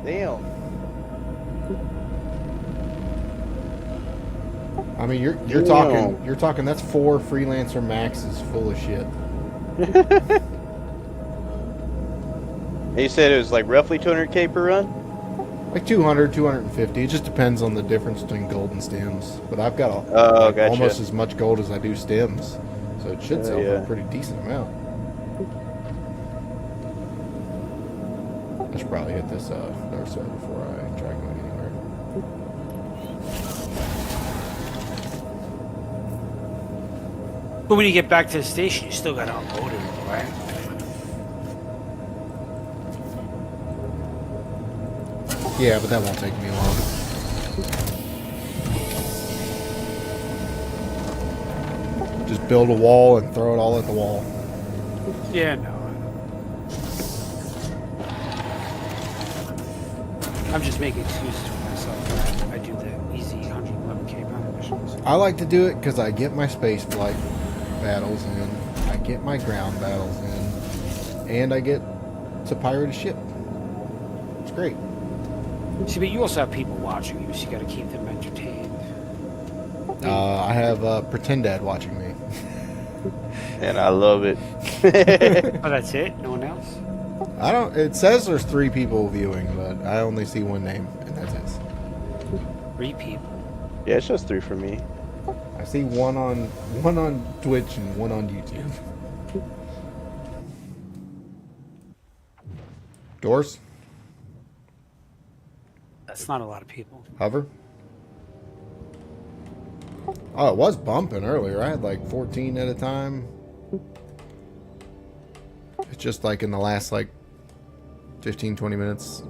Damn. I mean, you're talking. That's 4 freelancer maxes full of shit. You said it was like roughly 200K per run? Like 200, 250. It just depends on the difference between gold and stems. But I've got gotcha. almost as much gold as I do stems, so it should sell for a pretty decent amount. I should probably hit this North Star before I try going anywhere. But when you get back to the station, you still got to unload it, right? Yeah, but that won't take me long. Just build a wall and throw it all at the wall. Yeah, no. I'm just making excuses for myself. I do the easy 111K pound missions. I like to do it because I get my space flight battles in, I get my ground battles in, and I get to pirate a ship. It's great. See, but you also have people watching you, so you got to keep them entertained. I have Pretend Dad watching me. And I love it. Oh, that's it? No one else? I don't. It says there's 3 people viewing, but I only see one name, and that's it. 3 people. Yeah, it's just 3 for me. I see one on Twitch and one on YouTube. Doors. That's not a lot of people. Hover. Oh, it was bumping earlier. I had like 14 at a time. It's just like in the last like 15, 20 minutes.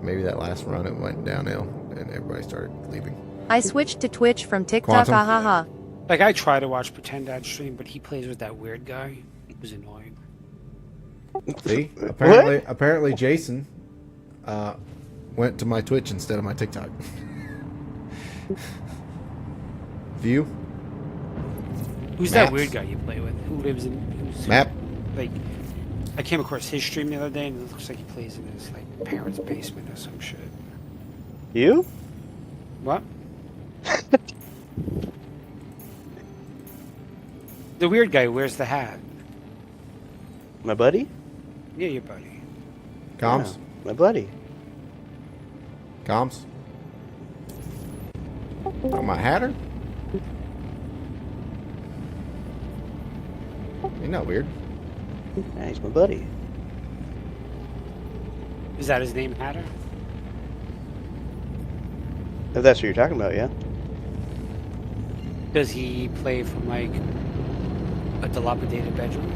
Maybe that last run it went downhill and everybody started leaving. I switched to Twitch from TikTok, Quantum? hahaha. Like, I try to watch Pretend Dad stream, but he plays with that weird guy. It was annoying. See? Apparently Jason went to my Twitch instead of my TikTok. View? Who's Maps? that weird guy you play with? Who lives in... Who's, Map? Like, I came across his stream the other day, and it looks like he plays in his, like, parents' basement or some shit. You? What? The weird guy who wears the hat. My buddy? Yeah, your buddy. Comms? Yeah, my buddy. Comms? Oh, my Hatter? Ain't that weird? Yeah, he's my buddy. Is that his name, Hatter? If that's what you're talking about, yeah. Does he play from, like, a dilapidated bedroom?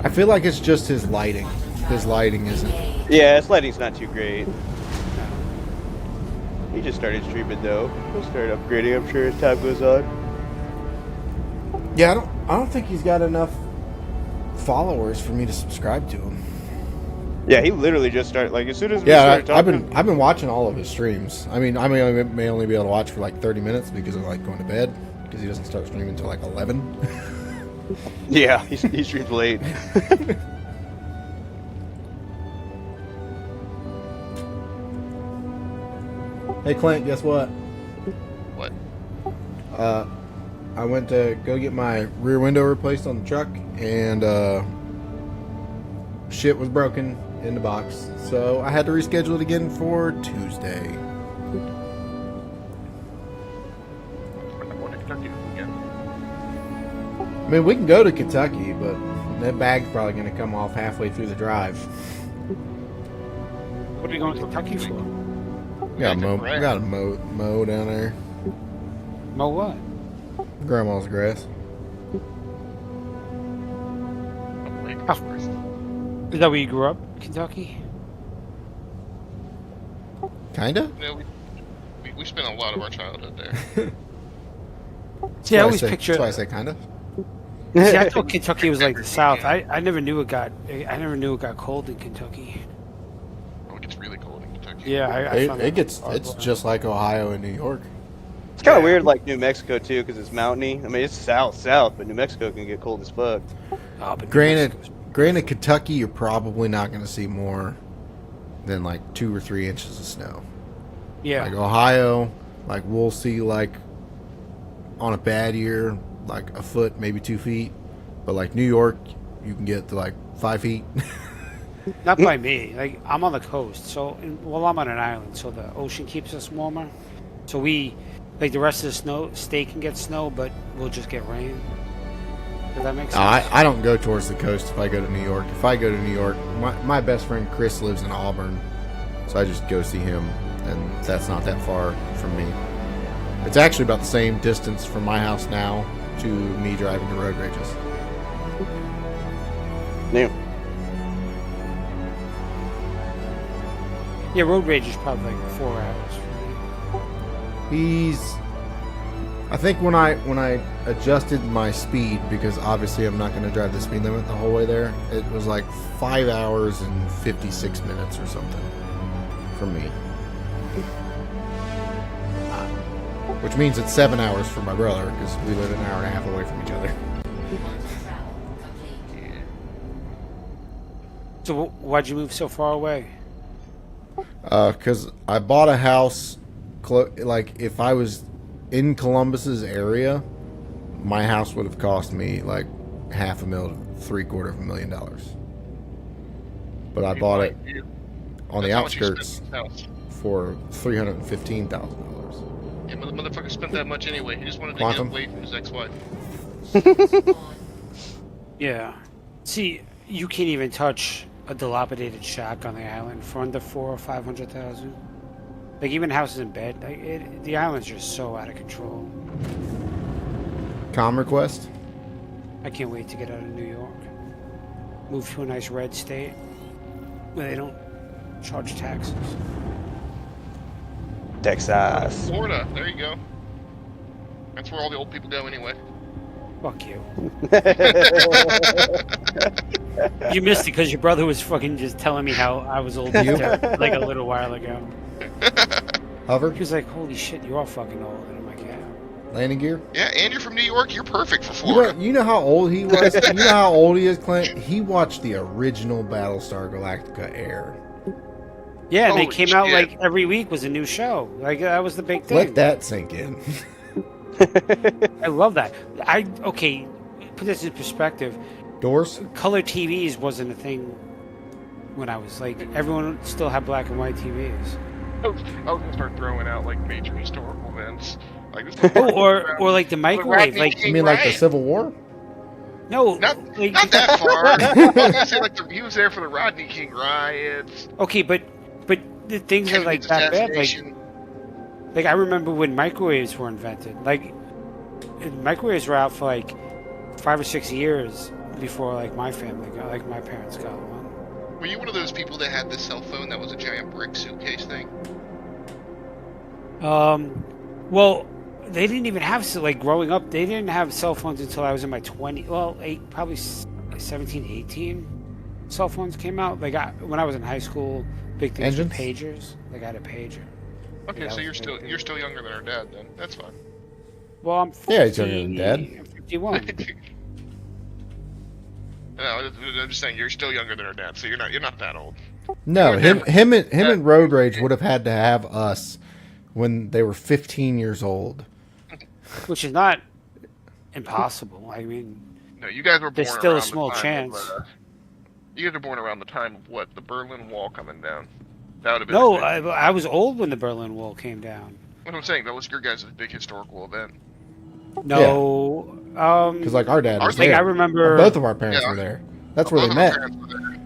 I feel like it's just his lighting. His lighting isn't. Yeah, his lighting's not too great. He just started streaming though. He'll start upgrading, I'm sure, as time goes on. Yeah, I don't think he's got enough followers for me to subscribe to him. Yeah, he literally just started, like, as soon as we started talking. I've been watching all of his streams. I mean, I may only be able to watch for like 30 minutes because I like going to bed because he doesn't start streaming until like 11. Yeah, he streams late. Hey Clint, guess what? What? I went to go get my rear window replaced on the truck, and shit was broken in the box, so I had to reschedule it again for Tuesday. I mean, we can go to Kentucky, but that bag's probably going to come off halfway through the drive. What are you going to Kentucky for? We got to mow down there. Mow what? Grandma's grass. Is that where you grew up, Kentucky? Kinda? Yeah, we spent a lot of our childhood there. See, I always picture. That's why I say kinda. See, I thought Kentucky was like the South. I never knew it got cold in Kentucky. Oh, it gets really cold in Kentucky. Yeah, it's just like Ohio and New York. It's kind of weird, like New Mexico too, because it's mountainy. I mean, it's south, but New Mexico can get cold as fuck. Oh, but Granted, Kentucky, you're probably not going to see more than like 2 or 3 inches of snow. Yeah. Like Ohio, like we'll see like on a bad year, like a foot, maybe 2 feet. But like New York, you can get to like 5 feet. Not by me. Like, I'm on the coast, so I'm on an island, so the ocean keeps us warmer. So we, like, the rest of the state can get snow, but we'll just get rain. Does that make sense? I don't go towards the coast if I go to New York. If I go to New York, my best friend Chris lives in Auburn, so I just go see him, and that's not that far from me. It's actually about the same distance from my house now to me driving to road rages. New. Yeah, road rage is probably like 4 hours for me. I think when I adjusted my speed, because obviously I'm not going to drive the speed limit the whole way there, it was like 5 hours and 56 minutes or something for me. Which means it's 7 hours for my brother, because we live an hour and a half away from each other. So why'd you move so far away? Because I bought a house, like if I was in Columbus's area, my house would have cost me like $500,000 to $750,000. But I bought it on the outskirts for $315,000. Yeah, motherfucker spent that much anyway. He just wanted to Quantum? get away from his ex-wife. Yeah. See, you can't even touch a dilapidated shack on the island for under $400,000 or $500,000. Like, even houses in bed, like the island's just so out of control. Com request. I can't wait to get out of New York. Move to a nice red state where they don't charge taxes. Texas. Florida. There you go. That's where all the old people go anyway. Fuck you. You missed it because your brother was fucking just telling me how I was old like a little while ago. Hover. He was like, "Holy shit, you're all fucking old." And I'm like, "Yeah." Landing gear. Yeah, and you're from New York. You're perfect for Florida. You know how old he was? You know how old he is, Clint? He watched the original Battlestar Galactica air. Yeah, and they Holy came out shit. like every week was a new show. Like that was the big thing. Let that sink in. I love that. Okay, put this in perspective. Doors? Color TVs wasn't a thing when I was like, everyone still had black and white TVs. I was gonna start throwing out like major historical events. Like this or like the microwave. Like You mean like the Civil War? No, not that far. I was gonna say like he was there for the Rodney King riots. Okay, but the things are like that bad. Like I remember when microwaves were invented. Like microwaves were out for like 5 or 6 years before like my family got, like my parents got one. Were you one of those people that had the cell phone that was a giant brick suitcase thing? Well, they didn't even have like growing up. They didn't have cell phones until I was in my 20s. Well, probably 17, 18. Cell phones came out. Like when I was in high school, big things were pagers. Like I had a pager. Okay, so you're still younger than our dad then. That's fine. Well, I'm 50, Yeah, he's younger than Dad. I'm 51. No, I'm just saying you're still younger than our dad, so you're not that old. No, him and Road Rage would have had to have us when they were 15 years old. Which is not impossible. I mean, No, you guys were born. there's still a around small the time chance. Of, you guys were born around the time of what? The Berlin Wall coming down. That would have been. No, a big- I was old when the Berlin Wall came down. What I'm saying, that was your guys' big historical event. No, Because like our dad was like there. I remember Both of our parents Yeah. were there. That's where Both they of our met. parents were there.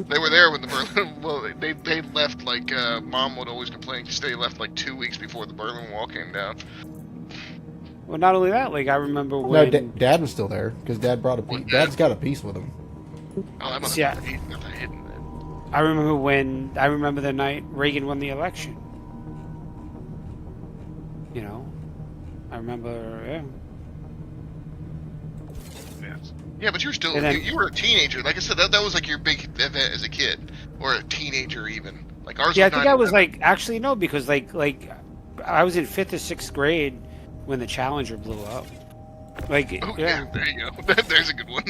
They were there when the Berlin. Well, they left like Mom would always complain because they left like 2 weeks before the Berlin Wall came down. Well, not only that, like I remember No, when. Dad was still there because Dad brought a piece. Dad's got a piece with him. Oh, that must Yeah. have been hidden then. I remember the night Reagan won the election. You know, I remember. Yeah. Yes. Yeah, but you were still And then- you were a teenager. Like I said, that was like your big event as a kid or a teenager even. Like ours. Yeah, I was think I was 9/11. like actually no, because like I was in 5th or 6th grade when the Challenger blew up. Like Oh, yeah, there you go. There's a good one.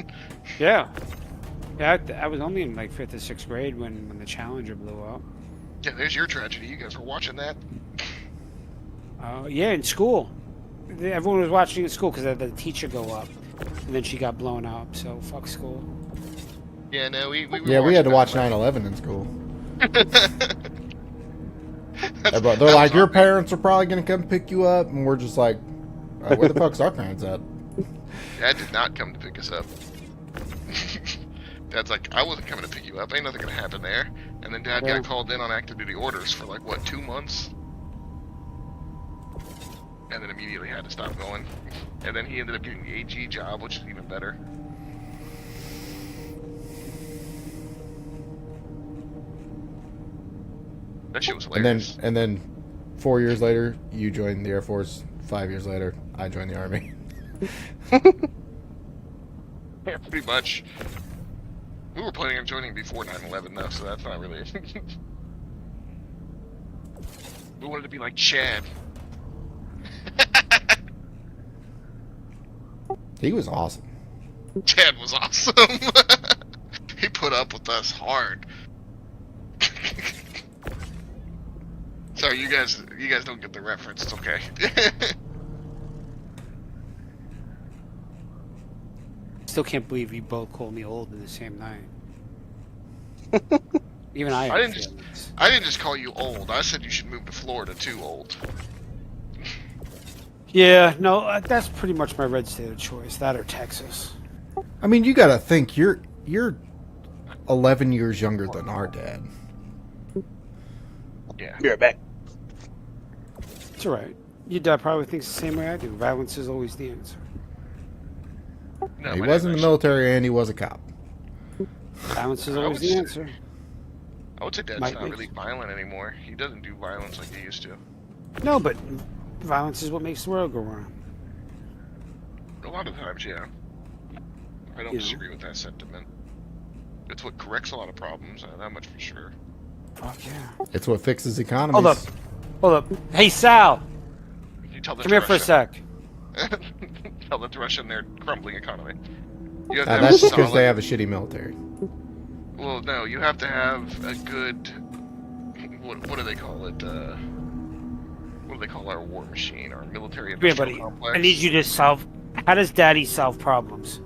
yeah. I was only in like 5th or 6th grade when the Challenger blew up. Yeah, there's your tragedy. You guys were watching that. Yeah, in school. Everyone was watching in school because I had the teacher go up, and then she got blown up. So fuck school. Yeah, no, we Yeah, we had to watch that. 9/11 in school. They're like, your parents are probably going to come pick you up, and we're just like, where the fuck's our parents at? Dad did not come to pick us up. Dad's like, I wasn't coming to pick you up. Ain't nothing gonna happen there. And then Dad Yeah. got called in on active duty orders for like what, 2 months? And then immediately had to stop going. And then he ended up getting the AG job, which is even better. That shit was hilarious. And then 4 years later, you joined the Air Force. 5 years later, I joined the Army. Yeah, pretty much. We were planning on joining before 9/11 though, so that's not really. We wanted to be like Chad. He was awesome. Chad was awesome. He put up with us hard. Sorry, you guys don't get the reference. It's okay. Still can't believe you both called me old in the same night. Even I. I didn't just call you old. I said you should move to Florida too old. Yeah, no, that's pretty much my red state of choice. That or Texas. I mean, you got to think you're 11 years younger than our dad. Yeah. Be right back. It's alright. Your dad probably thinks the same way I do. Violence is always the answer. No, He my was dad in the actually- military and he was a cop. Violence is I always would the say- answer. I would say Dad's Might not make- really violent anymore. He doesn't do violence like he used to. No, but violence is what makes the world go round. A lot of times, yeah. I don't You know. disagree with that sentiment. It's what corrects a lot of problems, that much for sure. Fuck yeah. It's what fixes economies. Hold up. Hold up. Hey, Sal! You tell that Come to here for a Russia. sec. Tell that to Russia and their crumbling economy. You have to have That's a because solid- they have a shitty military. Well, no, you have to have a good. What do they call it? What do they call our war machine? Our military Come here, industrial buddy. complex? I need you to solve. How does Daddy solve problems?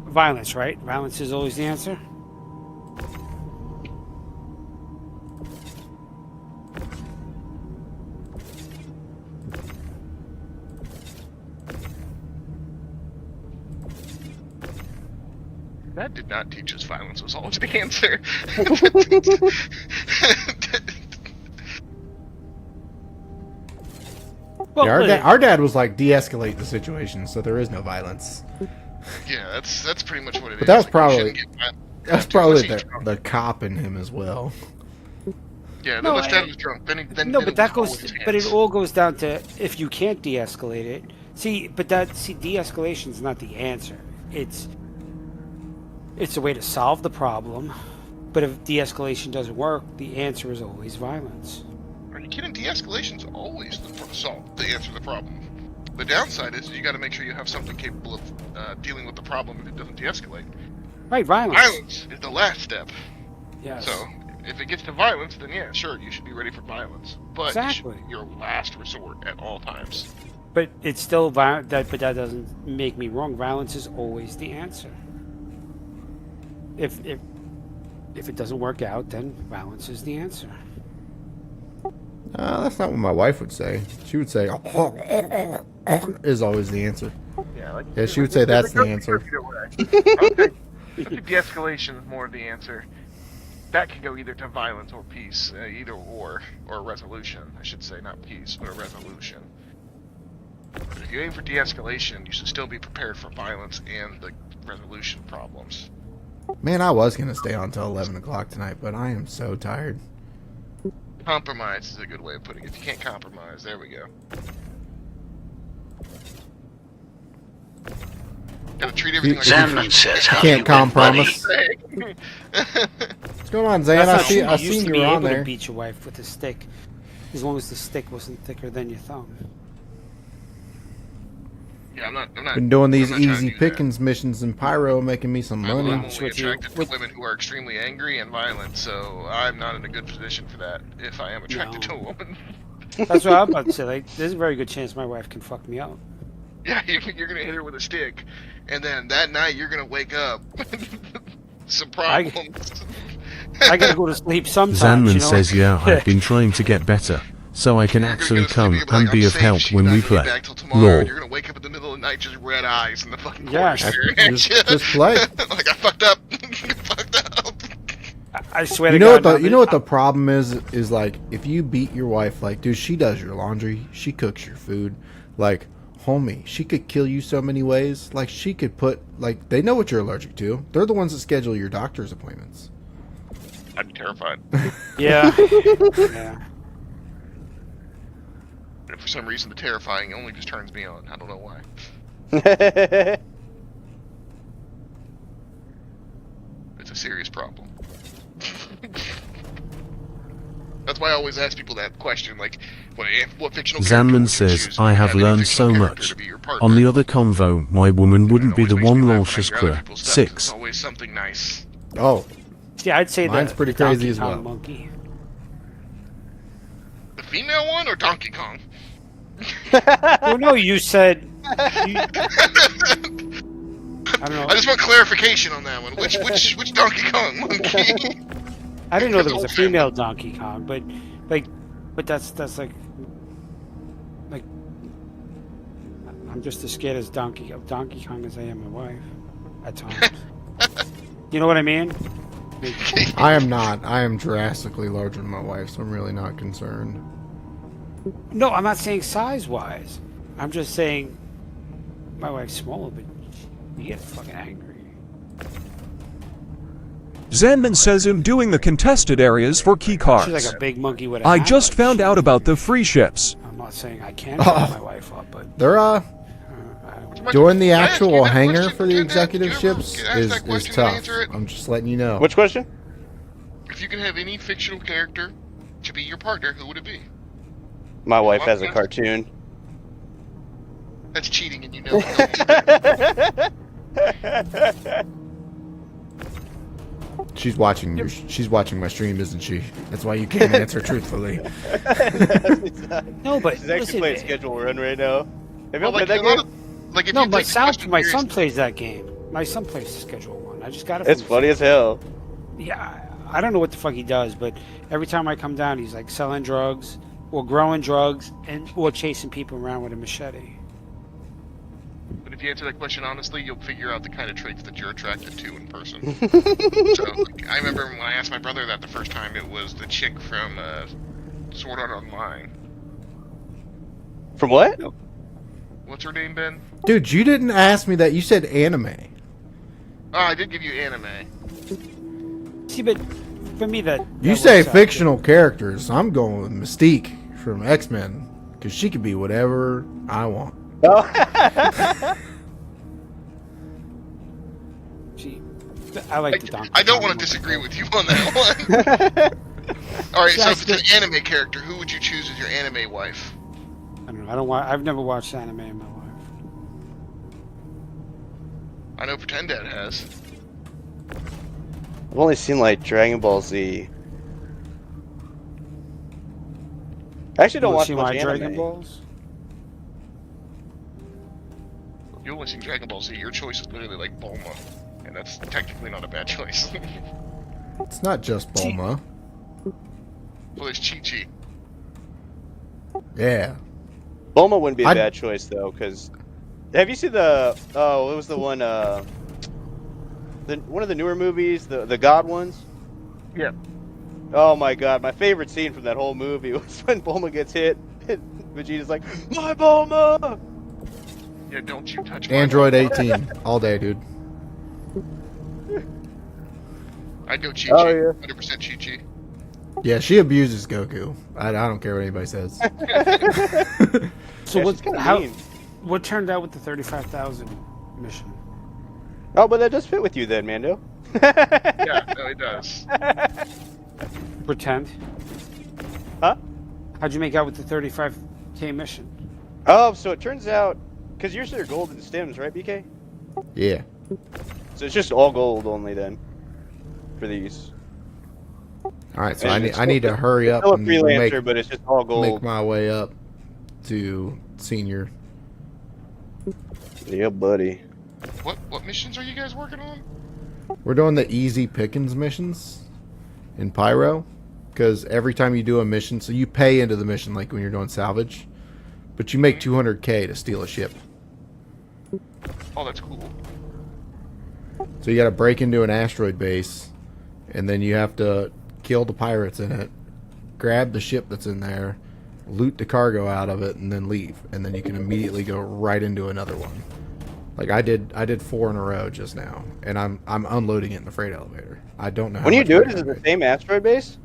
Violence, right? Violence is always the answer. That did not teach us violence was always the answer. Well, Yeah, our dad was like, de-escalate the situation, so there is no violence. Yeah, that's pretty much what it is. But that's Like, you probably shouldn't get mad that's too probably much, he's drunk. the cop in him as well. Yeah, No, unless Dad was drunk, then No, then but it that was goes. always But it his. all goes down to if you can't de-escalate it. See, de-escalation is not the answer. It's a way to solve the problem. But if de-escalation doesn't work, the answer is always violence. Are you kidding? De-escalation's always the answer to the problem. The downside is you got to make sure you have something capable of dealing with the problem if it doesn't de-escalate. Right, violence. Violence is the last step. Yes. So if it gets to violence, then yeah, sure, you should be ready for violence. But Exactly. it should be your last resort at all times. But it's still violent. But that doesn't make me wrong. Violence is always the answer. If it doesn't work out, then violence is the answer. That's not what my wife would say. She would say, is always the answer. Yeah, she would say that's the answer. I think de-escalation is more of the answer. That can go either to violence or peace, either or a resolution. I should say, not peace, but a resolution. But if you aim for de-escalation, you should still be prepared for violence and the resolution problems. Man, I was going to stay on till 11 o'clock tonight, but I am so tired. Compromise is a good way of putting it. If you can't compromise, there we go. Gotta treat everything like Zanman says, You how can't you compromise. buddy. What's going on, Zan? That's I not true. seen used you to were be on able there. to beat your wife with a stick, as long as the stick wasn't thicker than your thumb. Yeah, I'm not Been doing these I'm not trying to easy do that. pickings missions in Pyro, making me some I'm money. only attracted to women who are extremely angry and violent, so I'm not in a good position for that if I am attracted to a woman. That's what I'm about to say. Like, there's a very good chance my wife can fuck me up. Yeah, you're gonna hit her with a stick, and then that night you're gonna wake up some problems. I gotta go to sleep sometimes. Zanman you know? says, yeah, I've been trying to get better, so I can actually come and be of help when we play. Lol. You're gonna wake up in the middle of the night, just red eyes in the fucking corner Yeah, staring at just- you. just play. Like I fucked up. I swear You to know God. what the what the problem is like if you beat your wife, like, dude, she does your laundry, she cooks your food, like, homie, she could kill you so many ways. Like, she could put, like, they know what you're allergic to. They're the ones that schedule your doctor's appointments. I'd be terrified. Yeah. Yeah. But for some reason, the terrifying only just turns me on. I don't know why. It's a serious problem. That's why I always ask people that question, like, what fictional character Zanman would you says, choose? I have Have any learned so fictional character much. to be your partner? On the other convo, my woman wouldn't be the one Lolsh's Other crew. people's stuff, 'cause it's 6. always something nice. Oh. Yeah, I'd say Mine's the pretty Donkey crazy as Kong well. Monkey. The female one or Donkey Kong? Well, no, you said. I don't know. I just want clarification on that one. Which Donkey Kong monkey? I didn't know there was a female Donkey Kong, but that's like I'm just as scared of Donkey Kong as I am my wife at times. You know what I mean? I am not. I am drastically larger than my wife, so I'm really not concerned. No, I'm not saying size-wise. I'm just saying my wife's smaller, but you get fucking angry. Zanman says I'm doing the contested areas for key cards. She's like a big monkey with a I hat, just like, found out about the free ships. I'm not saying I can't pick my wife up, but They're doing the actual hangar for the executive ships is tough. I'm just letting you know. Which question? If you can have any fictional character to be your partner, who would it be? My wife has a cartoon. That's cheating, and you know it. She's watching my stream, isn't she? That's why you can't answer truthfully. No, but she's actually playing Schedule Run right now. Have you played that game? No, my son plays that game. My son plays Schedule 1. I just got it. It's funny as hell. Yeah, I don't know what the fuck he does, but every time I come down, he's like selling drugs or growing drugs or chasing people around with a machete. But if you answer that question honestly, you'll figure out the kind of traits that you're attracted to in person. So, like, I remember when I asked my brother that the first time, it was the chick from Sword Art Online. From what? What's her name, Ben? Dude, you didn't ask me that. You said anime. Oh, I did give you anime. See, but for me, You say fictional characters. I'm going with Mystique from X-Men because she could be whatever I want. I like the Donkey I don't want to disagree with you on that one. All right, so if it's an anime character, who would you choose as your anime wife? I don't know. I've never watched anime in my life. I know Pretend Dad has. I've only seen like Dragon Ball Z. I actually don't watch much anime. Dragon Balls? You only seen Dragon Ball Z. Your choice is literally like Bulma, and that's technically not a bad choice. It's not just Bulma. Well, there's Chi-Chi. Yeah. Bulma wouldn't be a bad choice though, because have you seen the what was the one one of the newer movies, the God ones? Yeah. Oh my god, my favorite scene from that whole movie was when Bulma gets hit and Vegeta's like, "My Bulma!" Yeah, don't you touch my Android Bulma. 18 all day, dude. I go Chi-Chi. Oh, yeah. 100% Chi-Chi. Yeah, she abuses Goku. I don't care what anybody says. So Yeah, what turned out with the 35,000 mission? Oh, but that does fit with you then, Mando. Yeah, no, it does. Pretend. Huh? How'd you make out with the 35K mission? Oh, so it turns out, because yours are golden stems, right, BK? Yeah. So it's just all gold only then, for these. All right, so And I need to hurry up still a and freelancer, but it's just all gold. make my way up to senior. Yeah, buddy. What missions are you guys working on? We're doing the easy pickings missions in Pyro, because every time you do a mission, so you pay into the mission like when you're doing salvage, but you make 200K to steal a ship. Oh, that's cool. So you got to break into an asteroid base, and then you have to kill the pirates in it, grab the ship that's in there, loot the cargo out of it, and then leave. And then you can immediately go right into another one. Like I did 4 in a row just now, and I'm unloading it in the freight elevator. I don't know how When you much do it, freight is it I the made. same asteroid base?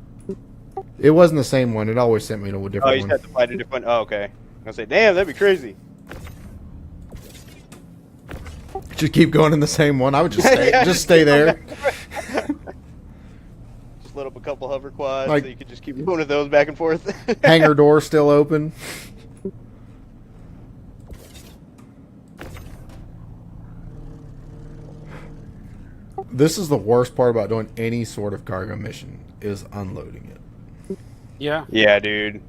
It wasn't the same one. It always sent me to a Oh, different you just one. had to find a different. Oh, okay. I say, damn, that'd be crazy. Just keep going in the same one. I would just stay, just stay there. Just load up a couple hover quads Like- so you could just keep going with those back and forth. Hangar door still open. This is the worst part about doing any sort of cargo mission, is unloading it. Yeah. Yeah, dude.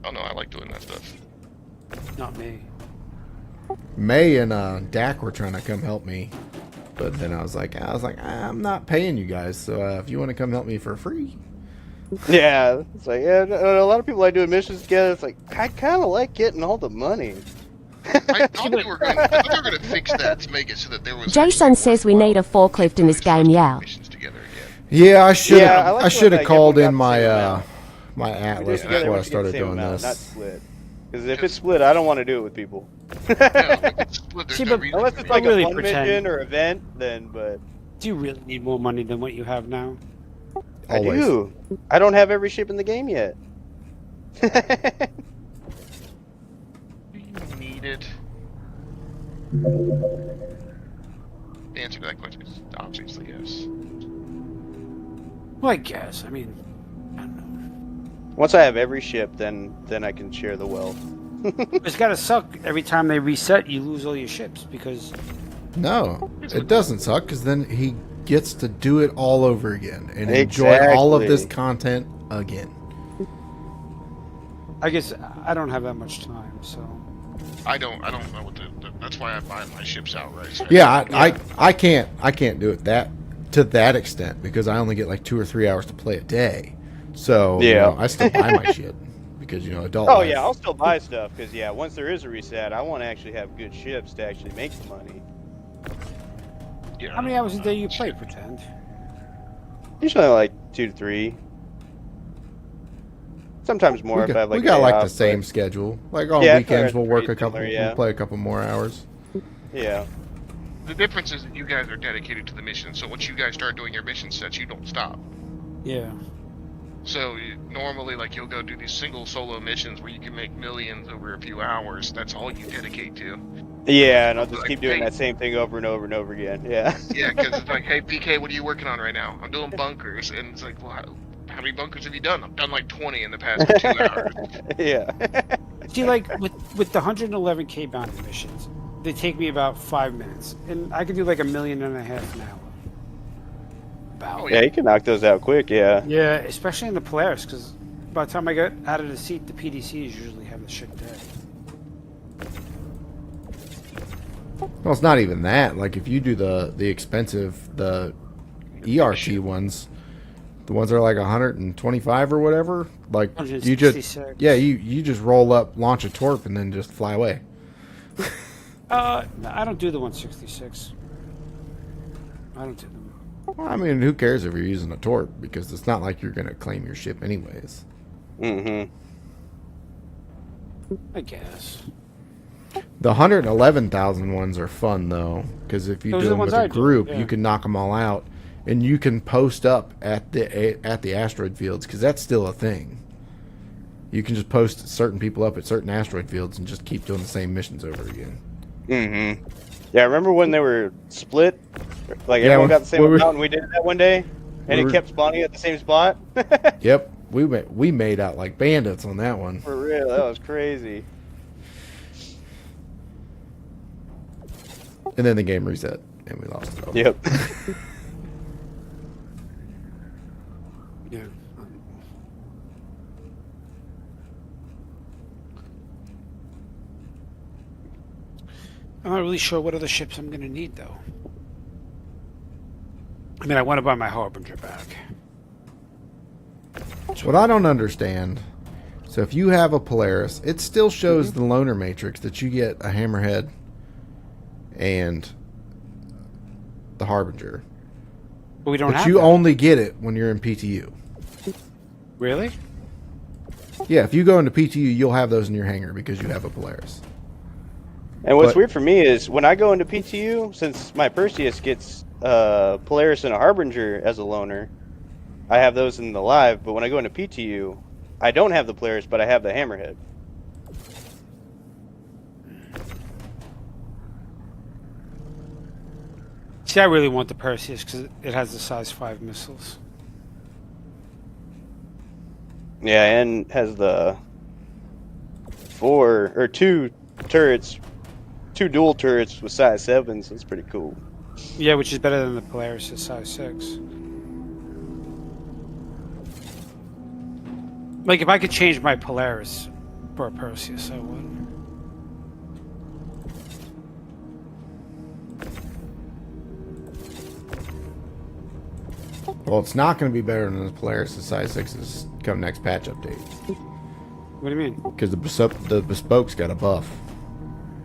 Oh no, I like doing that stuff. Not me. May and Dak were trying to come help me, but then I was like, I'm not paying you guys, so if you want to come help me for free. Yeah, it's like, yeah, a lot of people like doing missions together. It's like, I kind of like getting all the money. I thought they were going to fix that to make it so that there was. Jason says we need a forklift in this game, yeah. Yeah, I should have. Yeah, I like I should when, have like, called everyone in got the same my amount. my We do it Atlas together, before we I should get the started same doing amount, not this. split. Because if it's split, I don't want to do it with people. See, but Unless it's like really a fun pretend. mission or event, then, but... Do you really need more money than what you have now? I do. I don't have every ship in the game yet. Do you need it? The answer to that question is obviously yes. Well, I guess. I mean, Once I have every ship, then I can share the wealth. it's gotta suck every time they reset. You lose all your ships because. No, it doesn't suck because then he gets to do it all over again and enjoy all of this content again. I guess I don't have that much time, so. I don't know what that's why I buy my ships outright. So Yeah, I can't do it to that extent because I only get like 2 or 3 hours to play a day. So you know, I still buy my shit because adult. Oh life. yeah, I'll still buy stuff because once there is a reset, I want to actually have good ships to actually make the money. Yeah. How many hours a day you play, Pretend? Usually like 2 to 3. Sometimes more if I have like. We got a like day the off, same but- schedule. Like on Yeah, weekends, we'll work a pretty couple. similar, yeah. We'll play a couple more hours. Yeah. The difference is that you guys are dedicated to the mission, so once you guys start doing your mission sets, you don't stop. Yeah. So normally, like, you'll go do these single solo missions where you can make millions over a few hours. That's all you dedicate to. Yeah, and I'll just keep doing hey- that same thing over and over and over again. Yeah. Yeah, because it's like, hey, PK, what are you working on right now? I'm doing bunkers. And it's like, well, how many bunkers have you done? I've done like 20 in the past 2 hours. Yeah. See, like with the 111K bounty missions, they take me about 5 minutes, and I could do like 1.5 million an hour. Yeah, you can knock those out quick. Yeah. Yeah, especially in the Polaris, because by the time I get out of the seat, the PDCs usually have the ship dead. Well, it's not even that. Like if you do the expensive, the ERT ones, the ones that are like 125 or whatever, like you just 166. you just roll up, launch a torp, and then just fly away. I don't do the 166. I don't do them. Well, I mean, who cares if you're using a torp because it's not like you're gonna claim your ship anyways. Mm-hmm. I guess. The 111,000 ones are fun though, because if you Those do are the them ones with I a do, group, yeah. you can knock them all out, and you can post up at the asteroid fields because that's still a thing. You can just post certain people up at certain asteroid fields and just keep doing the same missions over again. Mm-hmm. Yeah, remember when they were split? Like Yeah, everyone got the same we were- amount and we did that one day? And it kept spawning at the same spot? Yep, we made out like bandits on that one. For real, that was crazy. And then the game reset, and we lost it all. Yep. Yeah. I'm not really sure what other ships I'm going to need, though. I mean, I want to buy my Harbinger back. What I don't understand, so if you have a Polaris, it still shows the loaner matrix that you get a Hammerhead and the Harbinger. But we don't But have you that. only get it when you're in PTU. Really? Yeah, if you go into PTU, you'll have those in your hangar because you have a Polaris. And what's But- weird for me is when I go into PTU, since my Perseus gets Polaris and a Harbinger as a loaner, I have those in the live, but when I go into PTU, I don't have the Polaris, but I have the Hammerhead. See, I really want the Perseus because it has the size 5 missiles. Yeah, and has the 2 turrets, 2 dual turrets with size 7, so it's pretty cool. Yeah, which is better than the Polaris at size 6. Like, if I could change my Polaris for a Perseus, I would. Well, it's not going to be better than the Polaris at size 6's come next patch update. What do you mean? Because the Bespoke's got a buff.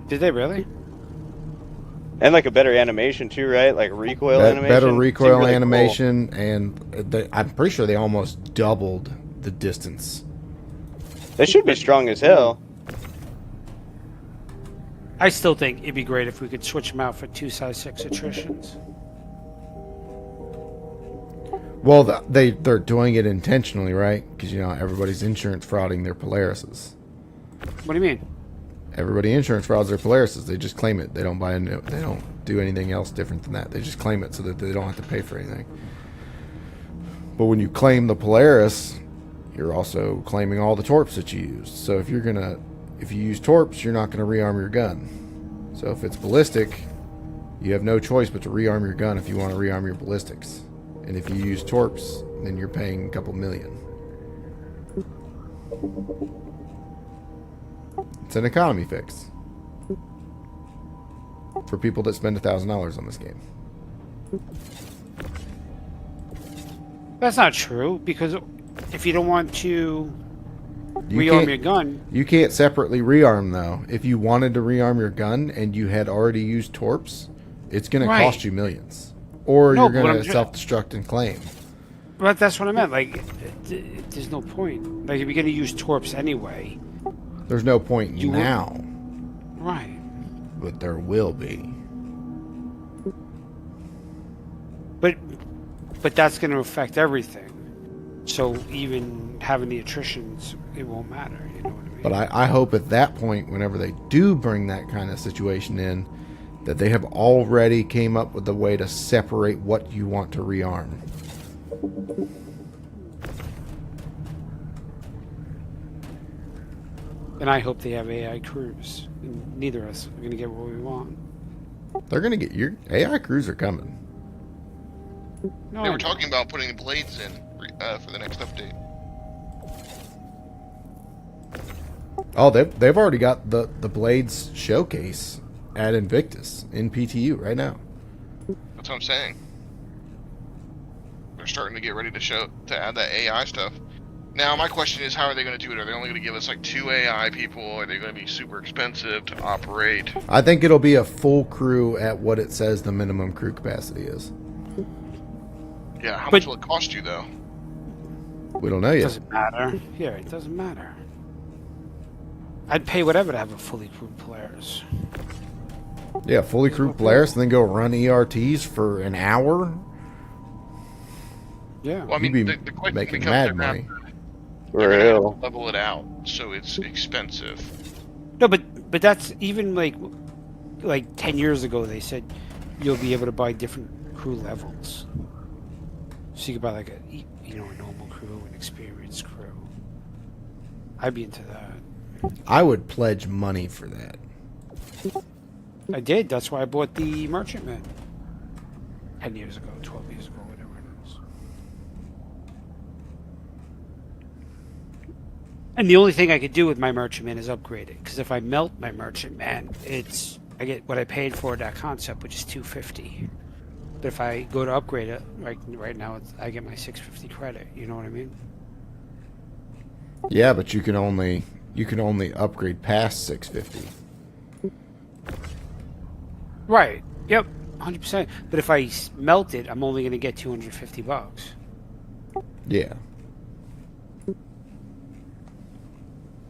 Did they really? And like a better animation too, right? Like recoil animation. Better Seemed recoil really cool. animation, and I'm pretty sure they almost doubled the distance. They should be strong as hell. I still think it'd be great if we could switch them out for 2 size 6 attritions. Well, they're doing it intentionally, right? Because everybody's insurance frauding their Polarises. What do you mean? Everybody insurance frauds their Polarises. They just claim it. They don't buy into it. They don't do anything else different than that. They just claim it so that they don't have to pay for anything. But when you claim the Polaris, you're also claiming all the torps that you used. So if you use torps, you're not going to rearm your gun. So if it's ballistic, you have no choice but to rearm your gun if you want to rearm your ballistics. And if you use torps, then you're paying a couple million. It's an economy fix for people that spend $1,000 on this game. That's not true, because if you don't want to rearm your gun... You can't separately rearm, though. If you wanted to rearm your gun and you had already used torps, it's going to cost you millions. Or you're going to self-destruct and claim. But that's what I meant. Like, there's no point. Like, if you're going to use torps anyway... There's no point now. Right. But there will be. But that's going to affect everything. So even having the attritions, it won't matter. You know what I mean? But I hope at that point, whenever they do bring that kind of situation in, that they have already came up with a way to separate what you want to rearm. And I hope they have AI crews. And neither of us are going to get what we want. They're going to get your AI crews are coming. No, they were talking about putting the blades in for the next update. Oh, they've already got the blades showcase at Invictus in PTU right now. That's what I'm saying. They're starting to get ready to add that AI stuff. Now, my question is, how are they going to do it? Are they only going to give us like 2 AI people? Are they going to be super expensive to operate? I think it'll be a full crew at what it says the minimum crew capacity is. Yeah, how much will it cost you, though? We don't know yet. It doesn't matter. Yeah, it doesn't matter. I'd pay whatever to have a fully crewed Polaris. Yeah, fully crewed Polaris, and then go run ERTs for an hour? Yeah. Well, I mean, the question making becomes mad money. They're going to have to level it out, so it's expensive. No, but that's even like 10 years ago. They said you'll be able to buy different crew levels, so you could buy like a normal crew, an experienced crew. I'd be into that. I would pledge money for that. I did. That's why I bought the Merchantman 10 years ago, 12 years ago, whatever it is. And the only thing I could do with my Merchantman is upgrade it, because if I melt my Merchantman, I get what I paid for that concept, which is $250. But if I go to upgrade it, right now I get my $650 credit. You know what I mean? Yeah, but you can only upgrade past $650. Right. Yep. 100%. But if I melt it, I'm only going to get $250. Yeah.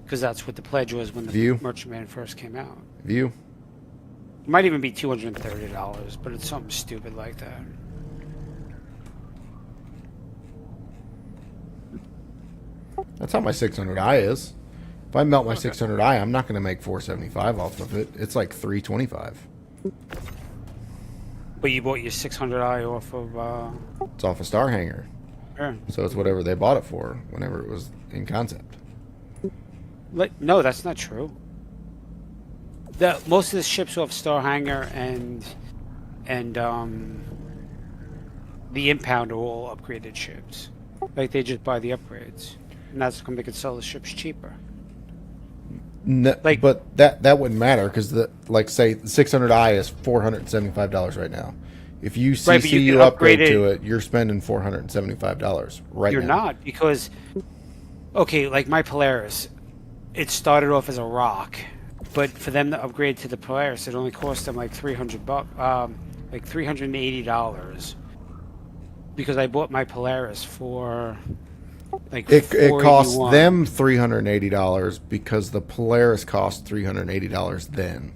Because that's what the pledge was when the Merchantman first came out. View. It might even be $230, but it's something stupid like that. That's how my 600i is. If I melt my 600i, I'm not going to make $475 off of it. It's like $325. But you bought your 600i off of... It's off a Star Hanger. Yeah. So it's whatever they bought it for whenever it was in concept. No, that's not true. Most of the ships off Star Hanger and the Impound are all upgraded ships. Like, they just buy the upgrades. And that's how come they could sell the ships cheaper. No, but that wouldn't matter, because say the 600i is $475 right now. If you CCU upgrade to it, you're spending $475 right now. You're not, because like my Polaris, it started off as a rock, but for them to upgrade to the Polaris, it only cost them like $300, like $380, because I bought my Polaris for like it cost them $380 because the Polaris cost $380 then.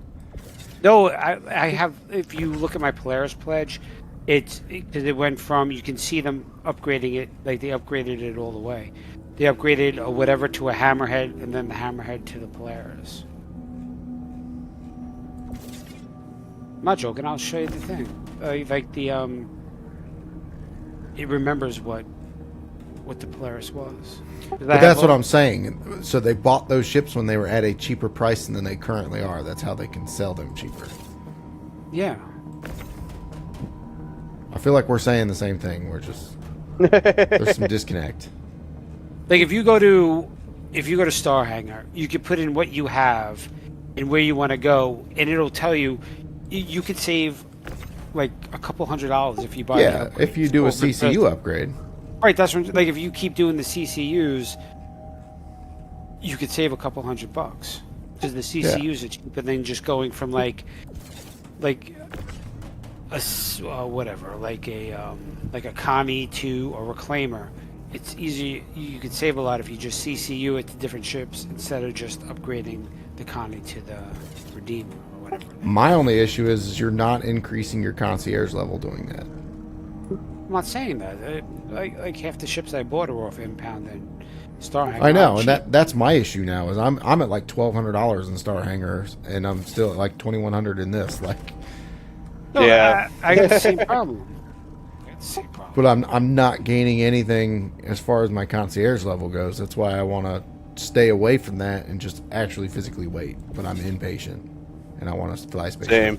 No, I have. If you look at my Polaris pledge, because it went from, you can see them upgrading it, like they upgraded it all the way. They upgraded a whatever to a Hammerhead, and then the Hammerhead to the Polaris. I'm not joking. I'll show you the thing. Like the it remembers what the Polaris was. But that's what I'm saying. So they bought those ships when they were at a cheaper price than they currently are. That's how they can sell them cheaper. Yeah. I feel like we're saying the same thing. We're just there's some disconnect. Like if you go to Star Hangar, you can put in what you have and where you want to go, and it'll tell you you could save like a couple $100 if you buy. Yeah, if you do a CCU upgrade. Right, that's what, like if you keep doing the CCUs, you could save a couple $100 because the CCUs are cheaper than just going from like a whatever, like a Connie to a Reclaimer. It's easy. You could save a lot if you just CCU it to different ships instead of just upgrading the Connie to the Redeemer or whatever. My only issue is you're not increasing your concierge level doing that. I'm not saying that. Like half the ships I bought are off impound and Star Hangar. I know, and that's my issue now. Is I'm at like $1,200 in Star Hangars, and I'm still at like $2,100 in this. Like, no, yeah, I got the same problem. But I'm not gaining anything as far as my concierge level goes. That's why I want to stay away from that and just actually physically wait. But I'm impatient, and I want to fly space. Same.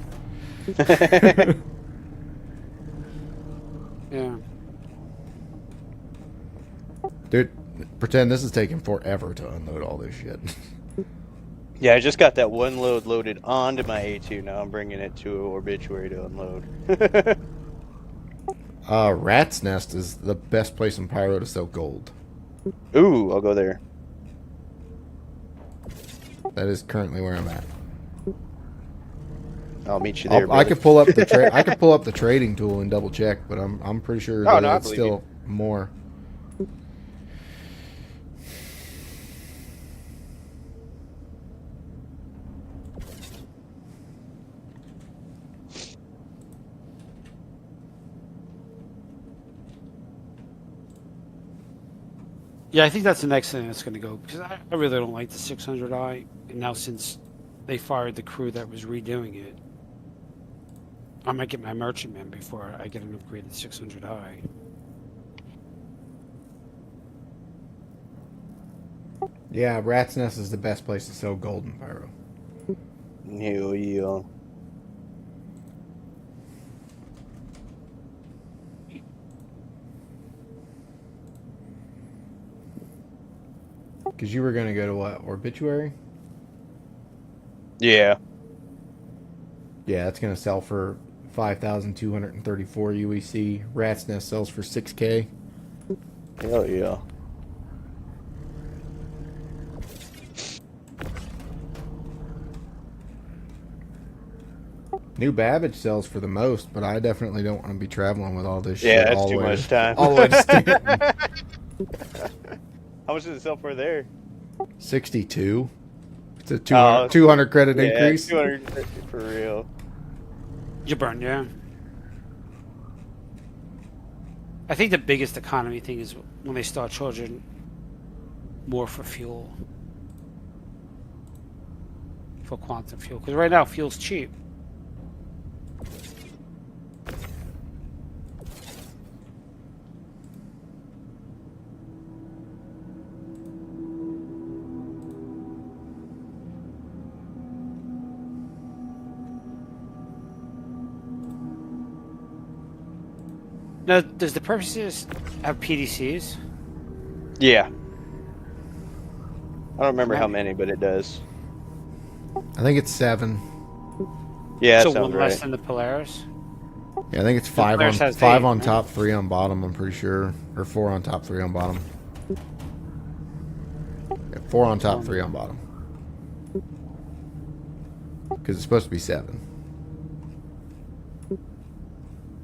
Yeah. Dude, pretend this is taking forever to unload all this shit. Yeah, I just got that one load loaded onto my A2. Now I'm bringing it to Obituary to unload. Rat's Nest is the best place in Pyro to sell gold. Ooh, I'll go there. That is currently where I'm at. I'll meet you there. I could pull up the I could pull up the trading tool and double check, but I'm pretty sure that it's still more. Yeah, I think that's the next thing that's going to go, because I really don't like the 600i, and now since they fired the crew that was redoing it, I might get my Merchantman before I get an upgraded 600i. Yeah, Rat's Nest is the best place to sell gold in Pyro. Hell yeah. Because you were going to go to what? Obituary? Yeah. Yeah, it's going to sell for 5,234 UEC. Rat's Nest sells for 6K. Hell yeah. New Babbage sells for the most, but I definitely don't want to be traveling with all this shit. Yeah, that's too much time. All the way to Stanton. How much does it sell for there? 62. It's a 200 credit increase. 200 for real. You burn, yeah. I think the biggest economy thing is when they start charging more for fuel. For quantum fuel. Because right now, fuel's cheap. Now, does the Perseus have PDCs? Yeah. I don't remember how many, but it does. I think it's 7. Yeah, so that sounds one less than the Polaris? Yeah, I think it's 5 on 5 on top, 3 on bottom, I'm pretty sure. Or 4 on top, 3 on bottom. Yeah, 4 on top, 3 on bottom. Because it's supposed to be 7.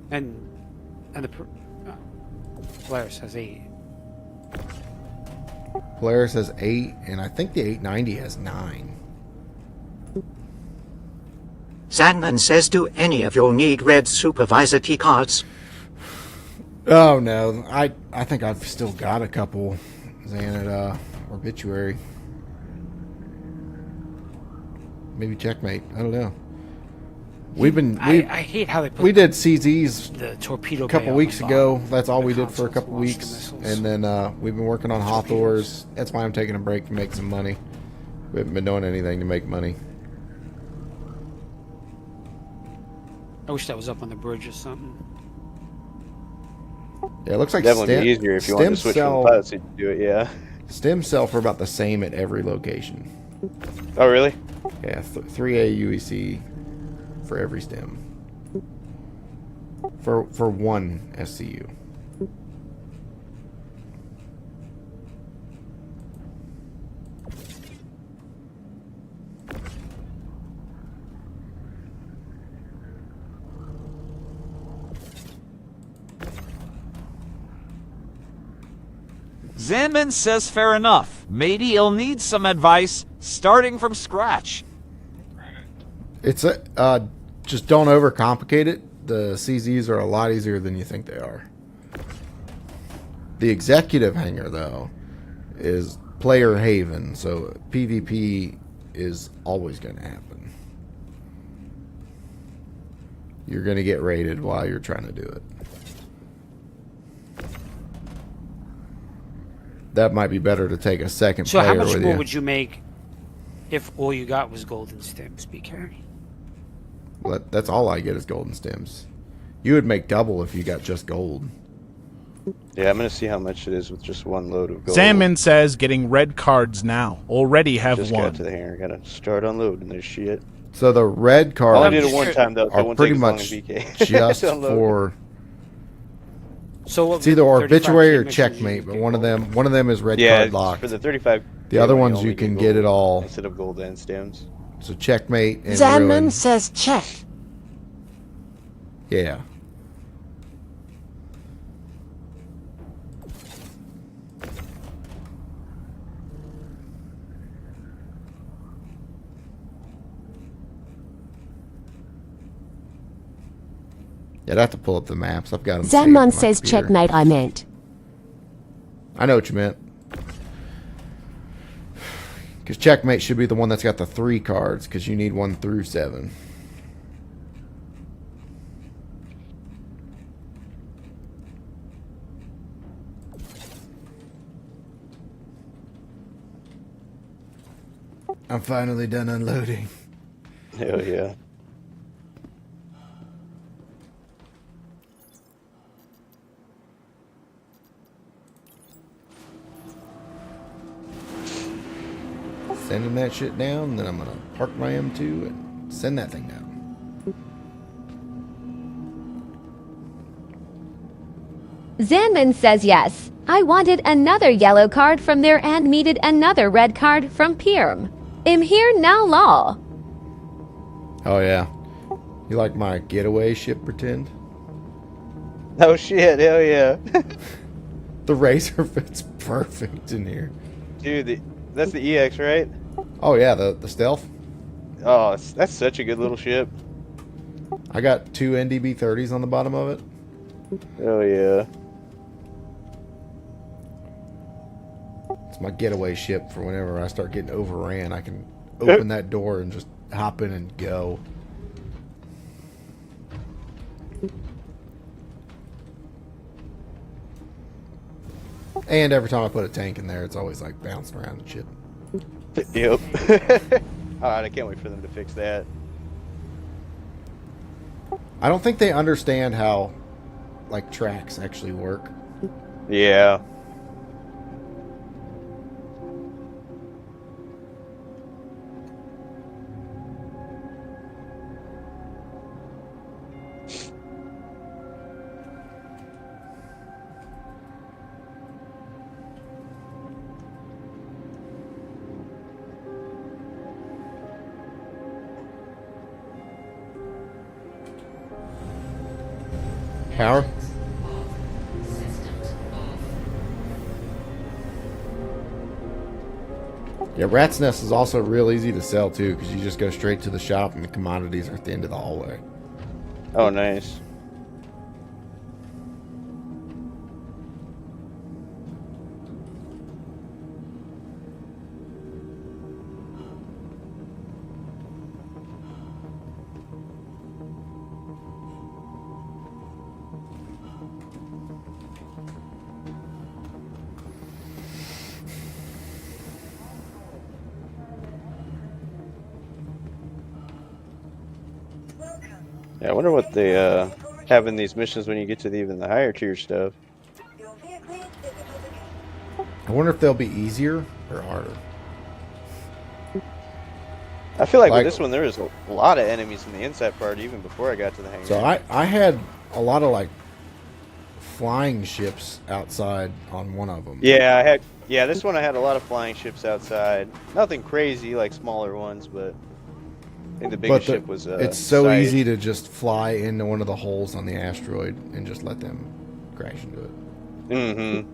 And the Polaris has 8. Polaris has 8, and I think the 890 has 9. Zanman says, do any of you need red supervisor key cards? Oh no, I think I've still got a couple. Zan at Obituary. Maybe Checkmate. I don't know. I hate how they put we did CZ's the torpedo a couple bay on weeks the ago. bottom. That's all The we did for a consoles couple launch the weeks, missiles. and then we've been working on Hawthors. That's why I'm taking a break to make some money. We haven't been doing anything to make money. I wish that was up on the bridge or something. Yeah, it looks like Definitely be easier if you want to switch from pilots to do it. Yeah. Stem cell for about the same at every location. Oh really? Yeah, 3A UEC for every stem. For one SCU. Zanman says fair enough. Maybe he'll need some advice starting from scratch. It's just don't overcomplicate it. The CZs are a lot easier than you think they are. The executive hangar, though, is player haven, so PvP is always going to happen. You're going to get raided while you're trying to do it. That might be better to take a second So player how much with more you. would you make if all you got was golden stems, BK? Well, that's all I get is golden stems. You would make double if you got just gold. Yeah, I'm gonna see how much it is with just one load of gold. Salmon says getting red cards now. Already have Just one. got to the hangar. Gotta start unloading this shit. So the red cards All I did it one time, though, so it are won't pretty take as long much as BK. just to unload. for. So It's either 35K Obituary or missions Checkmate, but one of them is red Yeah, card it's locked. for the 35. The other you ones only you get can gold get it all. instead of gold and stems. So Checkmate and Zanman Ruin. says check. Yeah. Yeah, I'd have to pull up the maps. I've got them. saved on my Zanman says computer. checkmate I meant. I know what you meant. Because Checkmate should be the one that's got the 3 cards, because you need 1 through 7. I'm finally done unloading. Hell yeah. Sending that shit down, then I'm gonna park my M2 and send that thing down. Zanman says yes. I wanted another yellow card from there and needed another red card from Pirm. I'm here now, law. Oh yeah. You like my getaway ship pretend? Oh shit, hell yeah. The Razor fits perfect in here. Dude, that's the EX, right? Oh yeah, the stealth. Oh, that's such a good little ship. I got 2 NDB 30s on the bottom of it. Oh yeah. It's my getaway ship for whenever I start getting overran. I can open that door and just hop in and go. And every time I put a tank in there, it's always like bouncing around and shit. Yep. Alright, I can't wait for them to fix that. I don't think they understand how, like, tracks actually work. Yeah. Power? Yeah, Rat's Nest is also real easy to sell too, because you just go straight to the shop and the commodities are at the end of the hallway. Oh, nice. Yeah, I wonder what they have in these missions when you get to even the higher tier stuff. I wonder if they'll be easier or harder. I feel like with this one, there was a lot of enemies in the inside part even before I got to the hangar. So I had a lot of like flying ships outside on one of them. Yeah, this one I had a lot of flying ships outside. Nothing crazy like smaller ones, but I think the biggest ship was it's so Scythe. easy to just fly into one of the holes on the asteroid and just let them crash into it. Mm-hmm.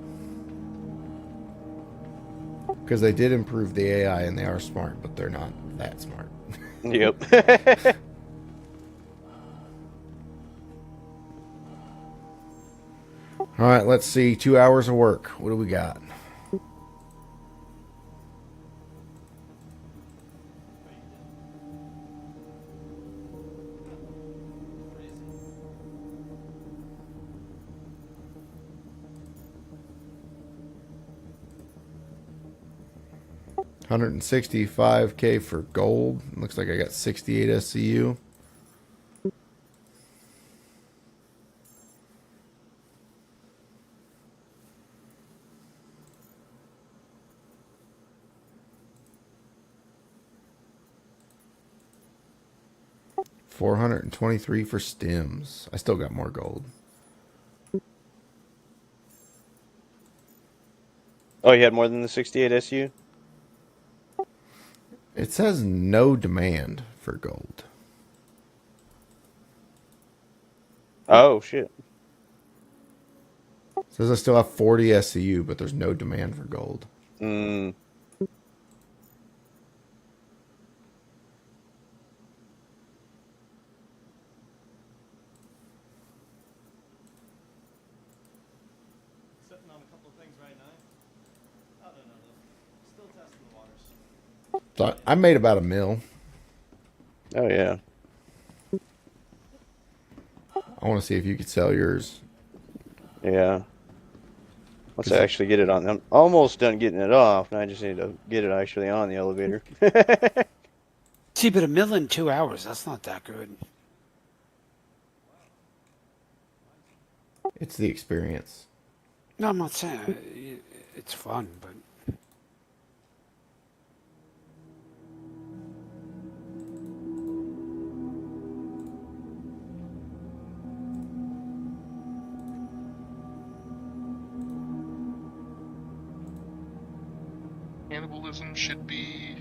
Because they did improve the AI and they are smart, but they're not that smart. Yep. All right, let's see. 2 hours of work. What do we got? $165K for gold. Looks like I got 68 SCU. $423 for stims. I still got more gold. Oh, you had more than the 68 SU? It says no demand for gold. Oh, shit. It says I still have 40 SCU, but there's no demand for gold. Mm. So I made about $1 million. Oh, yeah. I want to see if you could sell yours. Yeah. Once I actually get it on, I'm almost done getting it off, and I just need to get it actually on the elevator. See, but $1 million in 2 hours, that's not that good. It's the experience. No, I'm not saying it's fun, but Cannibalism should be...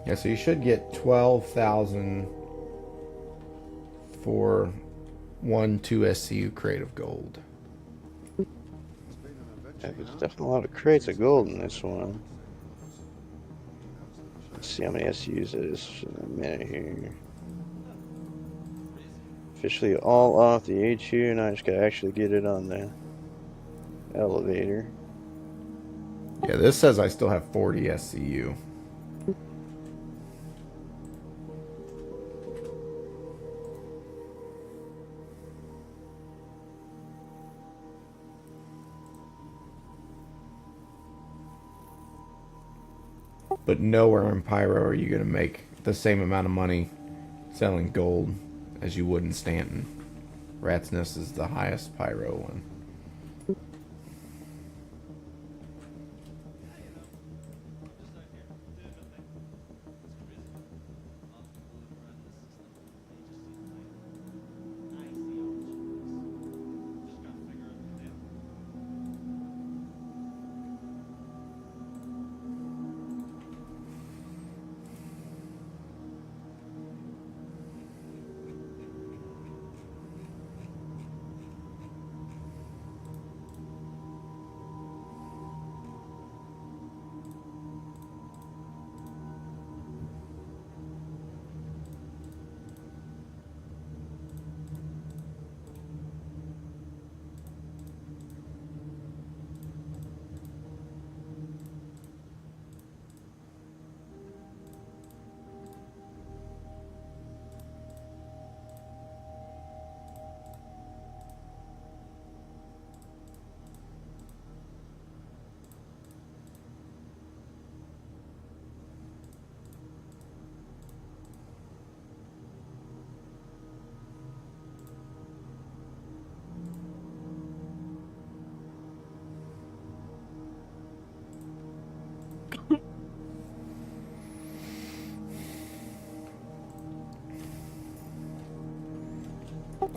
Yeah, so you should get 12,000 for 1 2 SCU crate of gold. Yeah, there's definitely a lot of crates of gold in this one. Let's see how many SUs it is in a minute here. Officially all off the HU, now I just gotta actually get it on the elevator. Yeah, this says I still have 40 SCU. But nowhere in Pyro are you going to make the same amount of money selling gold as you would in Stanton. Rat's Nest is the highest Pyro one.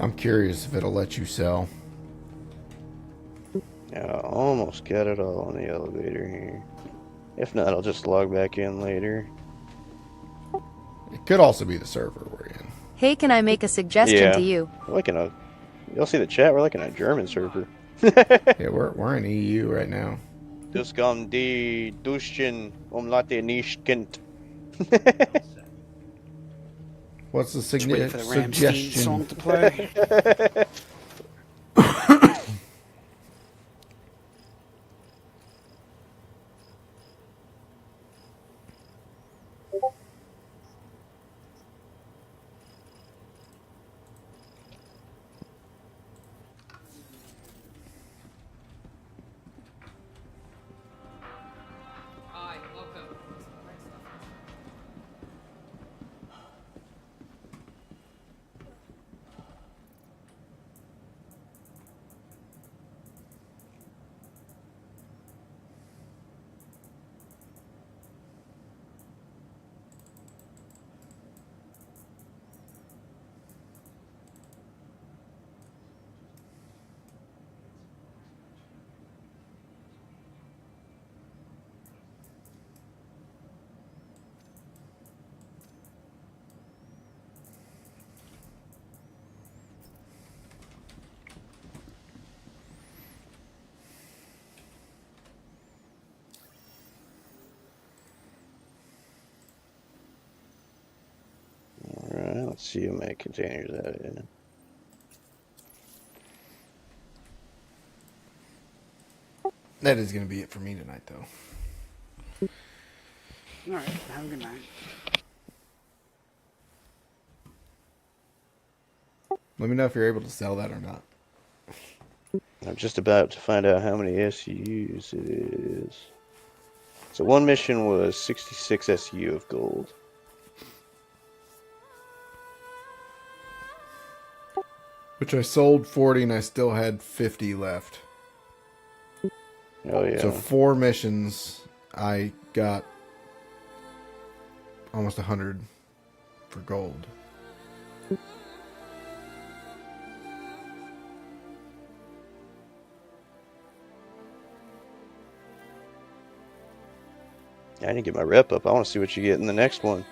I'm curious if it'll let you sell. Yeah, I almost got it all on the elevator here. If not, I'll just log back in later. It could also be the server we're in. Hey, can I make a suggestion to you? We're like in a, you'll see the chat. We're like in a German server. Yeah, we're in EU right now. Das kann die Duschen Latte nicht kennt. What's the Just waiting for the Rammstein suggestion? song to play. Alright, let's see how many containers that is. That is going to be it for me tonight, though. Alright, have a good night. Let me know if you're able to sell that or not. I'm just about to find out how many SUs it is. So one mission was 66 SU of gold. Which I sold 40 and I still had 50 left. Oh yeah. So 4 missions, I got almost 100 for gold. I need to get my rep up. I want to see what you get in the next one.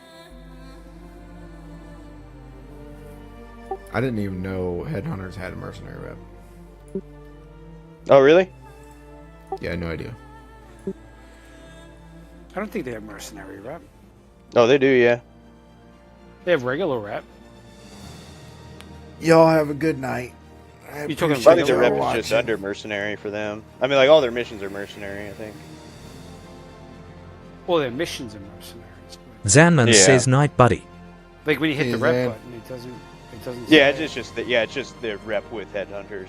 I didn't even know Headhunters had a mercenary rep. Oh really? Yeah, no idea. I don't think they have mercenary rep. Oh, they do, yeah. They have regular rep. Y'all have a good night. You talking I think the regular rep or is just under mercenary for them. I mean, like all their missions are mercenary, I think. Well, their missions are mercenaries. Zanman Yeah. says night buddy. Like when you hit the Hey, rep Zan. button, it doesn't. Yeah, say- it's just the rep with headhunters.